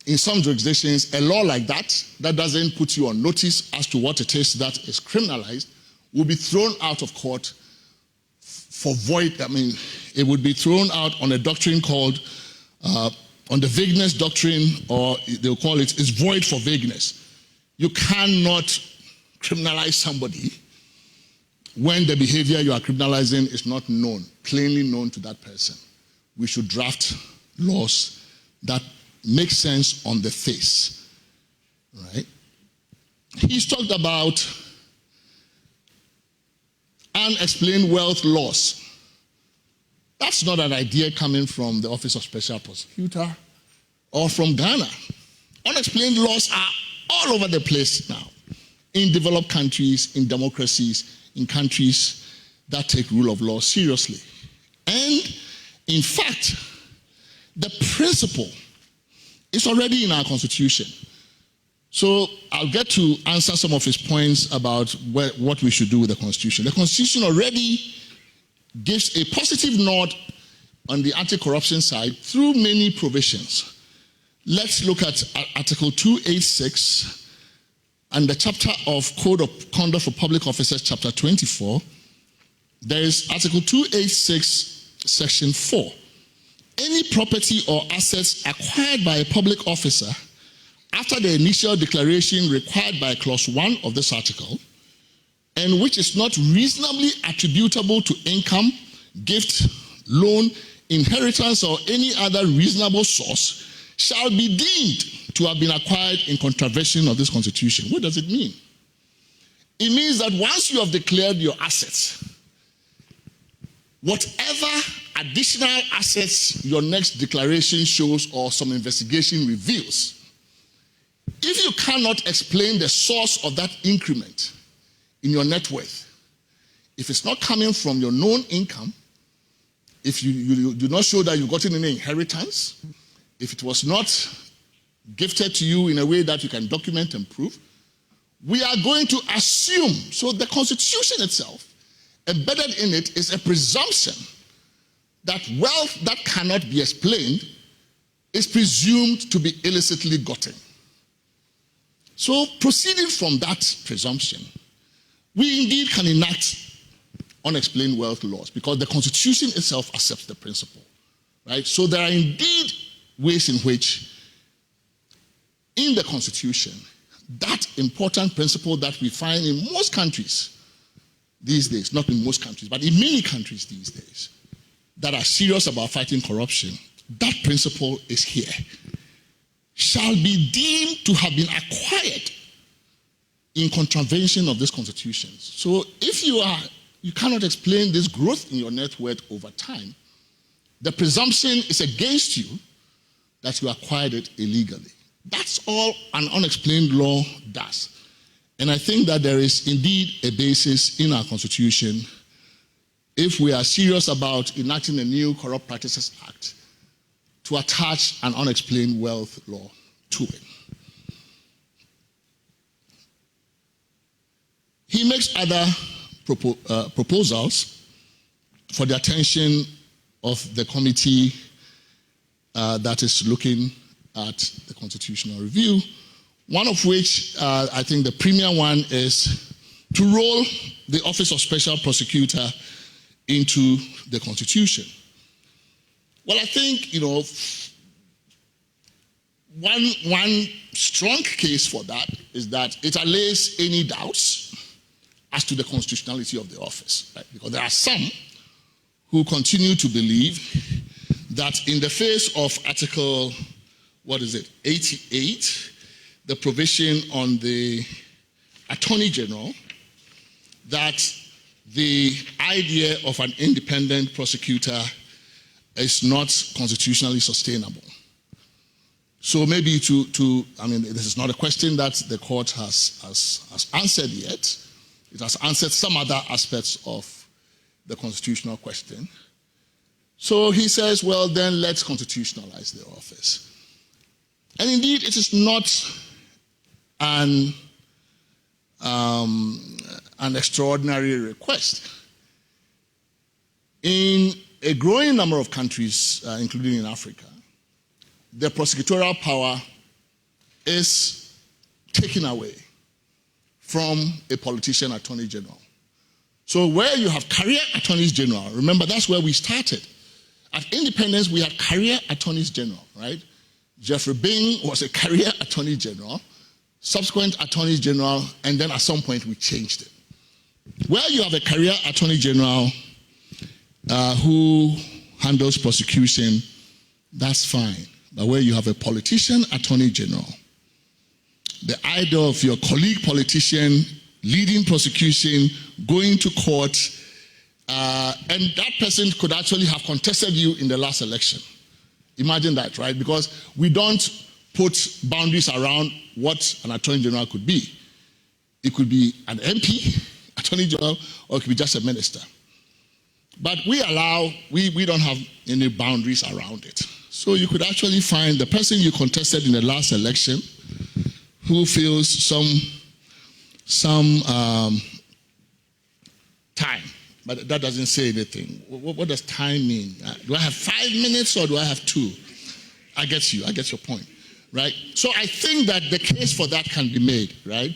In some jurisdictions, a law like that doesn't put you on notice as to what it is that is criminalized, will be thrown out of court for void. I mean, it would be thrown out on a doctrine called, on the vagueness doctrine, or they'll call it, it's void for vagueness. You cannot criminalize somebody when the behavior you are criminalizing is not known, plainly known to that person. We should draft laws that make sense on the face, right? He's talked about unexplained wealth loss. That's not an idea coming from the Office of Special Prosecutor or from Ghana. Unexplained loss are all over the place now, in developed countries, in democracies, in countries that take rule of law seriously. And in fact, the principle is already in our Constitution. So I'll get to answer some of his points about what we should do with the Constitution. The Constitution already gives a positive nod on the anti-corruption side through many provisions. Let's look at Article 286 and the chapter of Code of Conduct for Public Officers, chapter 24. There is Article 286, section 4. any property or assets acquired by a public officer after the initial declaration required by Clause 1 of this article, and which is not reasonably attributable to income, gift, loan, inheritance, or any other reasonable source, shall be deemed to have been acquired in contravention of this Constitution. What does it mean? It means that once you have declared your assets, whatever additional assets your next declaration shows or some investigation reveals, if you cannot explain the source of that increment in your net worth, if it's not coming from your known income, if you do not show that you've gotten any inheritance, if it was not gifted to you in a way that you can document and prove, we are going to assume. So the Constitution itself, embedded in it, is a presumption that wealth that cannot be explained is presumed to be illicitly gotten. So proceeding from that presumption, we indeed can enact unexplained wealth laws because the Constitution itself accepts the principle, right? So there are indeed ways in which in the Constitution, that important principle that we find in most countries these days, not in most countries, but in many countries these days that are serious about fighting corruption, that principle is here, shall be deemed to have been acquired in contravention of this Constitution. So if you cannot explain this growth in your net worth over time, the presumption is against you that you acquired it illegally. That's all an unexplained law does. And I think that there is indeed a basis in our Constitution, if we are serious about enacting a new Corrupt Practices Act, to attach an unexplained wealth law to it. He makes other proposals for the attention of the committee that is looking at the constitutional review, one of which I think the premier one is to roll the Office of Special Prosecutor into the Constitution. Well, I think, one strong case for that is that it allays any doubts as to the constitutionality of the office, right? Because there are some who continue to believe that in the face of Article, 88, the provision on the Attorney General, that the idea of an independent prosecutor is not constitutionally sustainable. So maybe this is not a question that the court has answered yet. It has answered some other aspects of the constitutional question. So he says, well, then let's constitutionalize the office. And indeed, it is not an extraordinary request. In a growing number of countries, including in Africa, the prosecutorial power is taken away from a politician attorney general. So where you have career attorneys general, remember that's where we started. At independence, we had career attorneys general, right? Jeffrey Bing was a career attorney general, subsequent attorney general, and then at some point we changed it. Where you have a career attorney general who handles prosecution, that's fine. But where you have a politician attorney general, the idea of your colleague politician leading prosecution, going to court, and that person could actually have contested you in the last election. Imagine that, right? Because we don't put boundaries around what an attorney general could be. It could be an MP, attorney general, or it could be just a minister. But we don't have any boundaries around it. So you could actually find the person you contested in the last election who feels some time, but that doesn't say anything. What does time mean? Do I have 5 minutes or do I have 2? I get your point, right? So I think that the case for that can be made, right?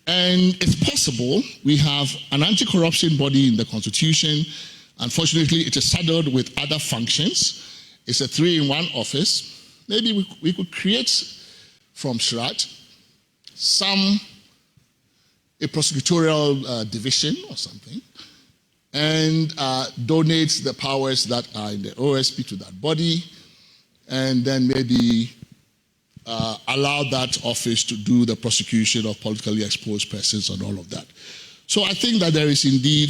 And it's possible. We have an anti-corruption body in the Constitution. Unfortunately, it is saddled with other functions. It's a 3-in-1 office. Maybe we could create from scratch a prosecutorial division or something, and donate the powers that are in the OSP to that body, and then maybe allow that office to do the prosecution of politically exposed persons and all of that. So I think that there is indeed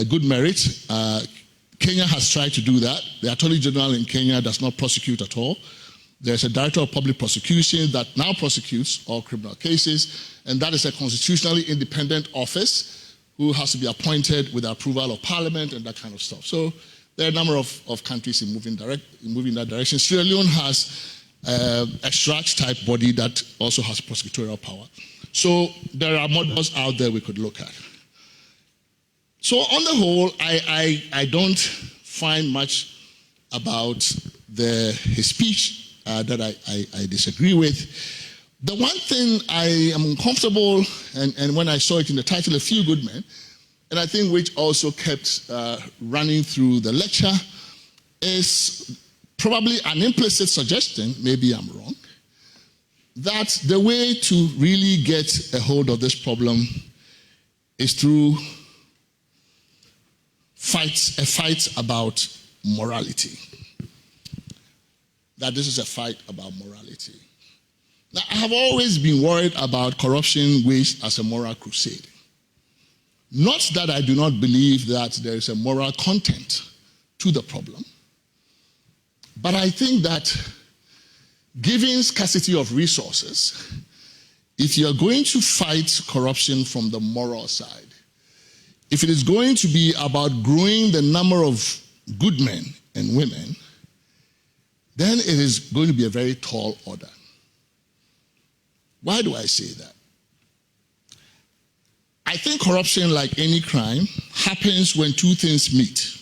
good merit. Kenya has tried to do that. The Attorney General in Kenya does not prosecute at all. There's a Director of Public Prosecution that now prosecutes all criminal cases, and that is a constitutionally independent office who has to be appointed with the approval of Parliament and that kind of stuff. So there are a number of countries in moving that direction. Sierra Leone has a SRAC-type body that also has prosecutorial power. So there are models out there we could look at. So on the whole, I don't find much about his speech that I disagree with. The one thing I am uncomfortable, and when I saw it in the title, A Few Good Men, and I think which also kept running through the lecture, is probably an implicit suggestion, maybe I'm wrong, that the way to really get a hold of this problem is through a fight about morality. That this is a fight about morality. Now, I have always been worried about corruption waged as a moral crusade. Not that I do not believe that there is a moral content to the problem, but I think that given scarcity of resources, if you are going to fight corruption from the moral side, if it is going to be about growing the number of good men and women, then it is going to be a very tall order. Why do I say that? I think corruption, like any crime, happens when two things meet.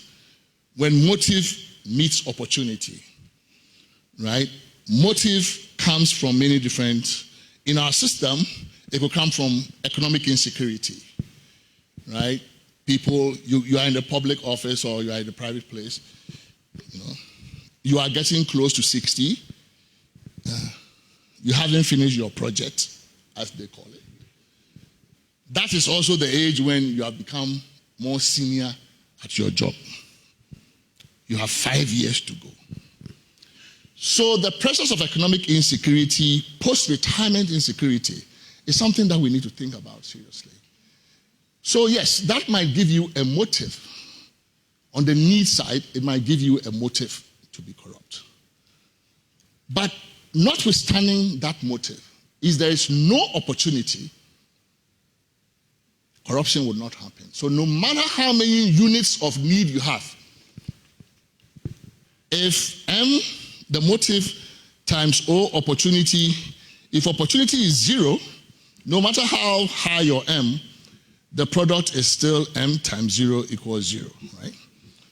When motive meets opportunity, right? Motive comes from many different, in our system, it will come from economic insecurity, right? People, you are in the public office or you are in a private place, you are getting close to 60, you haven't finished your project, as they call it. That is also the age when you have become more senior at your job. You have 5 years to go. So the presence of economic insecurity, post-retirement insecurity, is something that we need to think about seriously. So yes, that might give you a motive. On the need side, it might give you a motive to be corrupt. But notwithstanding that motive, if there is no opportunity, corruption would not happen. So no matter how many units of need you have, if M, the motive, times O, opportunity, if opportunity is 0, no matter how high your M, the product is still M times 0 equals 0, right?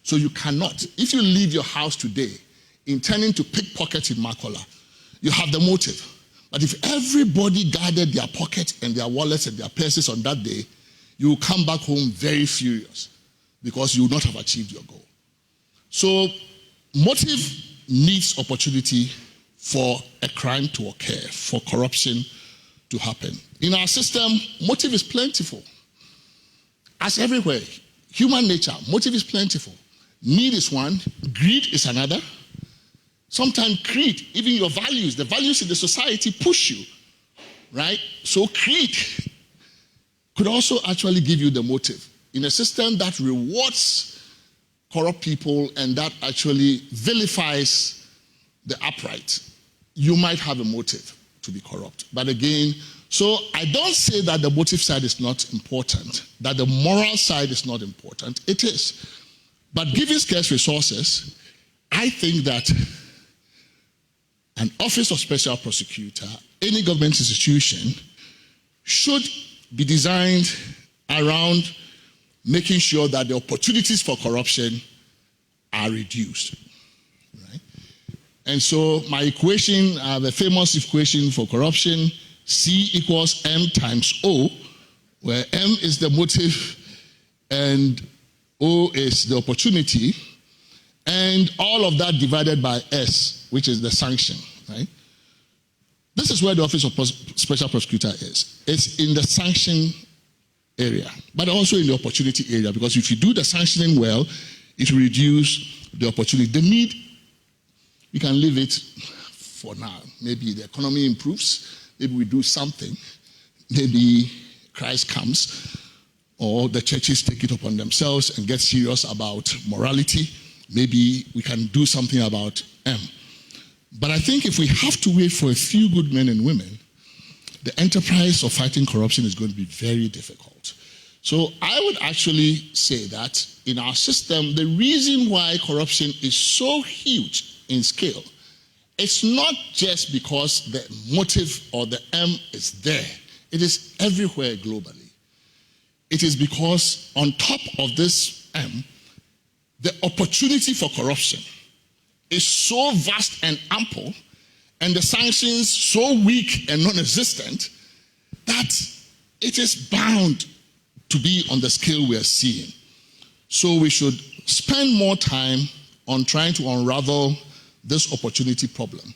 So you cannot, if you leave your house today intending to pickpocket in Makola, you have the motive. But if everybody guarded their pockets and their wallets and their purses on that day, you will come back home very furious because you will not have achieved your goal. So motive needs opportunity for a crime to occur, for corruption to happen. In our system, motive is plentiful. As everywhere, human nature, motive is plentiful. Need is one, greed is another. Sometimes greed, even your values, the values in the society push you, right? So greed could also actually give you the motive. In a system that rewards corrupt people and that actually vilifies the upright, you might have a motive to be corrupt. But again, so I don't say that the motive side is not important, that the moral side is not important. It is. But given scarce resources, I think that an office of special prosecutor, any government institution, should be designed around making sure that the opportunities for corruption are reduced. Right? And so my equation, the famous equation for corruption, C equals M times O, where M is the motive and O is the opportunity. and all of that divided by S, which is the sanction, right? This is where the Office of Special Prosecutor is. It's in the sanction area, but also in the opportunity area, because if you do the sanctioning well, it will reduce the opportunity. The need, we can leave it for now. Maybe the economy improves, maybe we do something, maybe Christ comes, or the churches take it upon themselves and get serious about morality. Maybe we can do something about M. But I think if we have to wait for a few good men and women, the enterprise of fighting corruption is going to be very difficult. So I would actually say that in our system, the reason why corruption is so huge in scale, it's not just because the motive or the M is there. It is everywhere globally. It is because on top of this M, the opportunity for corruption is so vast and ample, and the sanctions so weak and non-existent, that it is bound to be on the scale we are seeing. So we should spend more time on trying to unravel this opportunity problem.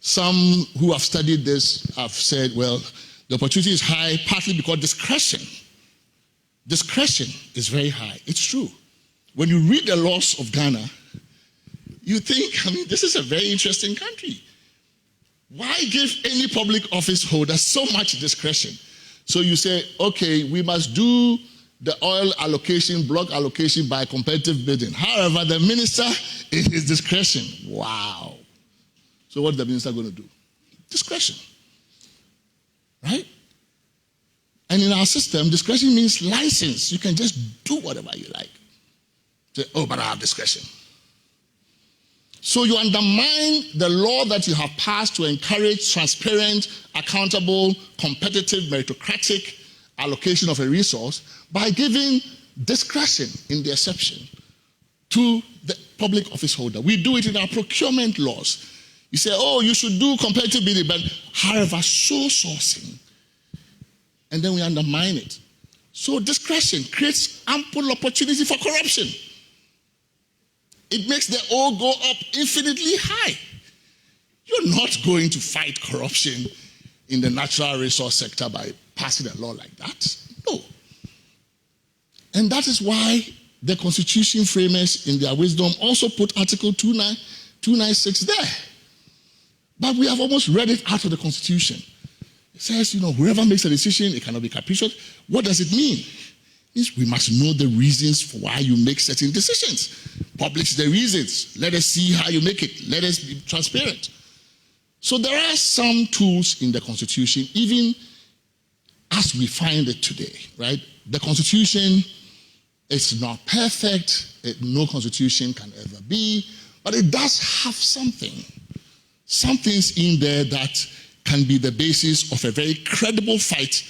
Some who have studied this have said, well, the opportunity is high partly because discretion is very high. It's true. When you read the laws of Ghana, you think, this is a very interesting country. Why give any public office holder so much discretion? So you say, okay, we must do the oil allocation, block allocation by competitive bidding. However, the minister, in his discretion, wow. So what's the minister going to do? Discretion, right? And in our system, discretion means license. You can just do whatever you like. Say, oh, but I have discretion. So you undermine the law that you have passed to encourage transparent, accountable, competitive, meritocratic allocation of a resource by giving discretion in the exception to the public office holder. We do it in our procurement laws. You say, oh, you should do competitive bidding, but however, sole sourcing. And then we undermine it. So discretion creates ample opportunity for corruption. It makes the O go up infinitely high. You're not going to fight corruption in the natural resource sector by passing a law like that. No. And that is why the Constitution framers, in their wisdom, also put Article 296 there. But we have almost read it out of the Constitution. It says, whoever makes a decision, it cannot be capricious. What does it mean? It means we must know the reasons for why you make certain decisions. Publish the reasons. Let us see how you make it. Let us be transparent. So there are some tools in the Constitution, even as we find it today, right? The Constitution is not perfect. No Constitution can ever be. But it does have something. Some things in there that can be the basis of a very credible fight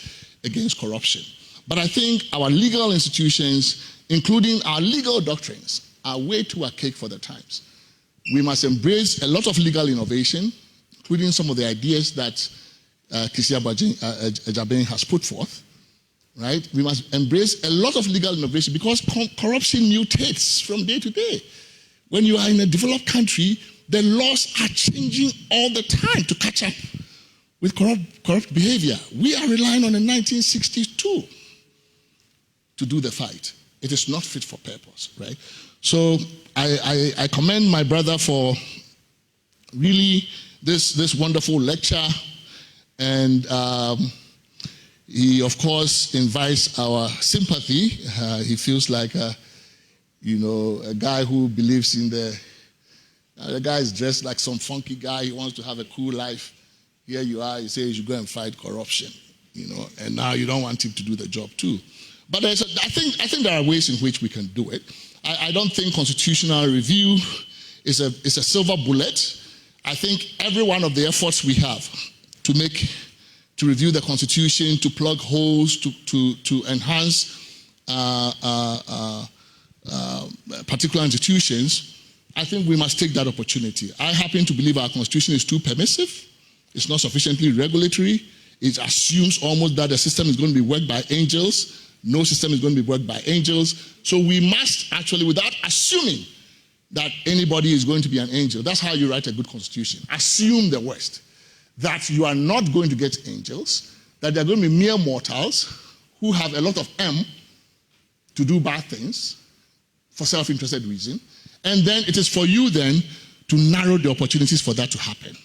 against corruption. But I think our legal institutions, including our legal doctrines, are way too archaic for the times. We must embrace a lot of legal innovation, including some of the ideas that Kisia Ejabeng has put forth, right? We must embrace a lot of legal innovation because corruption mutates from day to day. When you are in a developed country, the laws are changing all the time to catch up with corrupt behavior. We are relying on the 1962 to do the fight. It is not fit for purpose, right? So I commend my brother for really this wonderful lecture, and he of course invites our sympathy. He feels like a guy who believes in the guy is dressed like some funky guy. He wants to have a cool life. Here you are, you say you should go and fight corruption, and now you don't want him to do the job too. But I think there are ways in which we can do it. I don't think constitutional review is a silver bullet. I think every one of the efforts we have to review the Constitution, to plug holes, to enhance particular institutions, I think we must take that opportunity. I happen to believe our Constitution is too permissive. It's not sufficiently regulatory. It assumes almost that the system is going to be worked by angels. No system is going to be worked by angels. So we must actually, without assuming, that anybody is going to be an angel. That's how you write a good constitution. Assume the worst, that you are not going to get angels, that they're going to be mere mortals who have a lot of to do bad things for self-interested reason. And then it is for you then to narrow the opportunities for that to happen,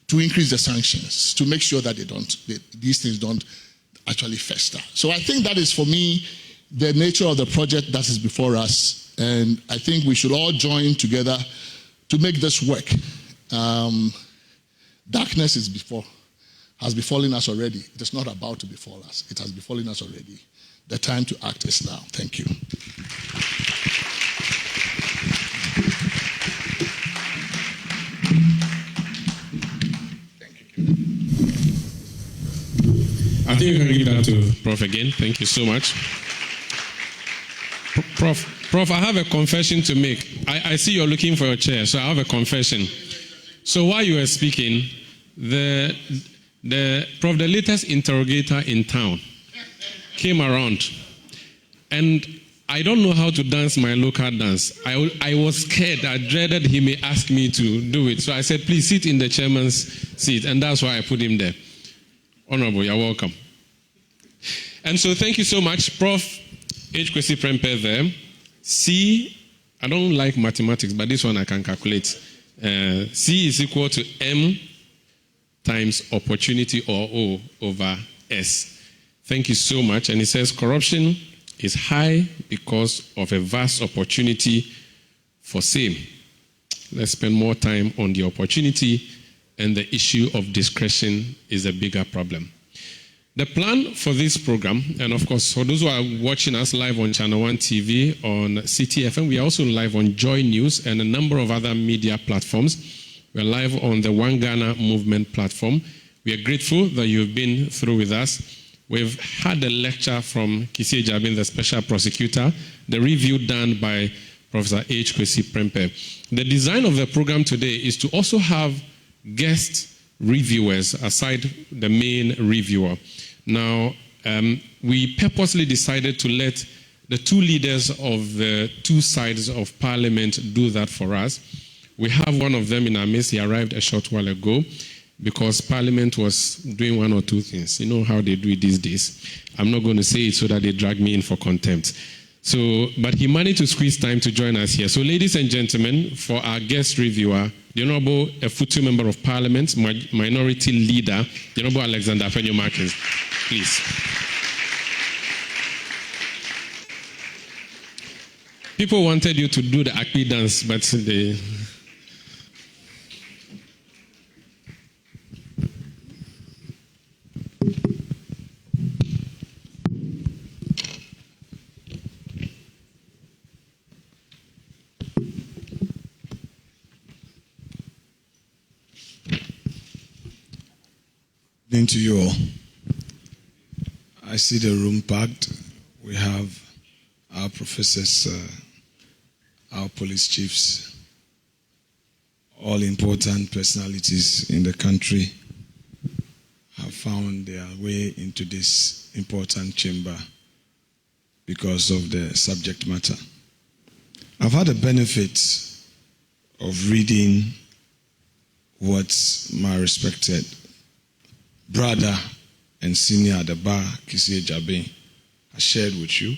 to increase the sanctions, to make sure that these things don't actually fester. So I think that is, for me, the nature of the project that is before us. And I think we should all join together to make this work. Darkness has befallen us already. It is not about to befall us. It has befallen us already. The time to act is now. Thank you. I think you can give that to Prof again. Thank you so much. Prof, I have a confession to make. I see you're looking for your chair, so I have a confession. So while you were speaking, the latest interrogator in town came around, and I don't know how to dance my local dance. I was scared. I dreaded he may ask me to do it. So I said, please sit in the chairman's seat, and that's why I put him there. Honorable, you're welcome. And so thank you so much, Prof. H. Kwesi Prempeh there. C, I don't like mathematics, but this one I can calculate. C is equal to M times opportunity, or O, over S. Thank you so much. And it says corruption is high because of a vast opportunity for same. Let's spend more time on the opportunity, and the issue of discretion is a bigger problem. The plan for this program, and of course, for those who are watching us live on Channel 1 TV, on CTFM, we are also live on Joy News and a number of other media platforms. We're live on the One Ghana Movement platform. We are grateful that you've been through with us. We've had a lecture from Kissie Jabin, the special prosecutor, the review done by Professor H. Kwesi Prempeh. The design of the program today is to also have guest reviewers aside the main reviewer. Now, we purposely decided to let the two leaders of the two sides of Parliament do that for us. We have one of them in our midst. He arrived a short while ago because Parliament was doing one or two things. You know how they do it these days. I'm not going to say it so that they drag me in for contempt. So, but he managed to squeeze time to join us here. So, ladies and gentlemen, for our guest reviewer, the Honorable Futu Member of Parliament, Minority Leader, the Honorable Alexander Afenyo-Markins, please. People wanted you to do the Akpi dance, but they... To you all. I see the room packed. We have our professors, our police chiefs, all important personalities in the country have found their way into this important chamber because of the subject matter. I've had the benefit of reading what my respected brother and senior at the bar, Kissie Jabin, has shared with you.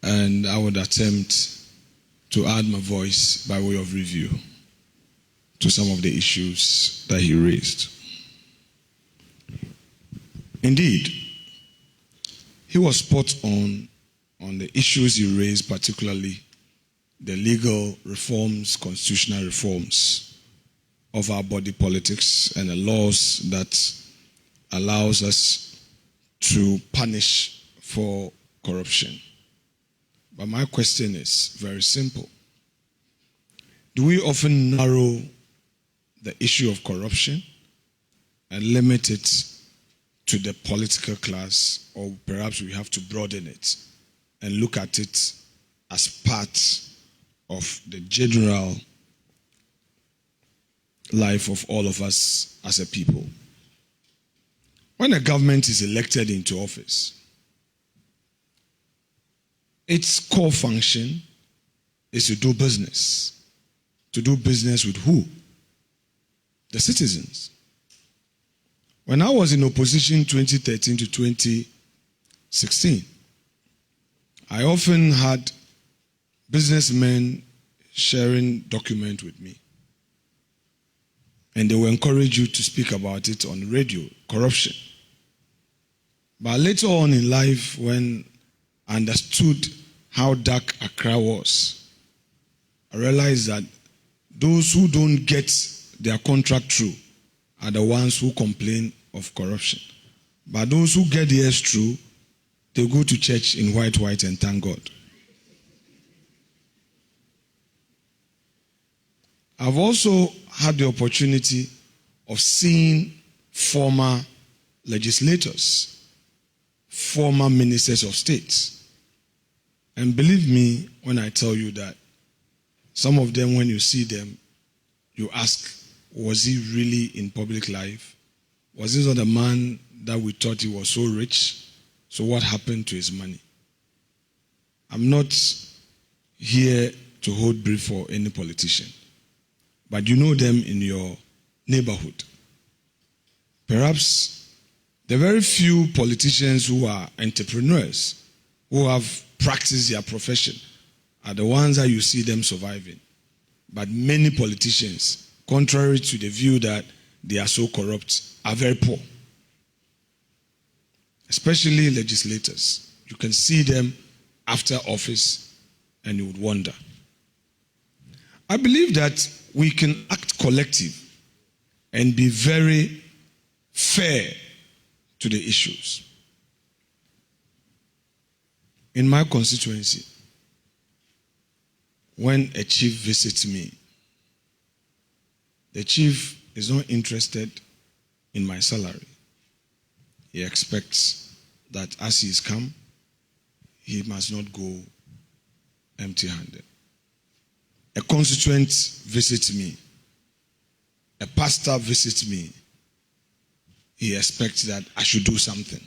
And I would attempt to add my voice by way of review to some of the issues that he raised. Indeed, he was spot on the issues he raised, particularly the legal reforms, constitutional reforms of our body politics and the laws that allows us to punish for corruption. But my question is very simple. Do we often narrow the issue of corruption and limit it to the political class, or perhaps we have to broaden it and look at it as part of the general life of all of us as a people? When a government is elected into office, its core function is to do business. To do business with who? The citizens. When I was in opposition 2013 to 2016, I often had businessmen sharing documents with me. And they will encourage you to speak about it on radio, corruption. But later on in life, when I understood how dark Accra was, I realized that those who don't get their contract through are the ones who complain of corruption. But those who get theirs through, they go to church in white and thank God. I've also had the opportunity of seeing former legislators, former ministers of state. And believe me when I tell you that some of them, when you see them, you ask, was he really in public life? Was this not a man that we thought he was so rich? So what happened to his money? I'm not here to hold brief for any politician, but you know them in your neighborhood. Perhaps the very few politicians who are entrepreneurs, who have practiced their profession, are the ones that you see them surviving. But many politicians, contrary to the view that they are so corrupt, are very poor. Especially legislators. You can see them after office and you would wonder. I believe that we can act collective and be very fair to the issues. In my constituency, when a chief visits me, the chief is not interested in my salary. He expects that as he is come, he must not go empty-handed. A constituent visits me. A pastor visits me. He expects that I should do something.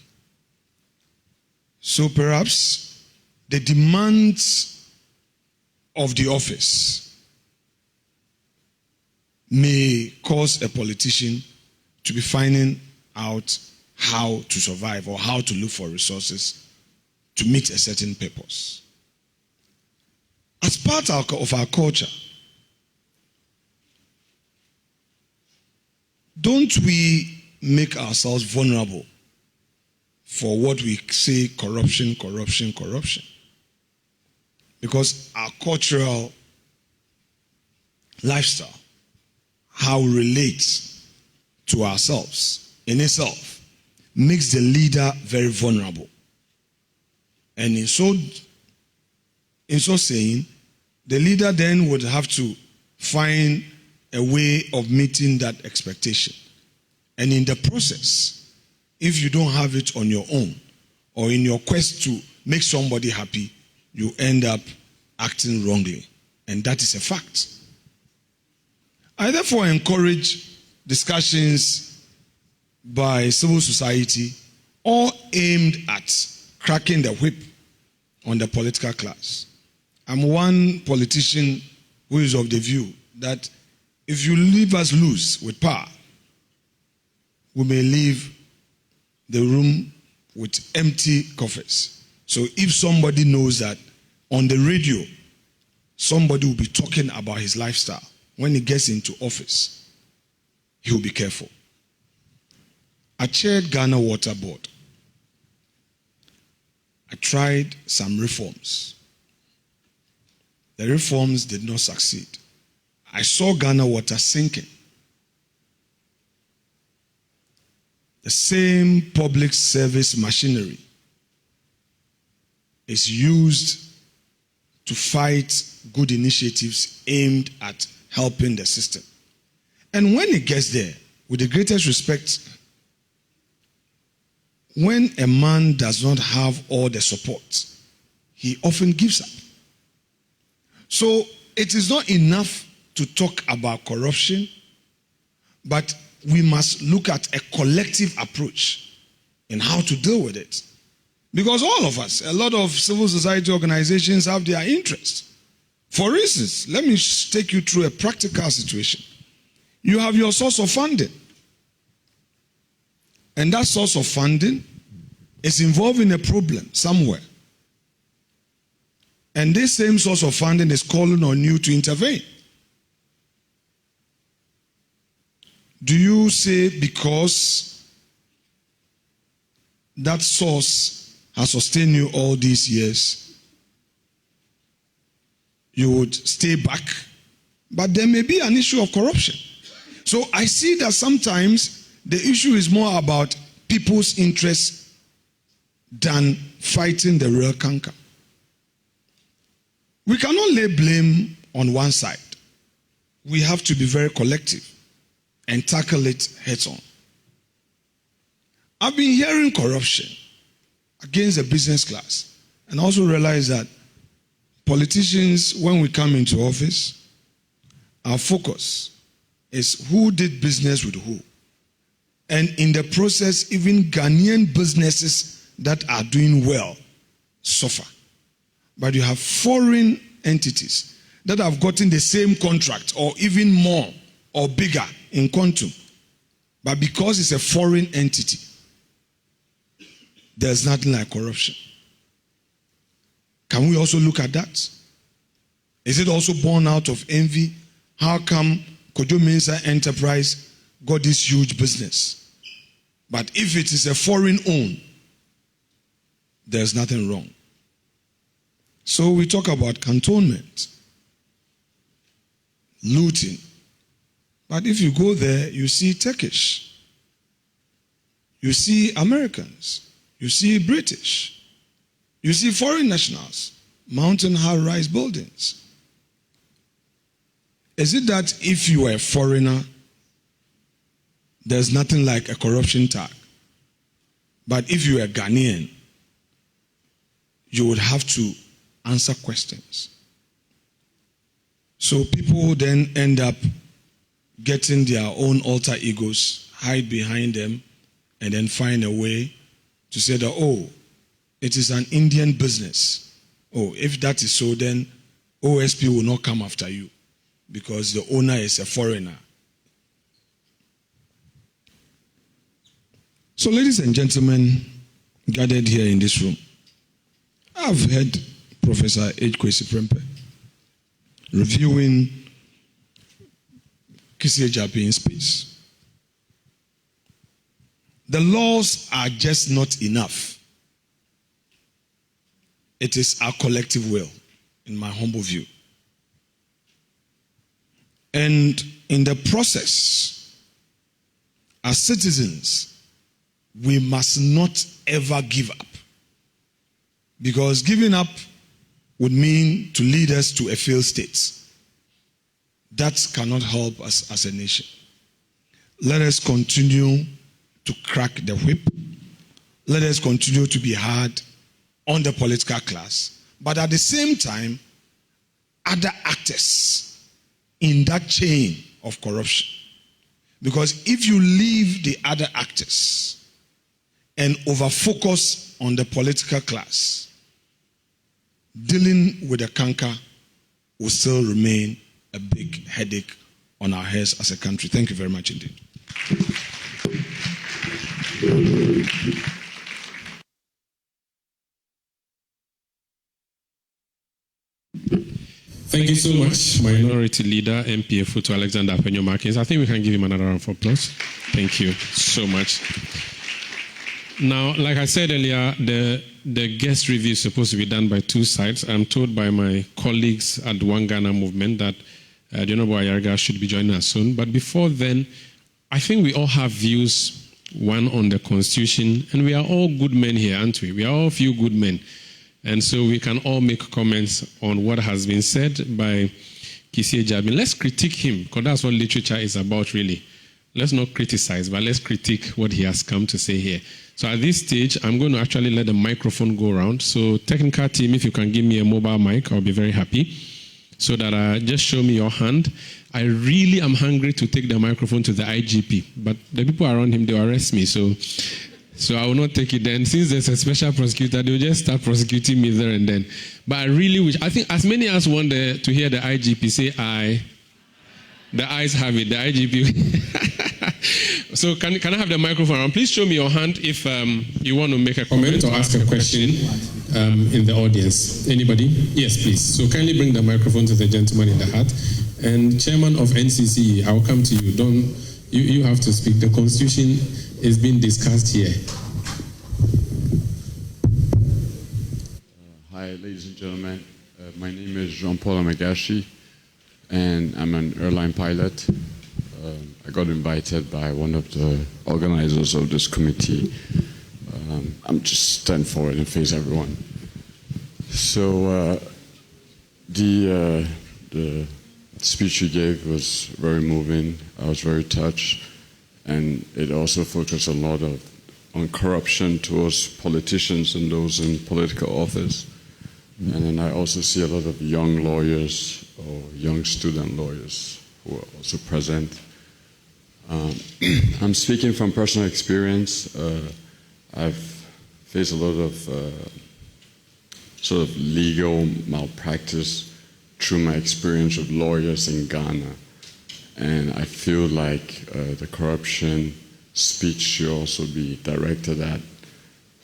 So perhaps the demands of the office may cause a politician to be finding out how to survive or how to look for resources to meet a certain purpose. As part of our culture, don't we make ourselves vulnerable for what we say, corruption? Because our cultural lifestyle, how we relate to ourselves in itself, makes the leader very vulnerable. And in so saying, the leader then would have to find a way of meeting that expectation. And in the process, if you don't have it on your own, or in your quest to make somebody happy, you end up acting wrongly. And that is a fact. I therefore encourage discussions by civil society, all aimed at cracking the whip on the political class. I'm one politician who is of the view that if you leave us loose with power, we may leave the room with empty coffers. So if somebody knows that on the radio, somebody will be talking about his lifestyle, when he gets into office, he will be careful. I chaired Ghana Water Board. I tried some reforms. The reforms did not succeed. I saw Ghana Water sinking. The same public service machinery is used to fight good initiatives aimed at helping the system. And when it gets there, with the greatest respect, when a man does not have all the support, he often gives up. So it is not enough to talk about corruption, but we must look at a collective approach in how to deal with it. Because all of us, a lot of civil society organizations have their interests. For instance, let me take you through a practical situation. You have your source of funding. And that source of funding is involved in a problem somewhere. And this same source of funding is calling on you to intervene. Do you say because that source has sustained you all these years, you would stay back? But there may be an issue of corruption. So I see that sometimes the issue is more about people's interests than fighting the real canker. We cannot lay blame on one side. We have to be very collective and tackle it head on. I've been hearing corruption against the business class, and also realize that politicians, when we come into office, our focus is who did business with who. And in the process, even Ghanaian businesses that are doing well suffer. But you have foreign entities that have gotten the same contract or even more or bigger in quantum. But because it's a foreign entity, there's nothing like corruption. Can we also look at that? Is it also born out of envy? How come Kojo Mensah Enterprise got this huge business? But if it is a foreign owned, there's nothing wrong. So we talk about cantonment, looting. But if you go there, you see Turkish, you see Americans, you see British, you see foreign nationals, mountain high-rise buildings. Is it that if you are a foreigner, there's nothing like a corruption tag? But if you are a Ghanaian, you would have to answer questions. So people then end up getting their own alter egos, hide behind them, and then find a way to say that, oh, it is an Indian business. Oh, if that is so, then OSP will not come after you because the owner is a foreigner. So, ladies and gentlemen gathered here in this room, I've heard Professor H. Kwesi Prempeh reviewing Kisi Ejapi's speech. The laws are just not enough. It is our collective will, in my humble view. And in the process, as citizens, we must not ever give up. Because giving up would mean to lead us to a failed state. That cannot help us as a nation. Let us continue to crack the whip. Let us continue to be hard on the political class. But at the same time, other actors in that chain of corruption. Because if you leave the other actors and over-focus on the political class, dealing with the canker will still remain a big headache on our heads as a country. Thank you very much indeed. Thank you so much, Minority Leader, MPF to Alexander Apenyo-Markins. I think we can give him another round of applause. Thank you so much. Now, like I said earlier, the guest review is supposed to be done by two sides. I'm told by my colleagues at the One Ghana movement that the Honorable Ayarga should be joining us soon. But before then, I think we all have views, one on the Constitution, and we are all good men here, aren't we? We are all few good men. And so we can all make comments on what has been said by Kisi Ejabi. Let's critique him, because that's what literature is about, really. Let's not criticize, but let's critique what he has come to say here. So at this stage, I'm going to actually let the microphone go around. So technical team, if you can give me a mobile mic, I'll be very happy. So that just show me your hand. I really am hungry to take the microphone to the IGP, but the people around him, they will arrest me. So So I will not take it then. Since there's a special prosecutor, they'll just start prosecuting me there and then. But I really wish, I think as many as want to hear the IGP say aye, the ayes have it, the IGP. So can I have the microphone around? Please show me your hand if you want to make a comment or ask a question in the audience. Anybody? Yes, please. So kindly bring the microphone to the gentleman in the hat. And Chairman of NCC, I'll come to you. You have to speak. The Constitution is being discussed here. Hi, ladies and gentlemen. My name is Jean-Paul Amagashi, and I'm an airline pilot. I got invited by one of the organizers of this committee. I'm just stand forward and face everyone. So the speech you gave was very moving. I was very touched, and it also focused a lot on corruption towards politicians and those in political office. And then I also see a lot of young lawyers or young student lawyers who are also present. I'm speaking from personal experience. I've faced a lot of sort of legal malpractice through my experience with lawyers in Ghana. And I feel like the corruption speech should also be directed at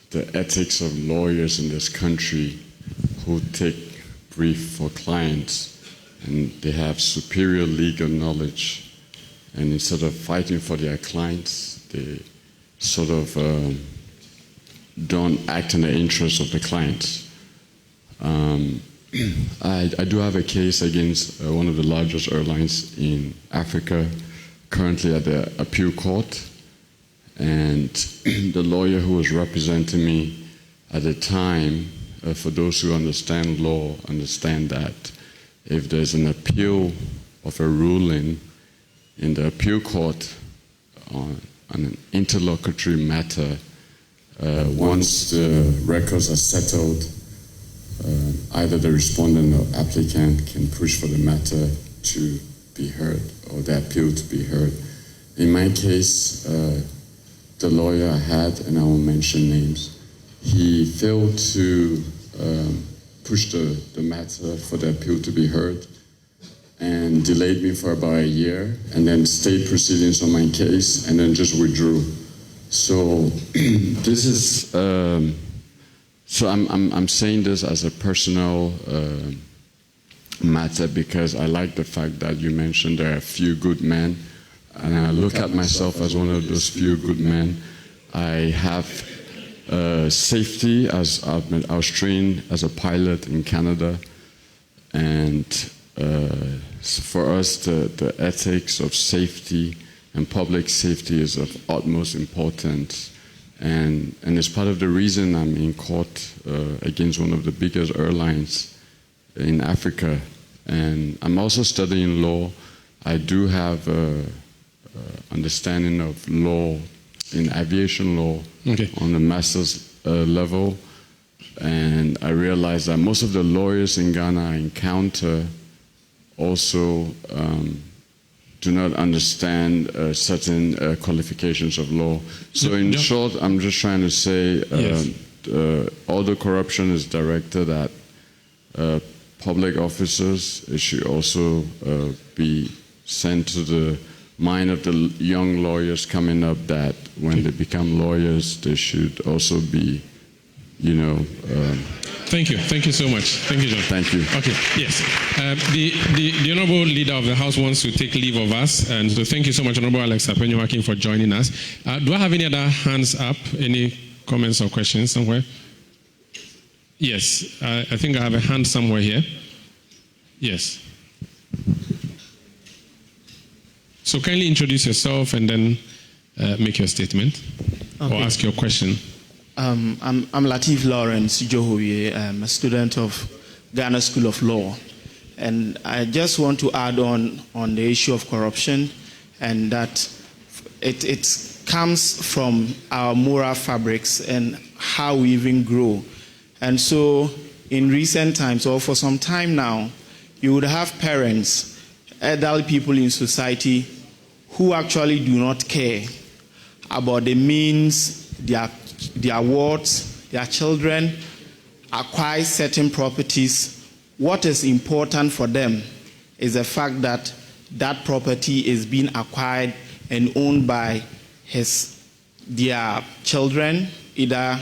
the ethics of lawyers in this country who take brief for clients, and they have superior legal knowledge. And instead of fighting for their clients, they sort of don't act in the interest of the clients. I do have a case against one of the largest airlines in Africa, currently at the appeal court. And the lawyer who was representing me at the time, for those who understand law, understand that if there's an appeal of a ruling in the appeal court on an interlocutory matter, once the records are settled, either the respondent or applicant can push for the matter to be heard or the appeal to be heard. In my case, the lawyer I had, and I won't mention names, he failed to push the matter for the appeal to be heard and delayed me for about a year, and then stayed proceedings on my case and then just withdrew. So this is, so I'm saying this as a personal matter because I like the fact that you mentioned there are a few good men, and I look at myself as one of those few good men. I have safety, as I was trained as a pilot in Canada, and for us the ethics of safety and public safety is of utmost importance, and it's part of the reason I'm in court against one of the biggest airlines in Africa. And I'm also studying law. I do have understanding of law in aviation law on the master's level, and I realize that most of the lawyers in Ghana I encounter also do not understand certain qualifications of law. So in short, I'm just trying to say all the corruption is directed at public officers. It should also be sent to the mind of the young lawyers coming up that when they become lawyers, they should also be, you know. Thank you so much. Thank you, John. Thank you. Okay, yes. The Honorable Leader of the House wants to take leave of us, and so thank you so much, Honorable Alex Apenyowakin, for joining us. Do I have any other hands up? Any comments or questions somewhere? Yes, I think I have a hand somewhere here. Yes. So kindly introduce yourself and then make your statement or ask your question. I'm Latif Lawrence Johoye. I'm a student of Ghana School of Law. And I just want to add on the issue of corruption, and that it comes from our moral fabrics and how we even grow. And so in recent times, or for some time now, you would have parents, elderly people in society who actually do not care about the means their their wards, their children acquire certain properties, what is important for them is the fact that that property is being acquired and owned by their children, either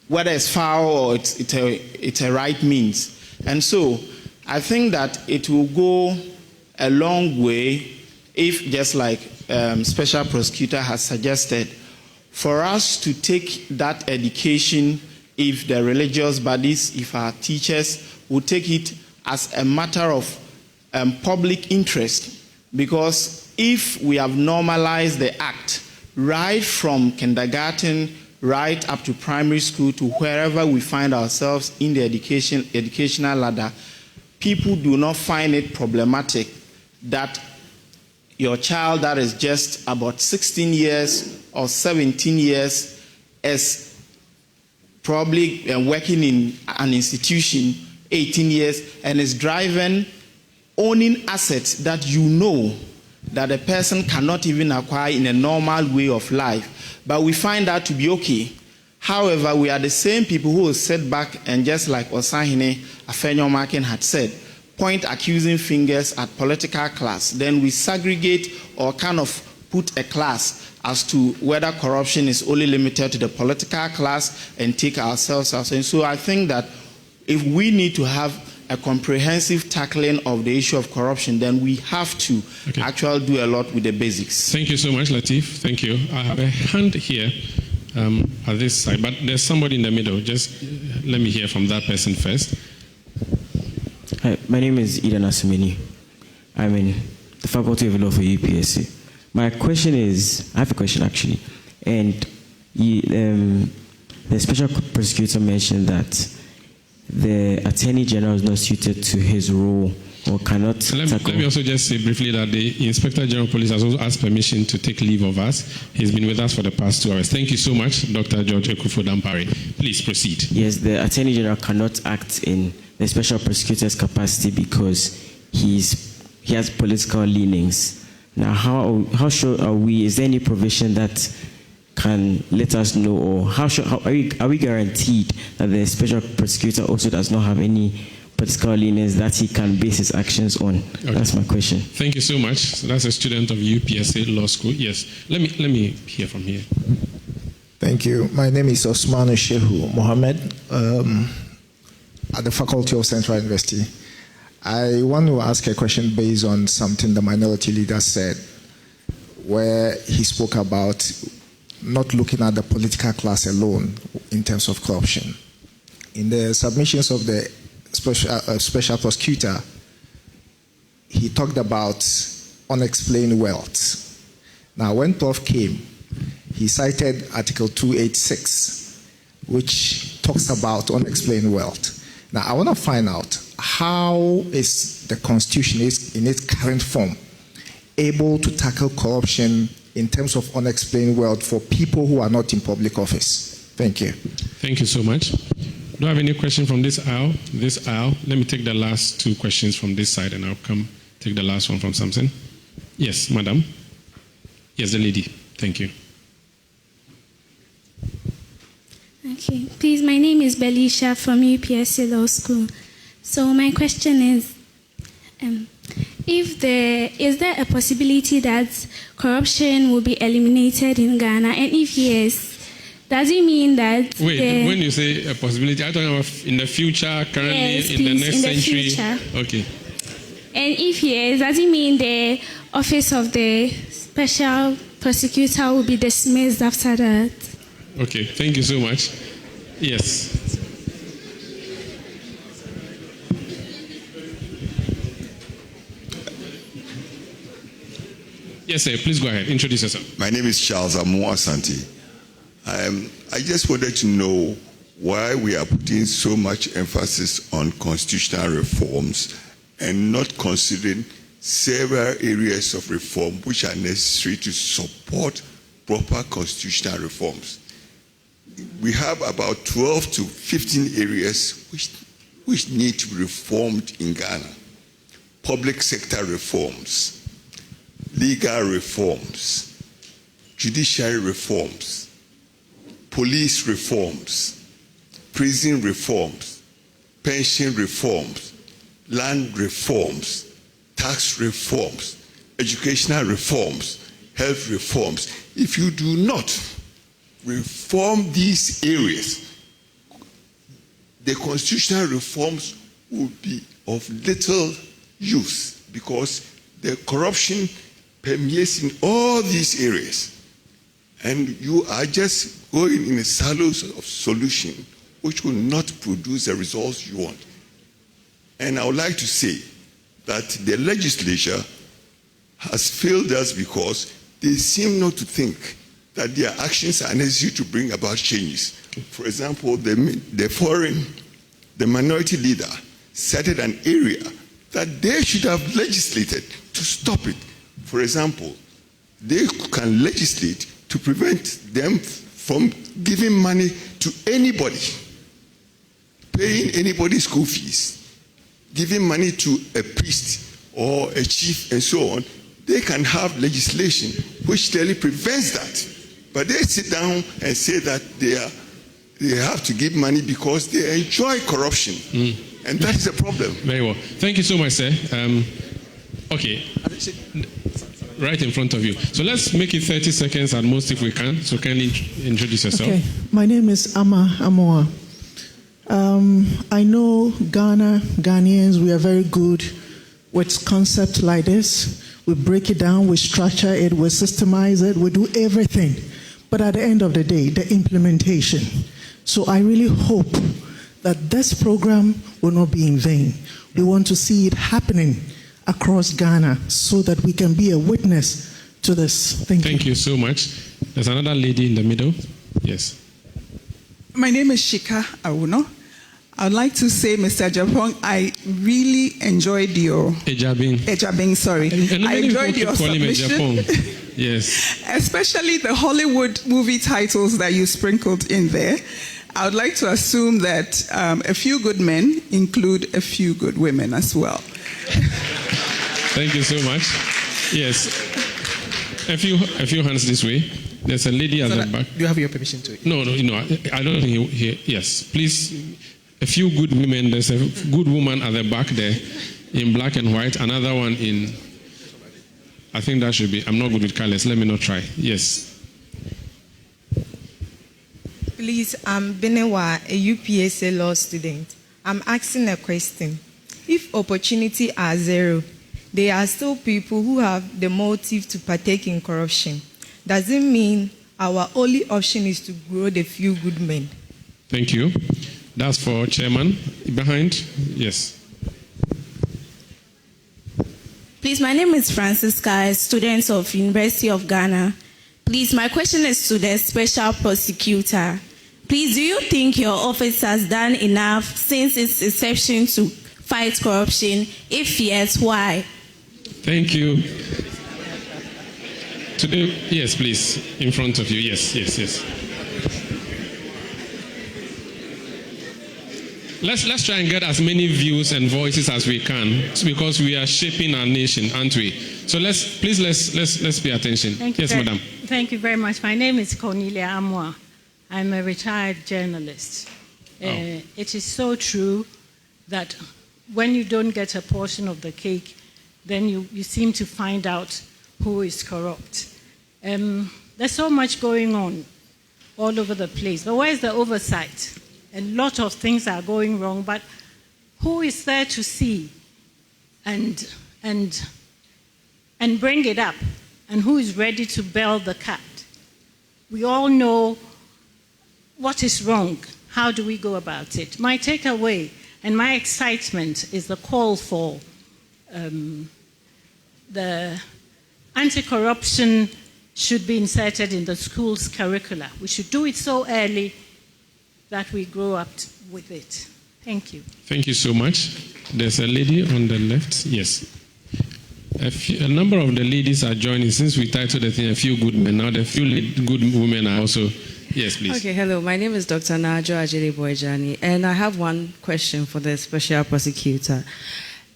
whether it's foul or it's a right means. And so I think that it will go a long way if, just like Special Prosecutor has suggested, for us to take that education, if the religious bodies, if our teachers will take it as a matter of public interest, because if we have normalized the act right from kindergarten right up to primary school to wherever we find ourselves in the educational ladder, people do not find it problematic that your child that is just about 16 years or 17 years is probably working in an institution 18 years and is owning assets that you know that a person cannot even acquire in a normal way of life. But we find that to be okay. However, we are the same people who will sit back and, just like Osahene Afenyomakin had said, point accusing fingers at political class. Then we segregate or kind of put a class as to whether corruption is only limited to the political class and take ourselves out. And so I think that if we need to have a comprehensive tackling of the issue of corruption, then we have to actually do a lot with the basics. Thank you so much, Lateef. Thank you. I have a hand here at this side, but there's somebody in the middle. Just let me hear from that person first. Hi, my name is Eden Asumini. I'm in the Faculty of Law for UPSC. My question is, I have a question actually, and the Special Prosecutor mentioned that the Attorney General is not suited to his role or cannot Let me also just say briefly that the Inspector General of Police has also asked permission to take leave of us. He's been with us for the past 2 hours. Thank you so much, Dr. George Ekufu-Dampare. Please proceed. Yes, the Attorney General cannot act in the Special Prosecutor's capacity because he has political leanings. Now, how sure are we? Is there any provision that can let us know, or are we guaranteed that the Special Prosecutor also does not have any political leanings that he can base his actions on? Okay. That's my question. Thank you so much. So that's a student of UPSA Law School. Yes. Let me hear from here. Thank you. My name is Osman Shehu Mohammed at the Faculty of Central University. I want to ask a question based on something the minority leader said, where he spoke about not looking at the political class alone in terms of corruption. In the submissions of the Special Prosecutor, he talked about unexplained wealth. Now, when Prof came, he cited Article 286, which talks about unexplained wealth. Now, I want to find out, how is the Constitution in its current form able to tackle corruption in terms of unexplained wealth for people who are not in public office? Thank you. Thank you so much. Do I have any question from this aisle? Let me take the last 2 questions from this side, and I'll come take the last one from Samson. Yes, madam. Yes, the lady. Thank you. Okay. Please, my name is Belisha from UPSC Law School. So my question is, is there a possibility that corruption will be eliminated in Ghana? And if yes, does it mean that... Wait, when you say a possibility, are you talking about in the future, currently, yes, in the next century? Future. Okay. And if yes, does it mean the office of the Special Prosecutor will be dismissed after that? Okay, thank you so much. Yes. Yes, sir. Please go ahead. Introduce yourself. My name is Charles Amu Asante. I just wanted to know why we are putting so much emphasis on constitutional reforms and not considering several areas of reform which are necessary to support proper constitutional reforms. We have about 12 to 15 areas which need to be reformed in Ghana. Public sector reforms, legal reforms, judiciary reforms, police reforms, prison reforms, pension reforms, land reforms, tax reforms, educational reforms, health reforms. If you do not reform these areas, the constitutional reforms will be of little use because the corruption permeates in all these areas. And you are just going in a silos of solution which will not produce the results you want. And I would like to say that the legislature has failed us because they seem not to think that their actions are necessary to bring about changes. For example, the minority leader cited an area that they should have legislated to stop it. For example, they can legislate to prevent them from giving money to anybody, paying anybody's school fees, giving money to a priest or a chief and so on. They can have legislation which clearly prevents that. But they sit down and say that they have to give money because they enjoy corruption. And that is a problem. Very well. Thank you so much, sir. Okay. Right in front of you. So let's make it 30 seconds at most if we can. So kindly introduce yourself. Okay. My name is Ama Amoa. I know Ghanaians, we are very good with concepts like this. We break it down, we structure it, we systemize it, we do everything. But at the end of the day, the implementation. So I really hope that this program will not be in vain. We want to see it happening across Ghana so that we can be a witness to this. Thank you so much. There's another lady in the middle. Yes. My name is Shika Awuno. I'd like to say, Mr. Japong, I really enjoyed your... Ejabing, sorry. I enjoyed your submission. Yes. Especially the Hollywood movie titles that you sprinkled in there. I would like to assume that a few good men include a few good women as well. Thank you so much. Yes. A few hands this way. There's a lady at the back. Do you have your permission to? No, I don't think he yes. Please, a few good women. There's a good woman at the back there in black and white. Another one in, I think that should be, I'm not good with colors. Let me not try. Yes. Please, I'm Benewa, a UPSA law student. I'm asking a question. If opportunity are zero, there are still people who have the motive to partake in corruption. Does it mean our only option is to grow the few good men? Thank you. That's for Chairman. Behind? Yes. Please, my name is Francisca, a student of University of Ghana. Please, my question is to the Special Prosecutor. Please, do you think your office has done enough since its inception to fight corruption? If yes, why? Thank you. Today, yes, please, in front of you. Yes. Let's try and get as many views and voices as we can, because we are shaping our nation, aren't we? So let's pay attention. Yes, madam. Thank you very much. My name is Cornelia Amwa. I'm a retired journalist. It is so true that when you don't get a portion of the cake, then you seem to find out who is corrupt. There's so much going on all over the place. But where's the oversight? A lot of things are going wrong, but who is there to see and bring it up? And who is ready to bail the cat? We all know what is wrong. How do we go about it? My takeaway and my excitement is the call for the anti-corruption should be inserted in the school's curricula. We should do it so early that we grow up with it. Thank you. Thank you so much. There's a lady on the left. Yes. A number of the ladies are joining. Since we titled the thing A Few Good Men, now the few good women are also. Yes, please. Okay, hello. My name is Dr. Najo Ajiri Boyjani, and I have one question for the Special Prosecutor.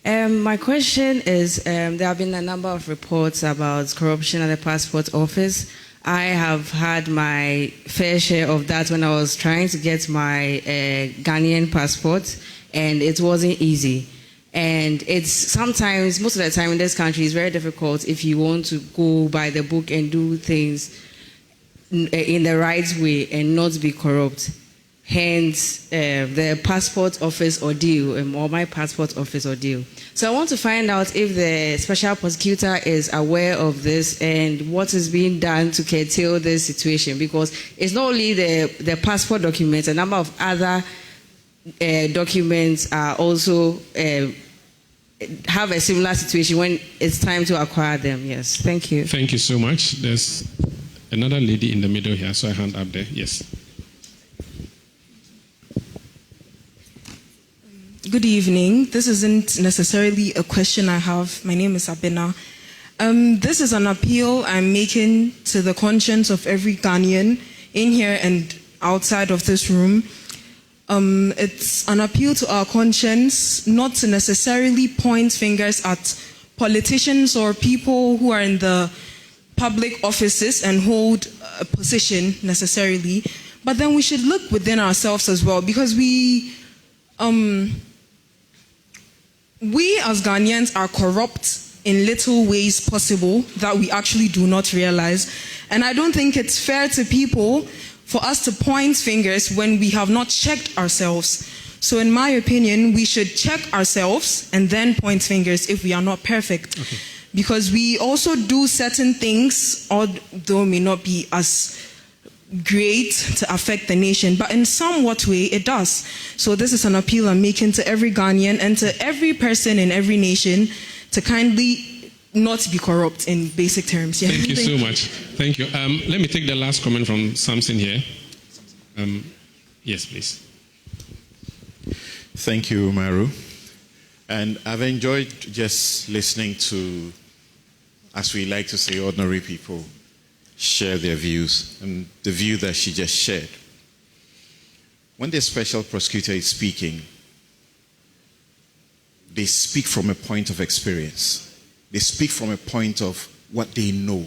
My question is, there have been a number of reports about corruption at the Passport Office. I have had my fair share of that when I was trying to get my Ghanaian passport, and it wasn't easy. And it's sometimes, most of the time in this country, it's very difficult if you want to go by the book and do things in the right way and not be corrupt. Hence, the passport office ordeal, or my passport office ordeal. So I want to find out if the special prosecutor is aware of this and what is being done to curtail this situation, because it's not only the passport documents, a number of other documents are also have a similar situation when it's time to acquire them. Yes, thank you. Thank you so much. There's another lady in the middle here, so I hand up there. Yes. Good evening. This isn't necessarily a question I have. My name is Abena. This is an appeal I'm making to the conscience of every Ghanaian in here and outside of this room. It's an appeal to our conscience, not to necessarily point fingers at politicians or people who are in the public offices and hold a position necessarily, but then we should look within ourselves as well, because we as Ghanaians are corrupt in little ways possible that we actually do not realize. And I don't think it's fair to people for us to point fingers when we have not checked ourselves. So in my opinion, we should check ourselves and then point fingers if we are not perfect. Okay. Because we also do certain things, although may not be as great to affect the nation, but in somewhat way it does. So this is an appeal I'm making to every Ghanaian and to every person in every nation to kindly not be corrupt in basic terms. Yeah. Thank you so much. Thank you. Let me take the last comment from Samson here. Yes, please. Thank you, Maru. And I've enjoyed just listening to, as we like to say, ordinary people share their views, and the view that she just shared. When the special prosecutor is speaking, they speak from a point of experience. They speak from a point of what they know.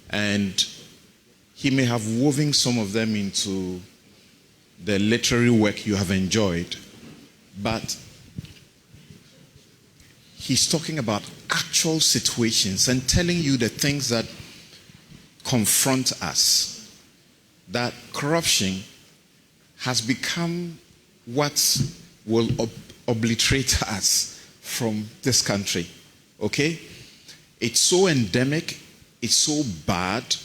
And he may have woven some of them into the literary work you have enjoyed, but he's talking about actual situations and telling you the things that confront us, that corruption has become what will obliterate us from this country. Okay? It's so endemic, it's so bad,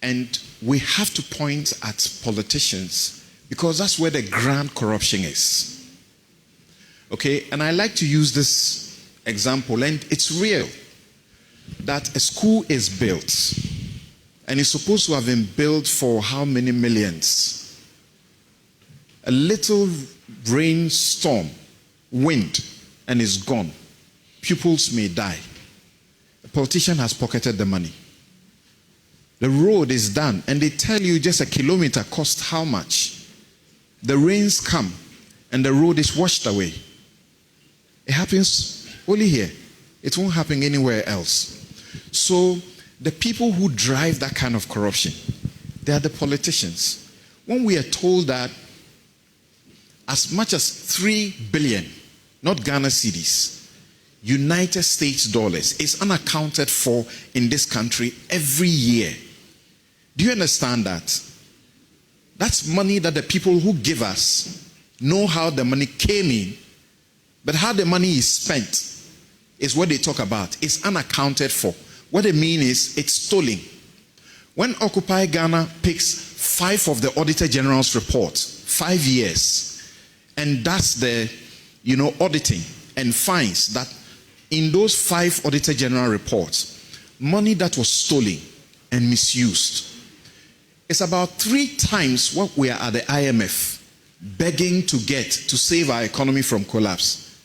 and we have to point at politicians because that's where the grand corruption is. Okay? And I like to use this example, and it's real, that a school is built, and it's supposed to have been built for how many millions? A little rainstorm, wind, and it's gone. Pupils may die. The politician has pocketed the money. The road is done, and they tell you just a kilometer costs how much. The rains come, and the road is washed away. It happens only here. It won't happen anywhere else. So the people who drive that kind of corruption, they are the politicians. When we are told that as much as 3 billion, not Ghana cedis, United States dollars is unaccounted for in this country every year. Do you understand that? That's money that the people who give us know how the money came in, but how the money is spent is what they talk about. It's unaccounted for. What they mean is it's stolen. When Occupy Ghana picks 5 of the Auditor General's report, 5 years, and that's the, auditing and finds that in those 5 Auditor General reports, money that was stolen and misused is about 3 times what we are at the IMF begging to get to save our economy from collapse.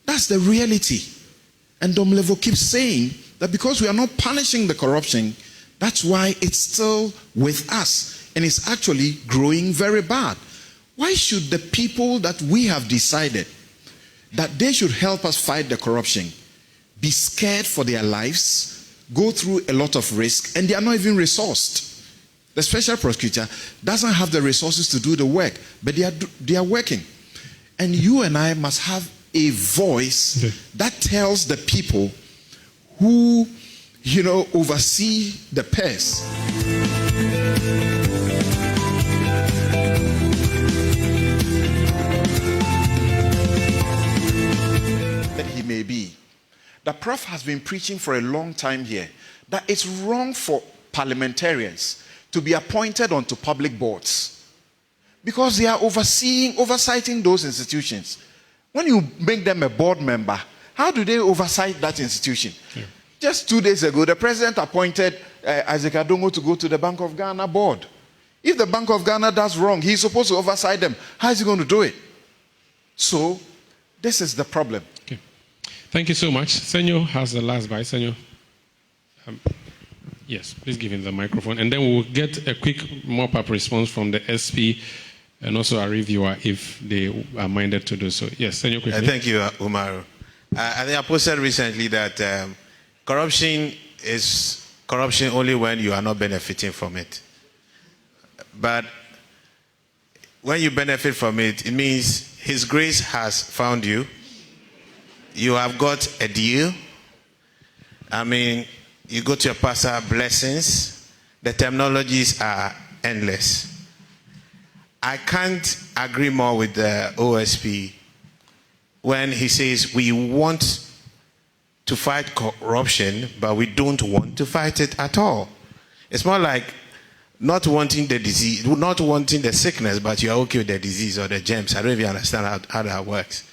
That's the reality. And Domlevo keeps saying that because we are not punishing the corruption, that's why it's still with us and it's actually growing very bad. Why should the people that we have decided that they should help us fight the corruption be scared for their lives, go through a lot of risk, and they are not even resourced. The special prosecutor doesn't have the resources to do the work, but they are working. And you and I must have a voice that tells the people who, oversee the purse. That he may be. The Prof has been preaching for a long time here that it's wrong for parliamentarians to be appointed onto public boards because they are oversighting those institutions. When you make them a board member, how do they oversight that institution? Yeah. Just 2 days ago, the president appointed Isaac Adongo to go to the Bank of Ghana board. If the Bank of Ghana does wrong, he's supposed to oversight them. How is he going to do it? So, this is the problem. Okay. Thank you so much. Senor has the last bite. Senor. Yes, please give him the microphone. And then we'll get a quick mop-up response from the SP and also a reviewer if they are minded to do so. Yes, Senor, quickly. Thank you, Umaru. I think I posted recently that corruption is corruption only when you are not benefiting from it. But when you benefit from it, it means His grace has found you. You have got a deal. I mean, you go to your pastor, blessings. The terminologies are endless. I can't agree more with the OSP when he says we want to fight corruption, but we don't want to fight it at all. It's more like not wanting the disease, not wanting the sickness, but you are okay with the disease or the germs. I don't even understand how that works.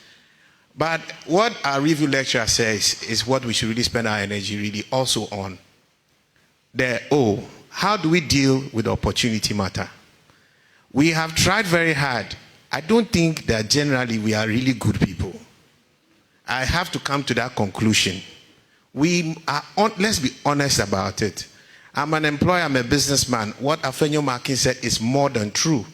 But what our review lecturer says is what we should really spend our energy really also on. How do we deal with the opportunity matter? We have tried very hard. I don't think that generally we are really good people. I have to come to that conclusion. Let's be honest about it. I'm an employer, I'm a businessman. What Afenyo Markin said is more than true.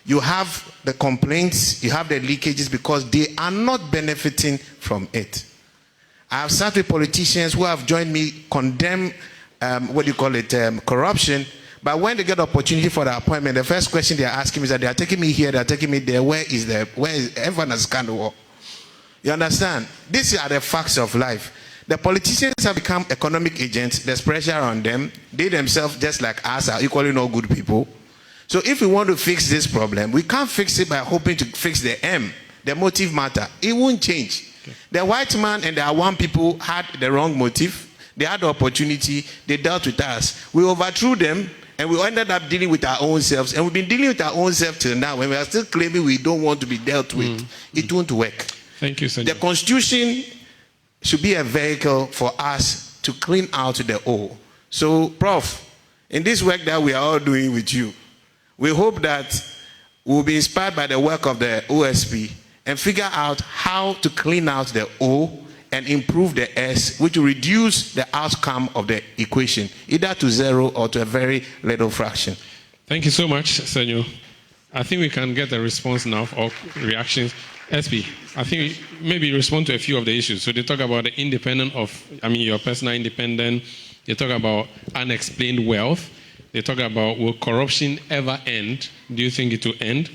You have the complaints, you have the leakages because they are not benefiting from it. I have sat with politicians who have joined me condemn, corruption. But when they get the opportunity for the appointment, the first question they are asking me is that they are taking me here, they are taking me there. Where is everyone has scandal? You understand? These are the facts of life. The politicians have become economic agents. There's pressure on them. They themselves, just like us, are equally not good people. So if we want to fix this problem, we can't fix it by hoping to fix the the motive matter. It won't change. Okay. The white man and the Awam people had the wrong motive. They had the opportunity. They dealt with us. We overthrew them, and we ended up dealing with our own selves. And we've been dealing with our own selves till now. When we are still claiming we don't want to be dealt with, it won't work. Thank you, Senor. The Constitution should be a vehicle for us to clean out the O. So, Prof, in this work that we are all doing with you, we hope that we'll be inspired by the work of the OSP and figure out how to clean out the O and improve the S, which will reduce the outcome of the equation, either to zero or to a very little fraction. Thank you so much, Senor. I think we can get a response now or reactions. SP, I think maybe respond to a few of the issues. So they talk about the your personal independence. They talk about unexplained wealth. They talk about, will corruption ever end? Do you think it will end?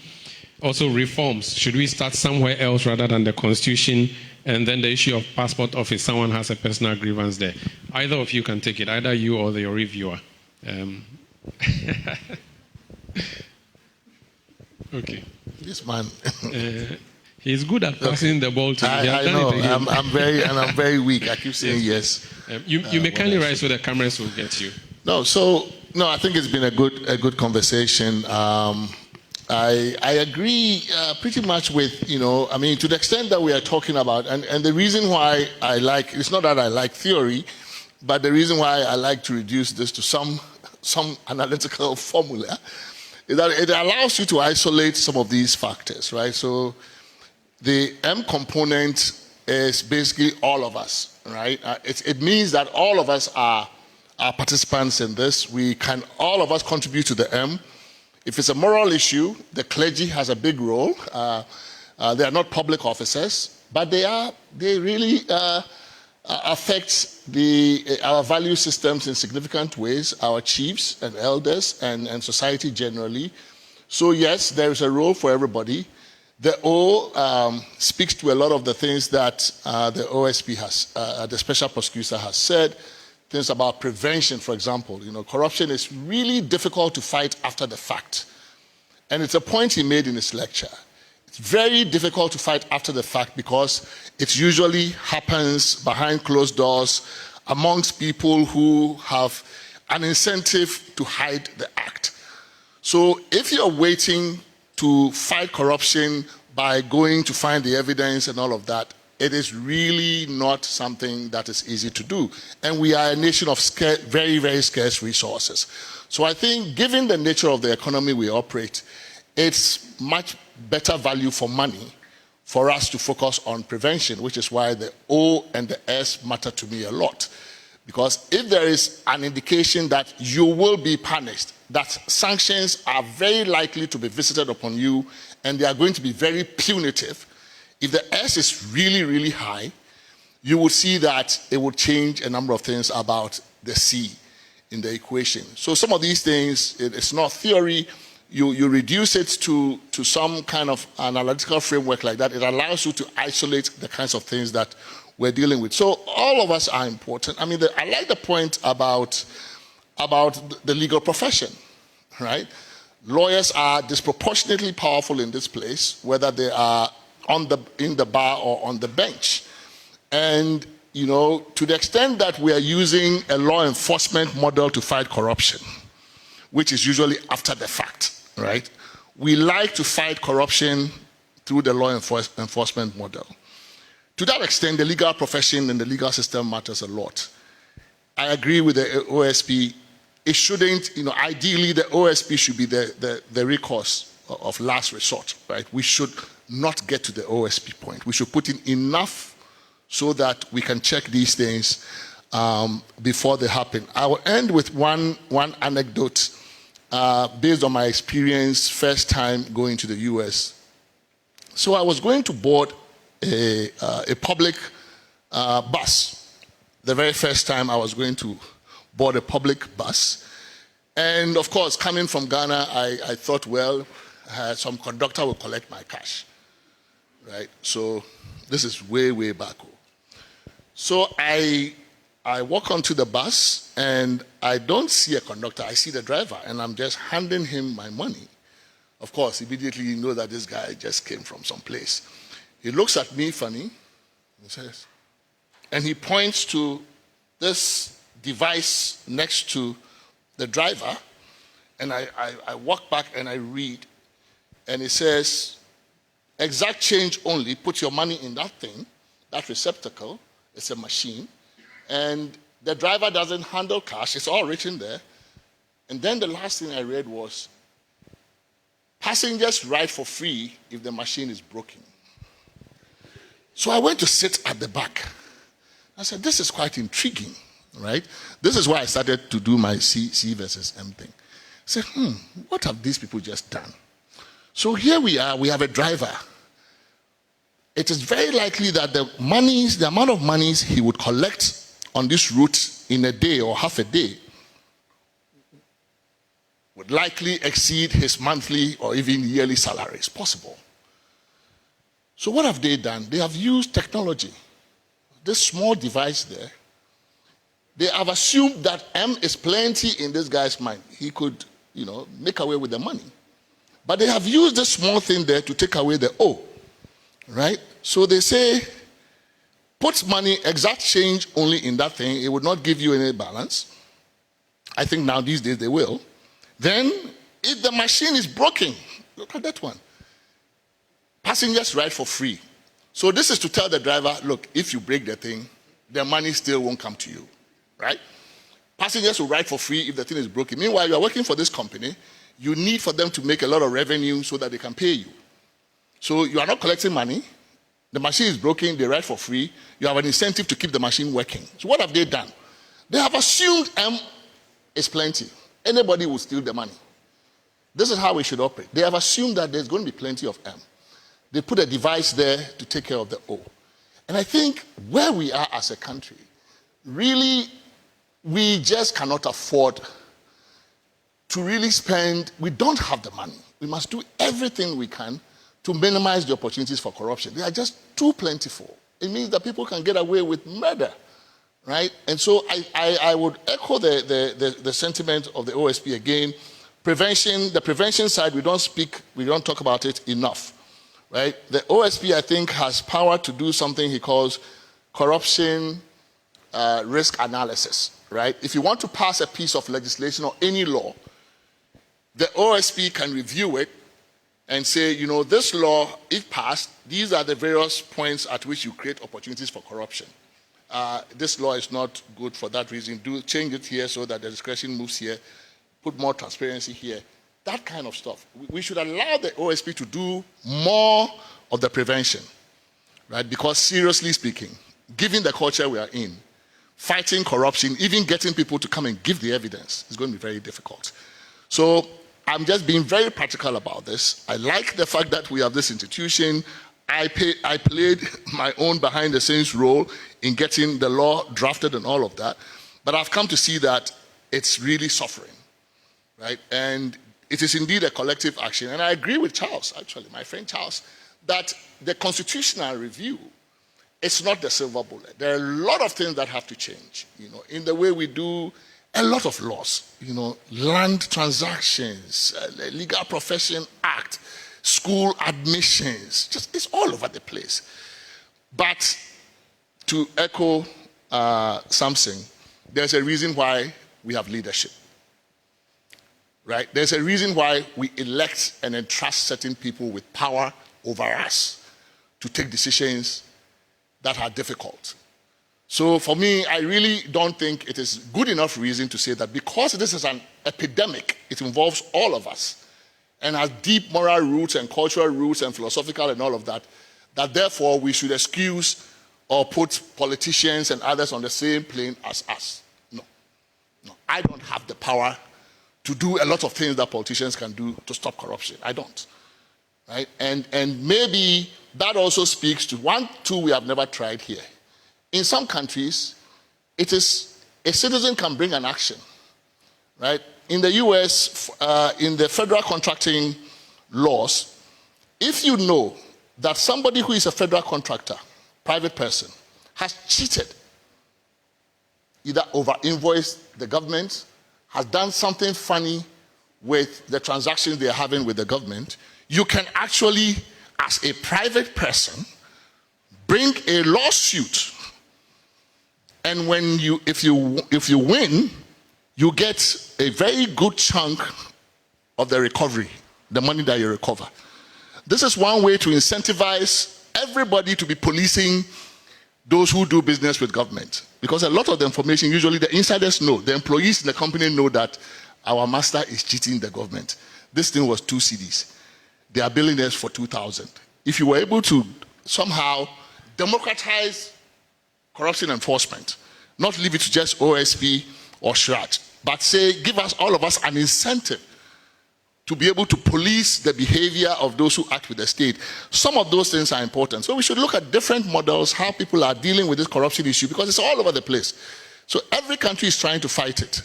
Also, reforms. Should we start somewhere else rather than the Constitution? And then the issue of passport office. Someone has a personal grievance there. Either of you can take it, either you or your reviewer. Okay. This man. He's good at passing the ball to you. I know. I'm very weak. I keep saying yes. You may kindly rise so the cameras will get you. No, I think it's been a good conversation. I agree pretty much with, to the extent that we are talking about, and the reason why it's not that I like theory, but the reason why I like to reduce this to some analytical formula is that it allows you to isolate some of these factors, right? So the M component is basically all of us, right? It means that all of us are participants in this. We can all of us contribute to the M. If it's a moral issue, the clergy has a big role. They are not public officers, but they really affects our value systems in significant ways, our chiefs and elders and society generally. So yes, there is a role for everybody. The O speaks to a lot of the things that the OSP has, the special prosecutor has said, things about prevention, for example. You know, corruption is really difficult to fight after the fact. And it's a point he made in his lecture. It's very difficult to fight after the fact because it usually happens behind closed doors amongst people who have an incentive to hide the act. So if you're waiting to fight corruption by going to find the evidence and all of that, it is really not something that is easy to do. And we are a nation of very, very scarce resources. So I think given the nature of the economy we operate, it's much better value for money for us to focus on prevention, which is why the O and the S matter to me a lot. Because if there is an indication that you will be punished, that sanctions are very likely to be visited upon you and they are going to be very punitive, if the S is really, really high, you will see that it will change a number of things about the C in the equation. So some of these things, it's not theory. You reduce it to some kind of analytical framework like that. It allows you to isolate the kinds of things that we're dealing with. So all of us are important. I mean, I like the point about the legal profession, right? Lawyers are disproportionately powerful in this place, whether they are in the bar or on the bench. And, you know, to the extent that we are using a law enforcement model to fight corruption, which is usually after the fact, right? We like to fight corruption through the law enforcement model. To that extent, the legal profession and the legal system matters a lot. I agree with the OSP. It shouldn't, you know, ideally the OSP should be the recourse of last resort, right? We should not get to the OSP point. We should put in enough so that we can check these things before they happen. I will end with one anecdote based on my experience first time going to the US. So I was going to board a public bus. The very first time I was going to board a public bus. And of course, coming from Ghana, I thought, well, some conductor will collect my cash, right? So this is way, way back. So I walk onto the bus and I don't see a conductor, I see the driver and I'm just handing him my money. Of course, immediately you know that this guy just came from some place. He looks at me funny, he says, and he points to this device next to the driver, and I walk back and I read, and it says, exact change only, put your money in that thing, that receptacle, it's a machine, and the driver doesn't handle cash, it's all written there. And then the last thing I read was, passengers ride for free if the machine is broken. So I went to sit at the back. I said, this is quite intriguing, right? This is why I started to do my C versus M thing. I said, what have these people just done? So here we are, we have a driver. It is very likely that the amount of monies he would collect on this route in a day or half a day would likely exceed his monthly or even yearly salary. It's possible. So what have they done? They have used technology. This small device there, they have assumed that M is plenty in this guy's mind. He could, you know, make away with the money. But they have used this small thing there to take away the O, right? So they say, put money, exact change only in that thing. It would not give you any balance. I think now these days they will. Then, if the machine is broken, look at that one. Passengers ride for free. So this is to tell the driver, look, if you break the thing, the money still won't come to you, right? Passengers will ride for free if the thing is broken. Meanwhile, you are working for this company, you need for them to make a lot of revenue so that they can pay you. So you are not collecting money, the machine is broken, they ride for free, you have an incentive to keep the machine working. So what have they done? They have assumed M is plenty. Anybody will steal the money. This is how we should operate. They have assumed that there's going to be plenty of M. They put a device there to take care of the O. And I think where we are as a country, really, we just cannot afford to really spend. We don't have the money. We must do everything we can to minimize the opportunities for corruption. They are just too plentiful. It means that people can get away with murder, right? And so I would echo the sentiment of the OSP again. Prevention, the prevention side, we don't talk about it enough, right? The OSP, I think, has power to do something he calls corruption risk analysis, right? If you want to pass a piece of legislation or any law, the OSP can review it and say, you know, this law, if passed, these are the various points at which you create opportunities for corruption. This law is not good for that reason. Do change it here so that the discretion moves here. Put more transparency here. That kind of stuff. We should allow the OSP to do more of the prevention, right? Because seriously speaking, given the culture we are in, fighting corruption, even getting people to come and give the evidence is going to be very difficult. So I'm just being very practical about this. I like the fact that we have this institution. I played my own behind-the-scenes role in getting the law drafted and all of that. But I've come to see that it's really suffering, right? And it is indeed a collective action. And I agree with Charles, actually, my friend Charles, that the constitutional review is not the silver bullet. There are a lot of things that have to change, you know, in the way we do a lot of laws, you know, land transactions, Legal Profession Act, school admissions, just it's all over the place. But to echo something, there's a reason why we have leadership, right? There's a reason why we elect and entrust certain people with power over us to take decisions that are difficult. So for me, I really don't think it is good enough reason to say that because this is an epidemic, it involves all of us and has deep moral roots and cultural roots and philosophical and all of that, that therefore we should excuse or put politicians and others on the same plane as us. No. I don't have the power to do a lot of things that politicians can do to stop corruption. I don't. Right? And maybe that also speaks to one, two we have never tried here. In some countries, it is a citizen can bring an action, right? In the US, in the federal contracting laws, if you know that somebody who is a federal contractor, private person, has cheated, either over-invoiced the government, has done something funny with the transactions they are having with the government, you can actually, as a private person, bring a lawsuit. And if you win, you get a very good chunk of the recovery, the money that you recover. This is one way to incentivize everybody to be policing those who do business with government. Because a lot of the information, usually the insiders know, the employees in the company know that our master is cheating the government. This thing was 2 cedis. They are billing us for 2,000. If you were able to somehow democratize corruption enforcement, not leave it to just OSP or SHRAT, but say, give us, all of us, an incentive to be able to police the behavior of those who act with the state. Some of those things are important. So we should look at different models, how people are dealing with this corruption issue, because it's all over the place. So every country is trying to fight it.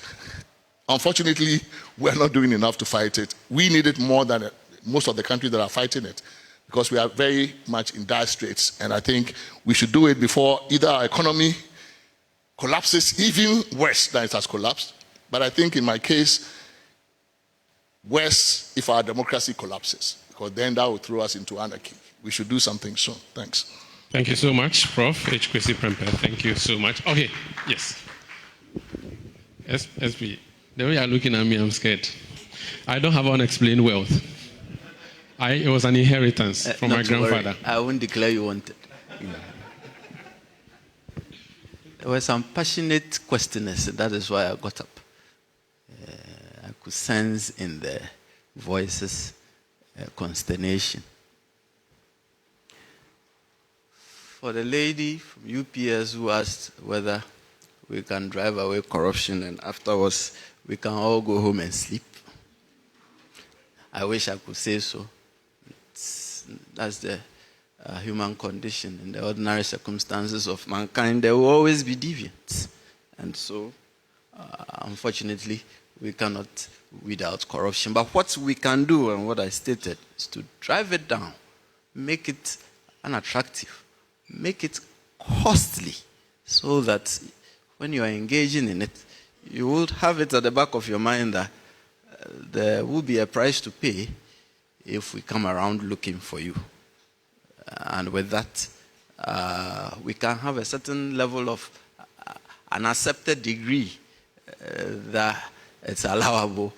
Unfortunately, we're not doing enough to fight it. We need it more than most of the countries that are fighting it, because we are very much in dire straits. And I think we should do it before either our economy collapses even worse than it has collapsed. But I think in my case, worse if our democracy collapses, because then that will throw us into anarchy. We should do something soon. Thanks. Thank you so much, Prof. H. Kwesi Prempeh. Thank you so much. Okay, yes. SP, the way you're looking at me, I'm scared. I don't have unexplained wealth. It was an inheritance from my grandfather. I won't declare you wanted. There were some passionate questioners, and that is why I got up. I could sense in their voices consternation. For the lady from UPS who asked whether we can drive away corruption and afterwards we can all go home and sleep, I wish I could say so. That's the human condition. In the ordinary circumstances of mankind, there will always be deviants. And so, unfortunately, we cannot weed out corruption. But what we can do, and what I stated, is to drive it down, make it unattractive, make it costly, so that when you are engaging in it, you will have it at the back of your mind that there will be a price to pay if we come around looking for you. And with that, we can have a certain level of an accepted degree that it's allowable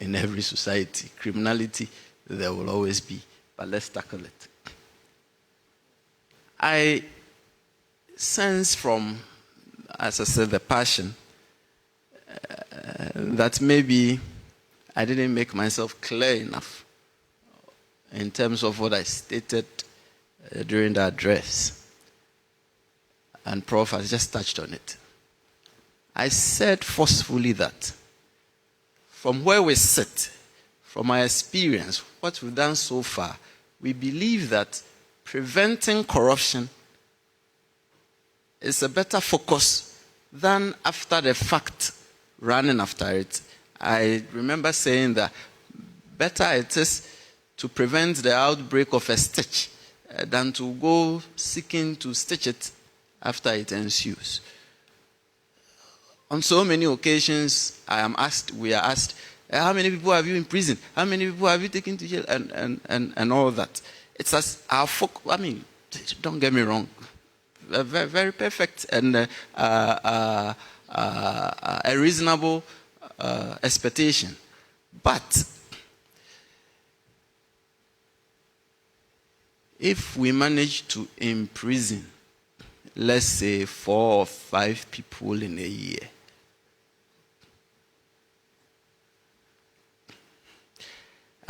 in every society. Criminality, there will always be, but let's tackle it. I sense from, as I said, the passion, that maybe I didn't make myself clear enough in terms of what I stated during the address. And Prof has just touched on it. I said forcefully that from where we sit, from our experience, what we've done so far, we believe that preventing corruption is a better focus than after the fact running after it. I remember saying that better it is to prevent the outbreak of a stitch than to go seeking to stitch it after it ensues. On so many occasions, we are asked, how many people have you imprisoned? How many people have you taken to jail? And all that. It's as our focus. I mean, don't get me wrong. Very, very perfect and a reasonable expectation. But if we manage to imprison, let's say 4 or 5 people in a year,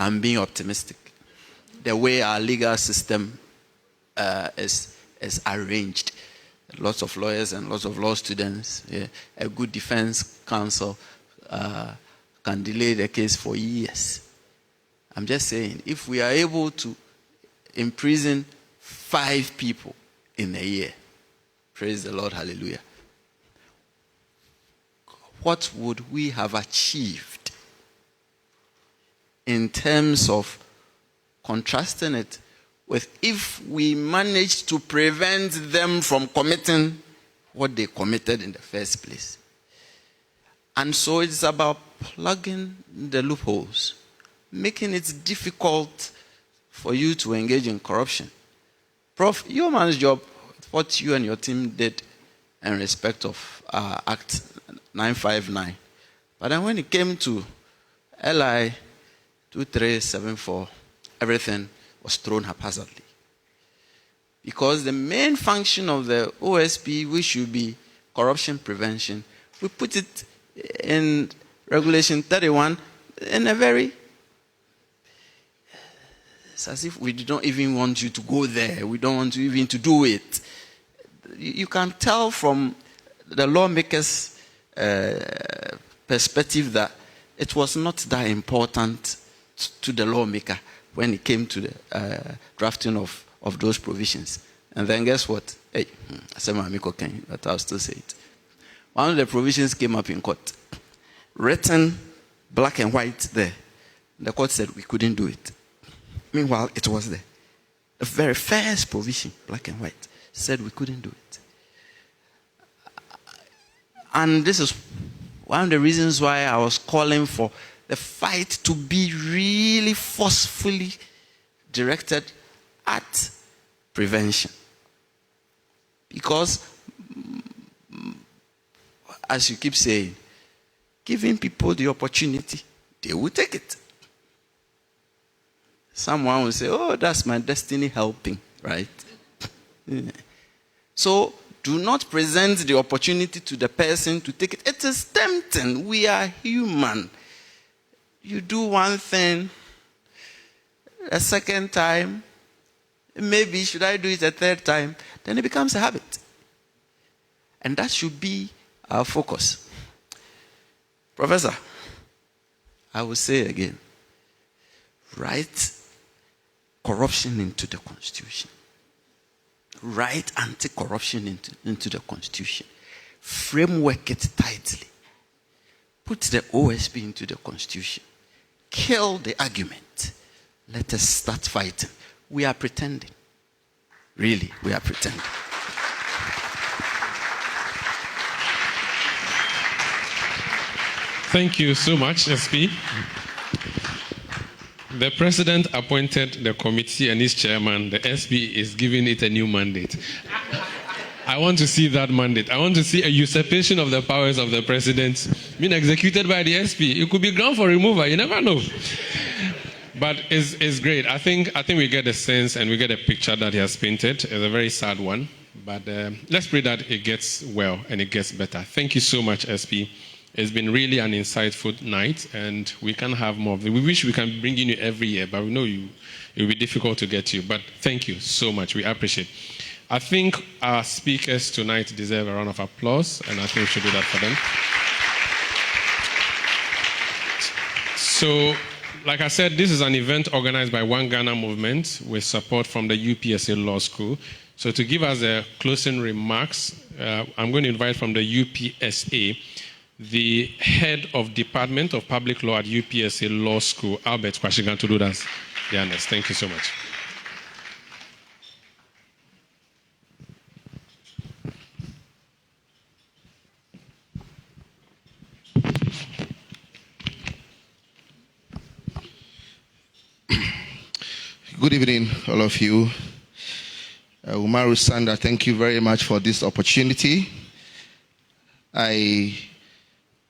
I'm being optimistic. The way our legal system is arranged, lots of lawyers and lots of law students, a good defense counsel can delay the case for years. I'm just saying, if we are able to imprison 5 people in a year, praise the Lord, hallelujah, what would we have achieved in terms of contrasting it with if we managed to prevent them from committing what they committed in the first place? And so it's about plugging the loopholes, making it difficult for you to engage in corruption. Prof, your man's job, what you and your team did in respect of Act 959. But then when it came to LI 2374, everything was thrown haphazardly. Because the main function of the OSP, which should be corruption prevention, we put it in Regulation 31 in a very... It's as if we don't even want you to go there. We don't want you even to do it. You can tell from the lawmakers' perspective that it was not that important to the lawmaker when it came to the drafting of those provisions. And then guess what? Hey, I said my amico can, but I'll still say it. One of the provisions came up in court, written black and white there. The court said we couldn't do it. Meanwhile, it was there. The very first provision, black and white, said we couldn't do it. And this is one of the reasons why I was calling for the fight to be really forcefully directed at prevention. Because, as you keep saying, giving people the opportunity, they will take it. Someone will say, oh, that's my destiny helping, right? So, do not present the opportunity to the person to take it. It is tempting. We are human. You do one thing, a second time, maybe should I do it a third time? Then it becomes a habit. And that should be our focus. Professor, I will say again, write corruption into the Constitution. write anti-corruption into the constitution. Framework it tightly. Put the OSP into the constitution. Kill the argument. Let us start fighting. We are pretending. Really, we are pretending. Thank you so much, SP. The president appointed the committee and its chairman. The SP is giving it a new mandate. I want to see that mandate. I want to see a usurpation of the powers of the president being executed by the SP. It could be ground for removal. You never know. But it's great. I think we get a sense and we get a picture that he has painted. It's a very sad one. But let's pray that it gets well and it gets better. Thank you so much, SP. It's been really an insightful night, and we can have more of it. We wish we can bring you every year, but we know it will be difficult to get to you. But thank you so much. We appreciate it. I think our speakers tonight deserve a round of applause, and I think we should do that for them. So, like I said, this is an event organized by One Ghana Movement with support from the UPSA Law School. So to give us the closing remarks, I'm going to invite from the UPSA the head of Department of Public Law at UPSA Law School, Albert Kwashigan, to do that. Yes, thank you so much. Good evening, all of you. Umaru Sanda, thank you very much for this opportunity.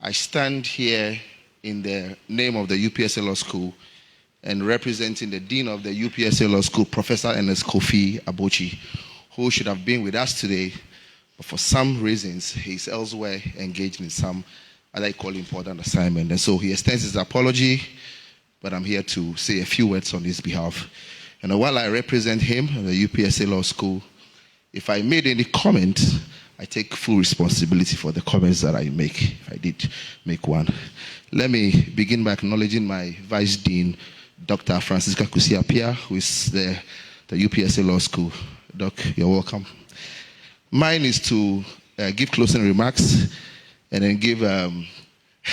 I stand here in the name of the UPSA Law School and representing the Dean of the UPSA Law School, Professor Ernest Kofi Abochi, who should have been with us today, but for some reasons, he's elsewhere engaged in some other equally important assignment. And so he extends his apology, but I'm here to say a few words on his behalf. And while I represent him at the UPSA Law School, if I made any comment, I take full responsibility for the comments that I make, if I did make one. Let me begin by acknowledging my Vice Dean, Dr. Francisca Kusiapia, who is the UPSA Law School. Doc, you're welcome. Mine is to give closing remarks and then give a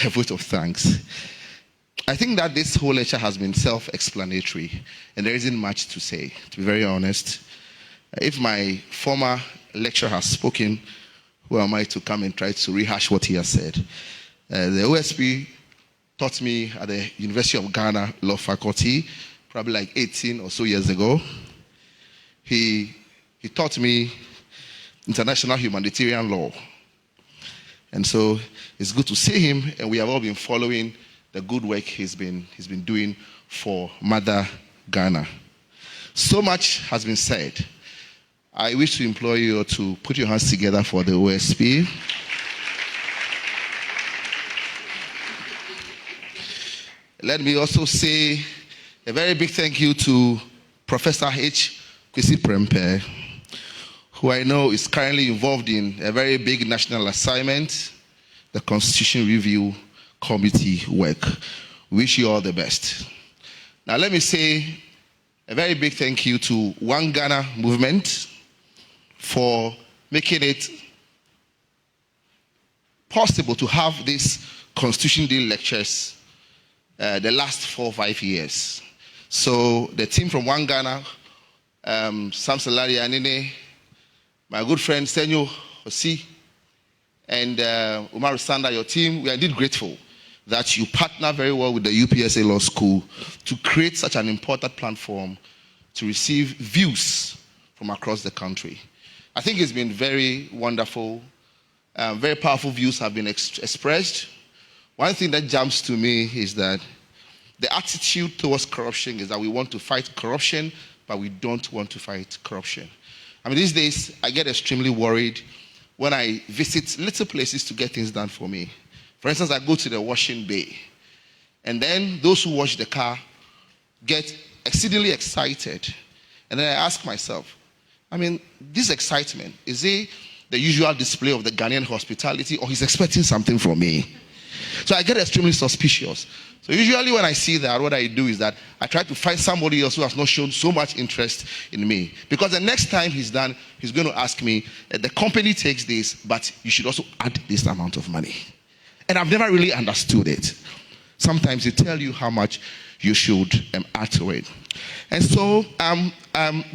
vote of thanks. I think that this whole lecture has been self-explanatory, and there isn't much to say, to be very honest. If my former lecturer has spoken, who am I to come and try to rehash what he has said? The OSP taught me at the University of Ghana Law Faculty, probably like 18 or so years ago. He taught me international humanitarian law. And so it's good to see him, and we have all been following the good work he's been doing for Mother Ghana. So much has been said. I wish to implore you to put your hands together for the OSP. Let me also say a very big thank you to Professor H. Kwesi Prempeh, who I know is currently involved in a very big national assignment, the Constitution Review Committee work. Wish you all the best. Now let me say a very big thank you to One Ghana Movement for making it possible to have these Constitution Day lectures the last 4 or 5 years. So the team from One Ghana, Sam Salari Anine, my good friend Senyo Hosi, and Umaru Sanda, your team, we are indeed grateful that you partner very well with the UPSA Law School to create such an important platform to receive views from across the country. I think it's been very wonderful. Very powerful views have been expressed. One thing that jumps to me is that the attitude towards corruption is that we want to fight corruption, but we don't want to fight corruption. I mean, these days, I get extremely worried when I visit little places to get things done for me. For instance, I go to the washing bay, and then those who wash the car get exceedingly excited. And then I ask myself, I mean, this excitement, is it the usual display of the Ghanaian hospitality, or he's expecting something from me? So I get extremely suspicious. So usually when I see that, what I do is that I try to find somebody else who has not shown so much interest in me. Because the next time he's done, he's going to ask me, the company takes this, but you should also add this amount of money. And I've never really understood it. Sometimes they tell you how much you should add to it. And so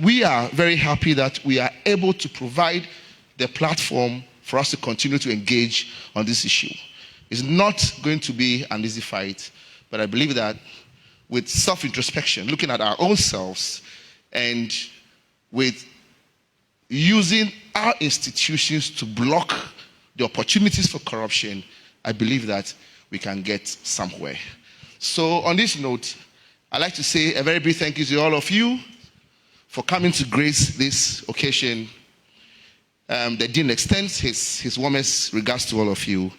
we are very happy that we are able to provide the platform for us to continue to engage on this issue. It's not going to be an easy fight, but I believe that with self-introspection, looking at our own selves, and with using our institutions to block the opportunities for corruption, I believe that we can get somewhere. So on this note, I'd like to say a very big thank you to all of you for coming to grace this occasion. The Dean extends his warmest regards to all of you.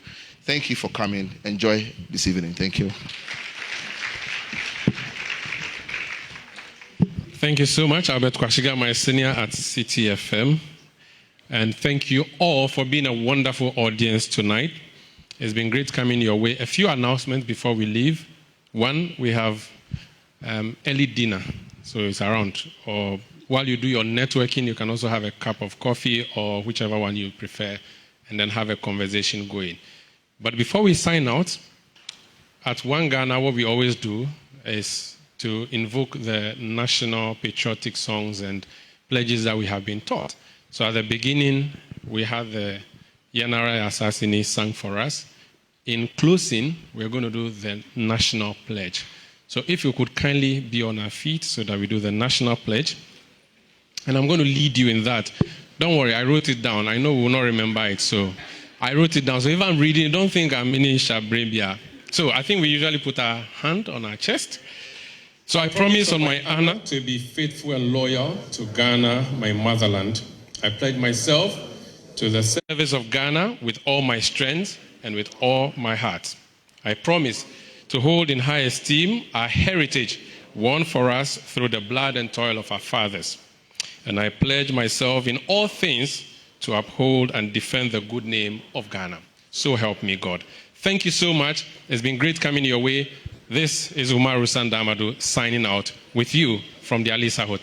Thank you for coming. Enjoy this evening. Thank you. Thank you so much, Albert Kwashiga, my senior at CTFM. And thank you all for being a wonderful audience tonight. It's been great coming your way. A few announcements before we leave. One, we have early dinner, so it's around. Or while you do your networking, you can also have a cup of coffee or whichever one you prefer, and then have a conversation going. But before we sign out, at One Ghana, what we always do is to invoke the national patriotic songs and pledges that we have been taught. So at the beginning, we had the Yanara Assassini sung for us. In closing, we're going to do the national pledge. So if you could kindly be on our feet so that we do the national pledge. And I'm going to lead you in that. Don't worry, I wrote it down. I know we will not remember it, so I wrote it down. So if I'm reading, don't think I'm in Shabrambia. So I think we usually put our hand on our chest. So I promise on my honor to be faithful and loyal to Ghana, my motherland. I pledge myself to the service of Ghana with all my strength and with all my heart. I promise to hold in high esteem our heritage won for us through the blood and toil of our fathers. And I pledge myself in all things to uphold and defend the good name of Ghana. So help me God. Thank you so much. It's been great coming your way. This is Umaru Sandamadu signing out with you from the Alisa Hotel.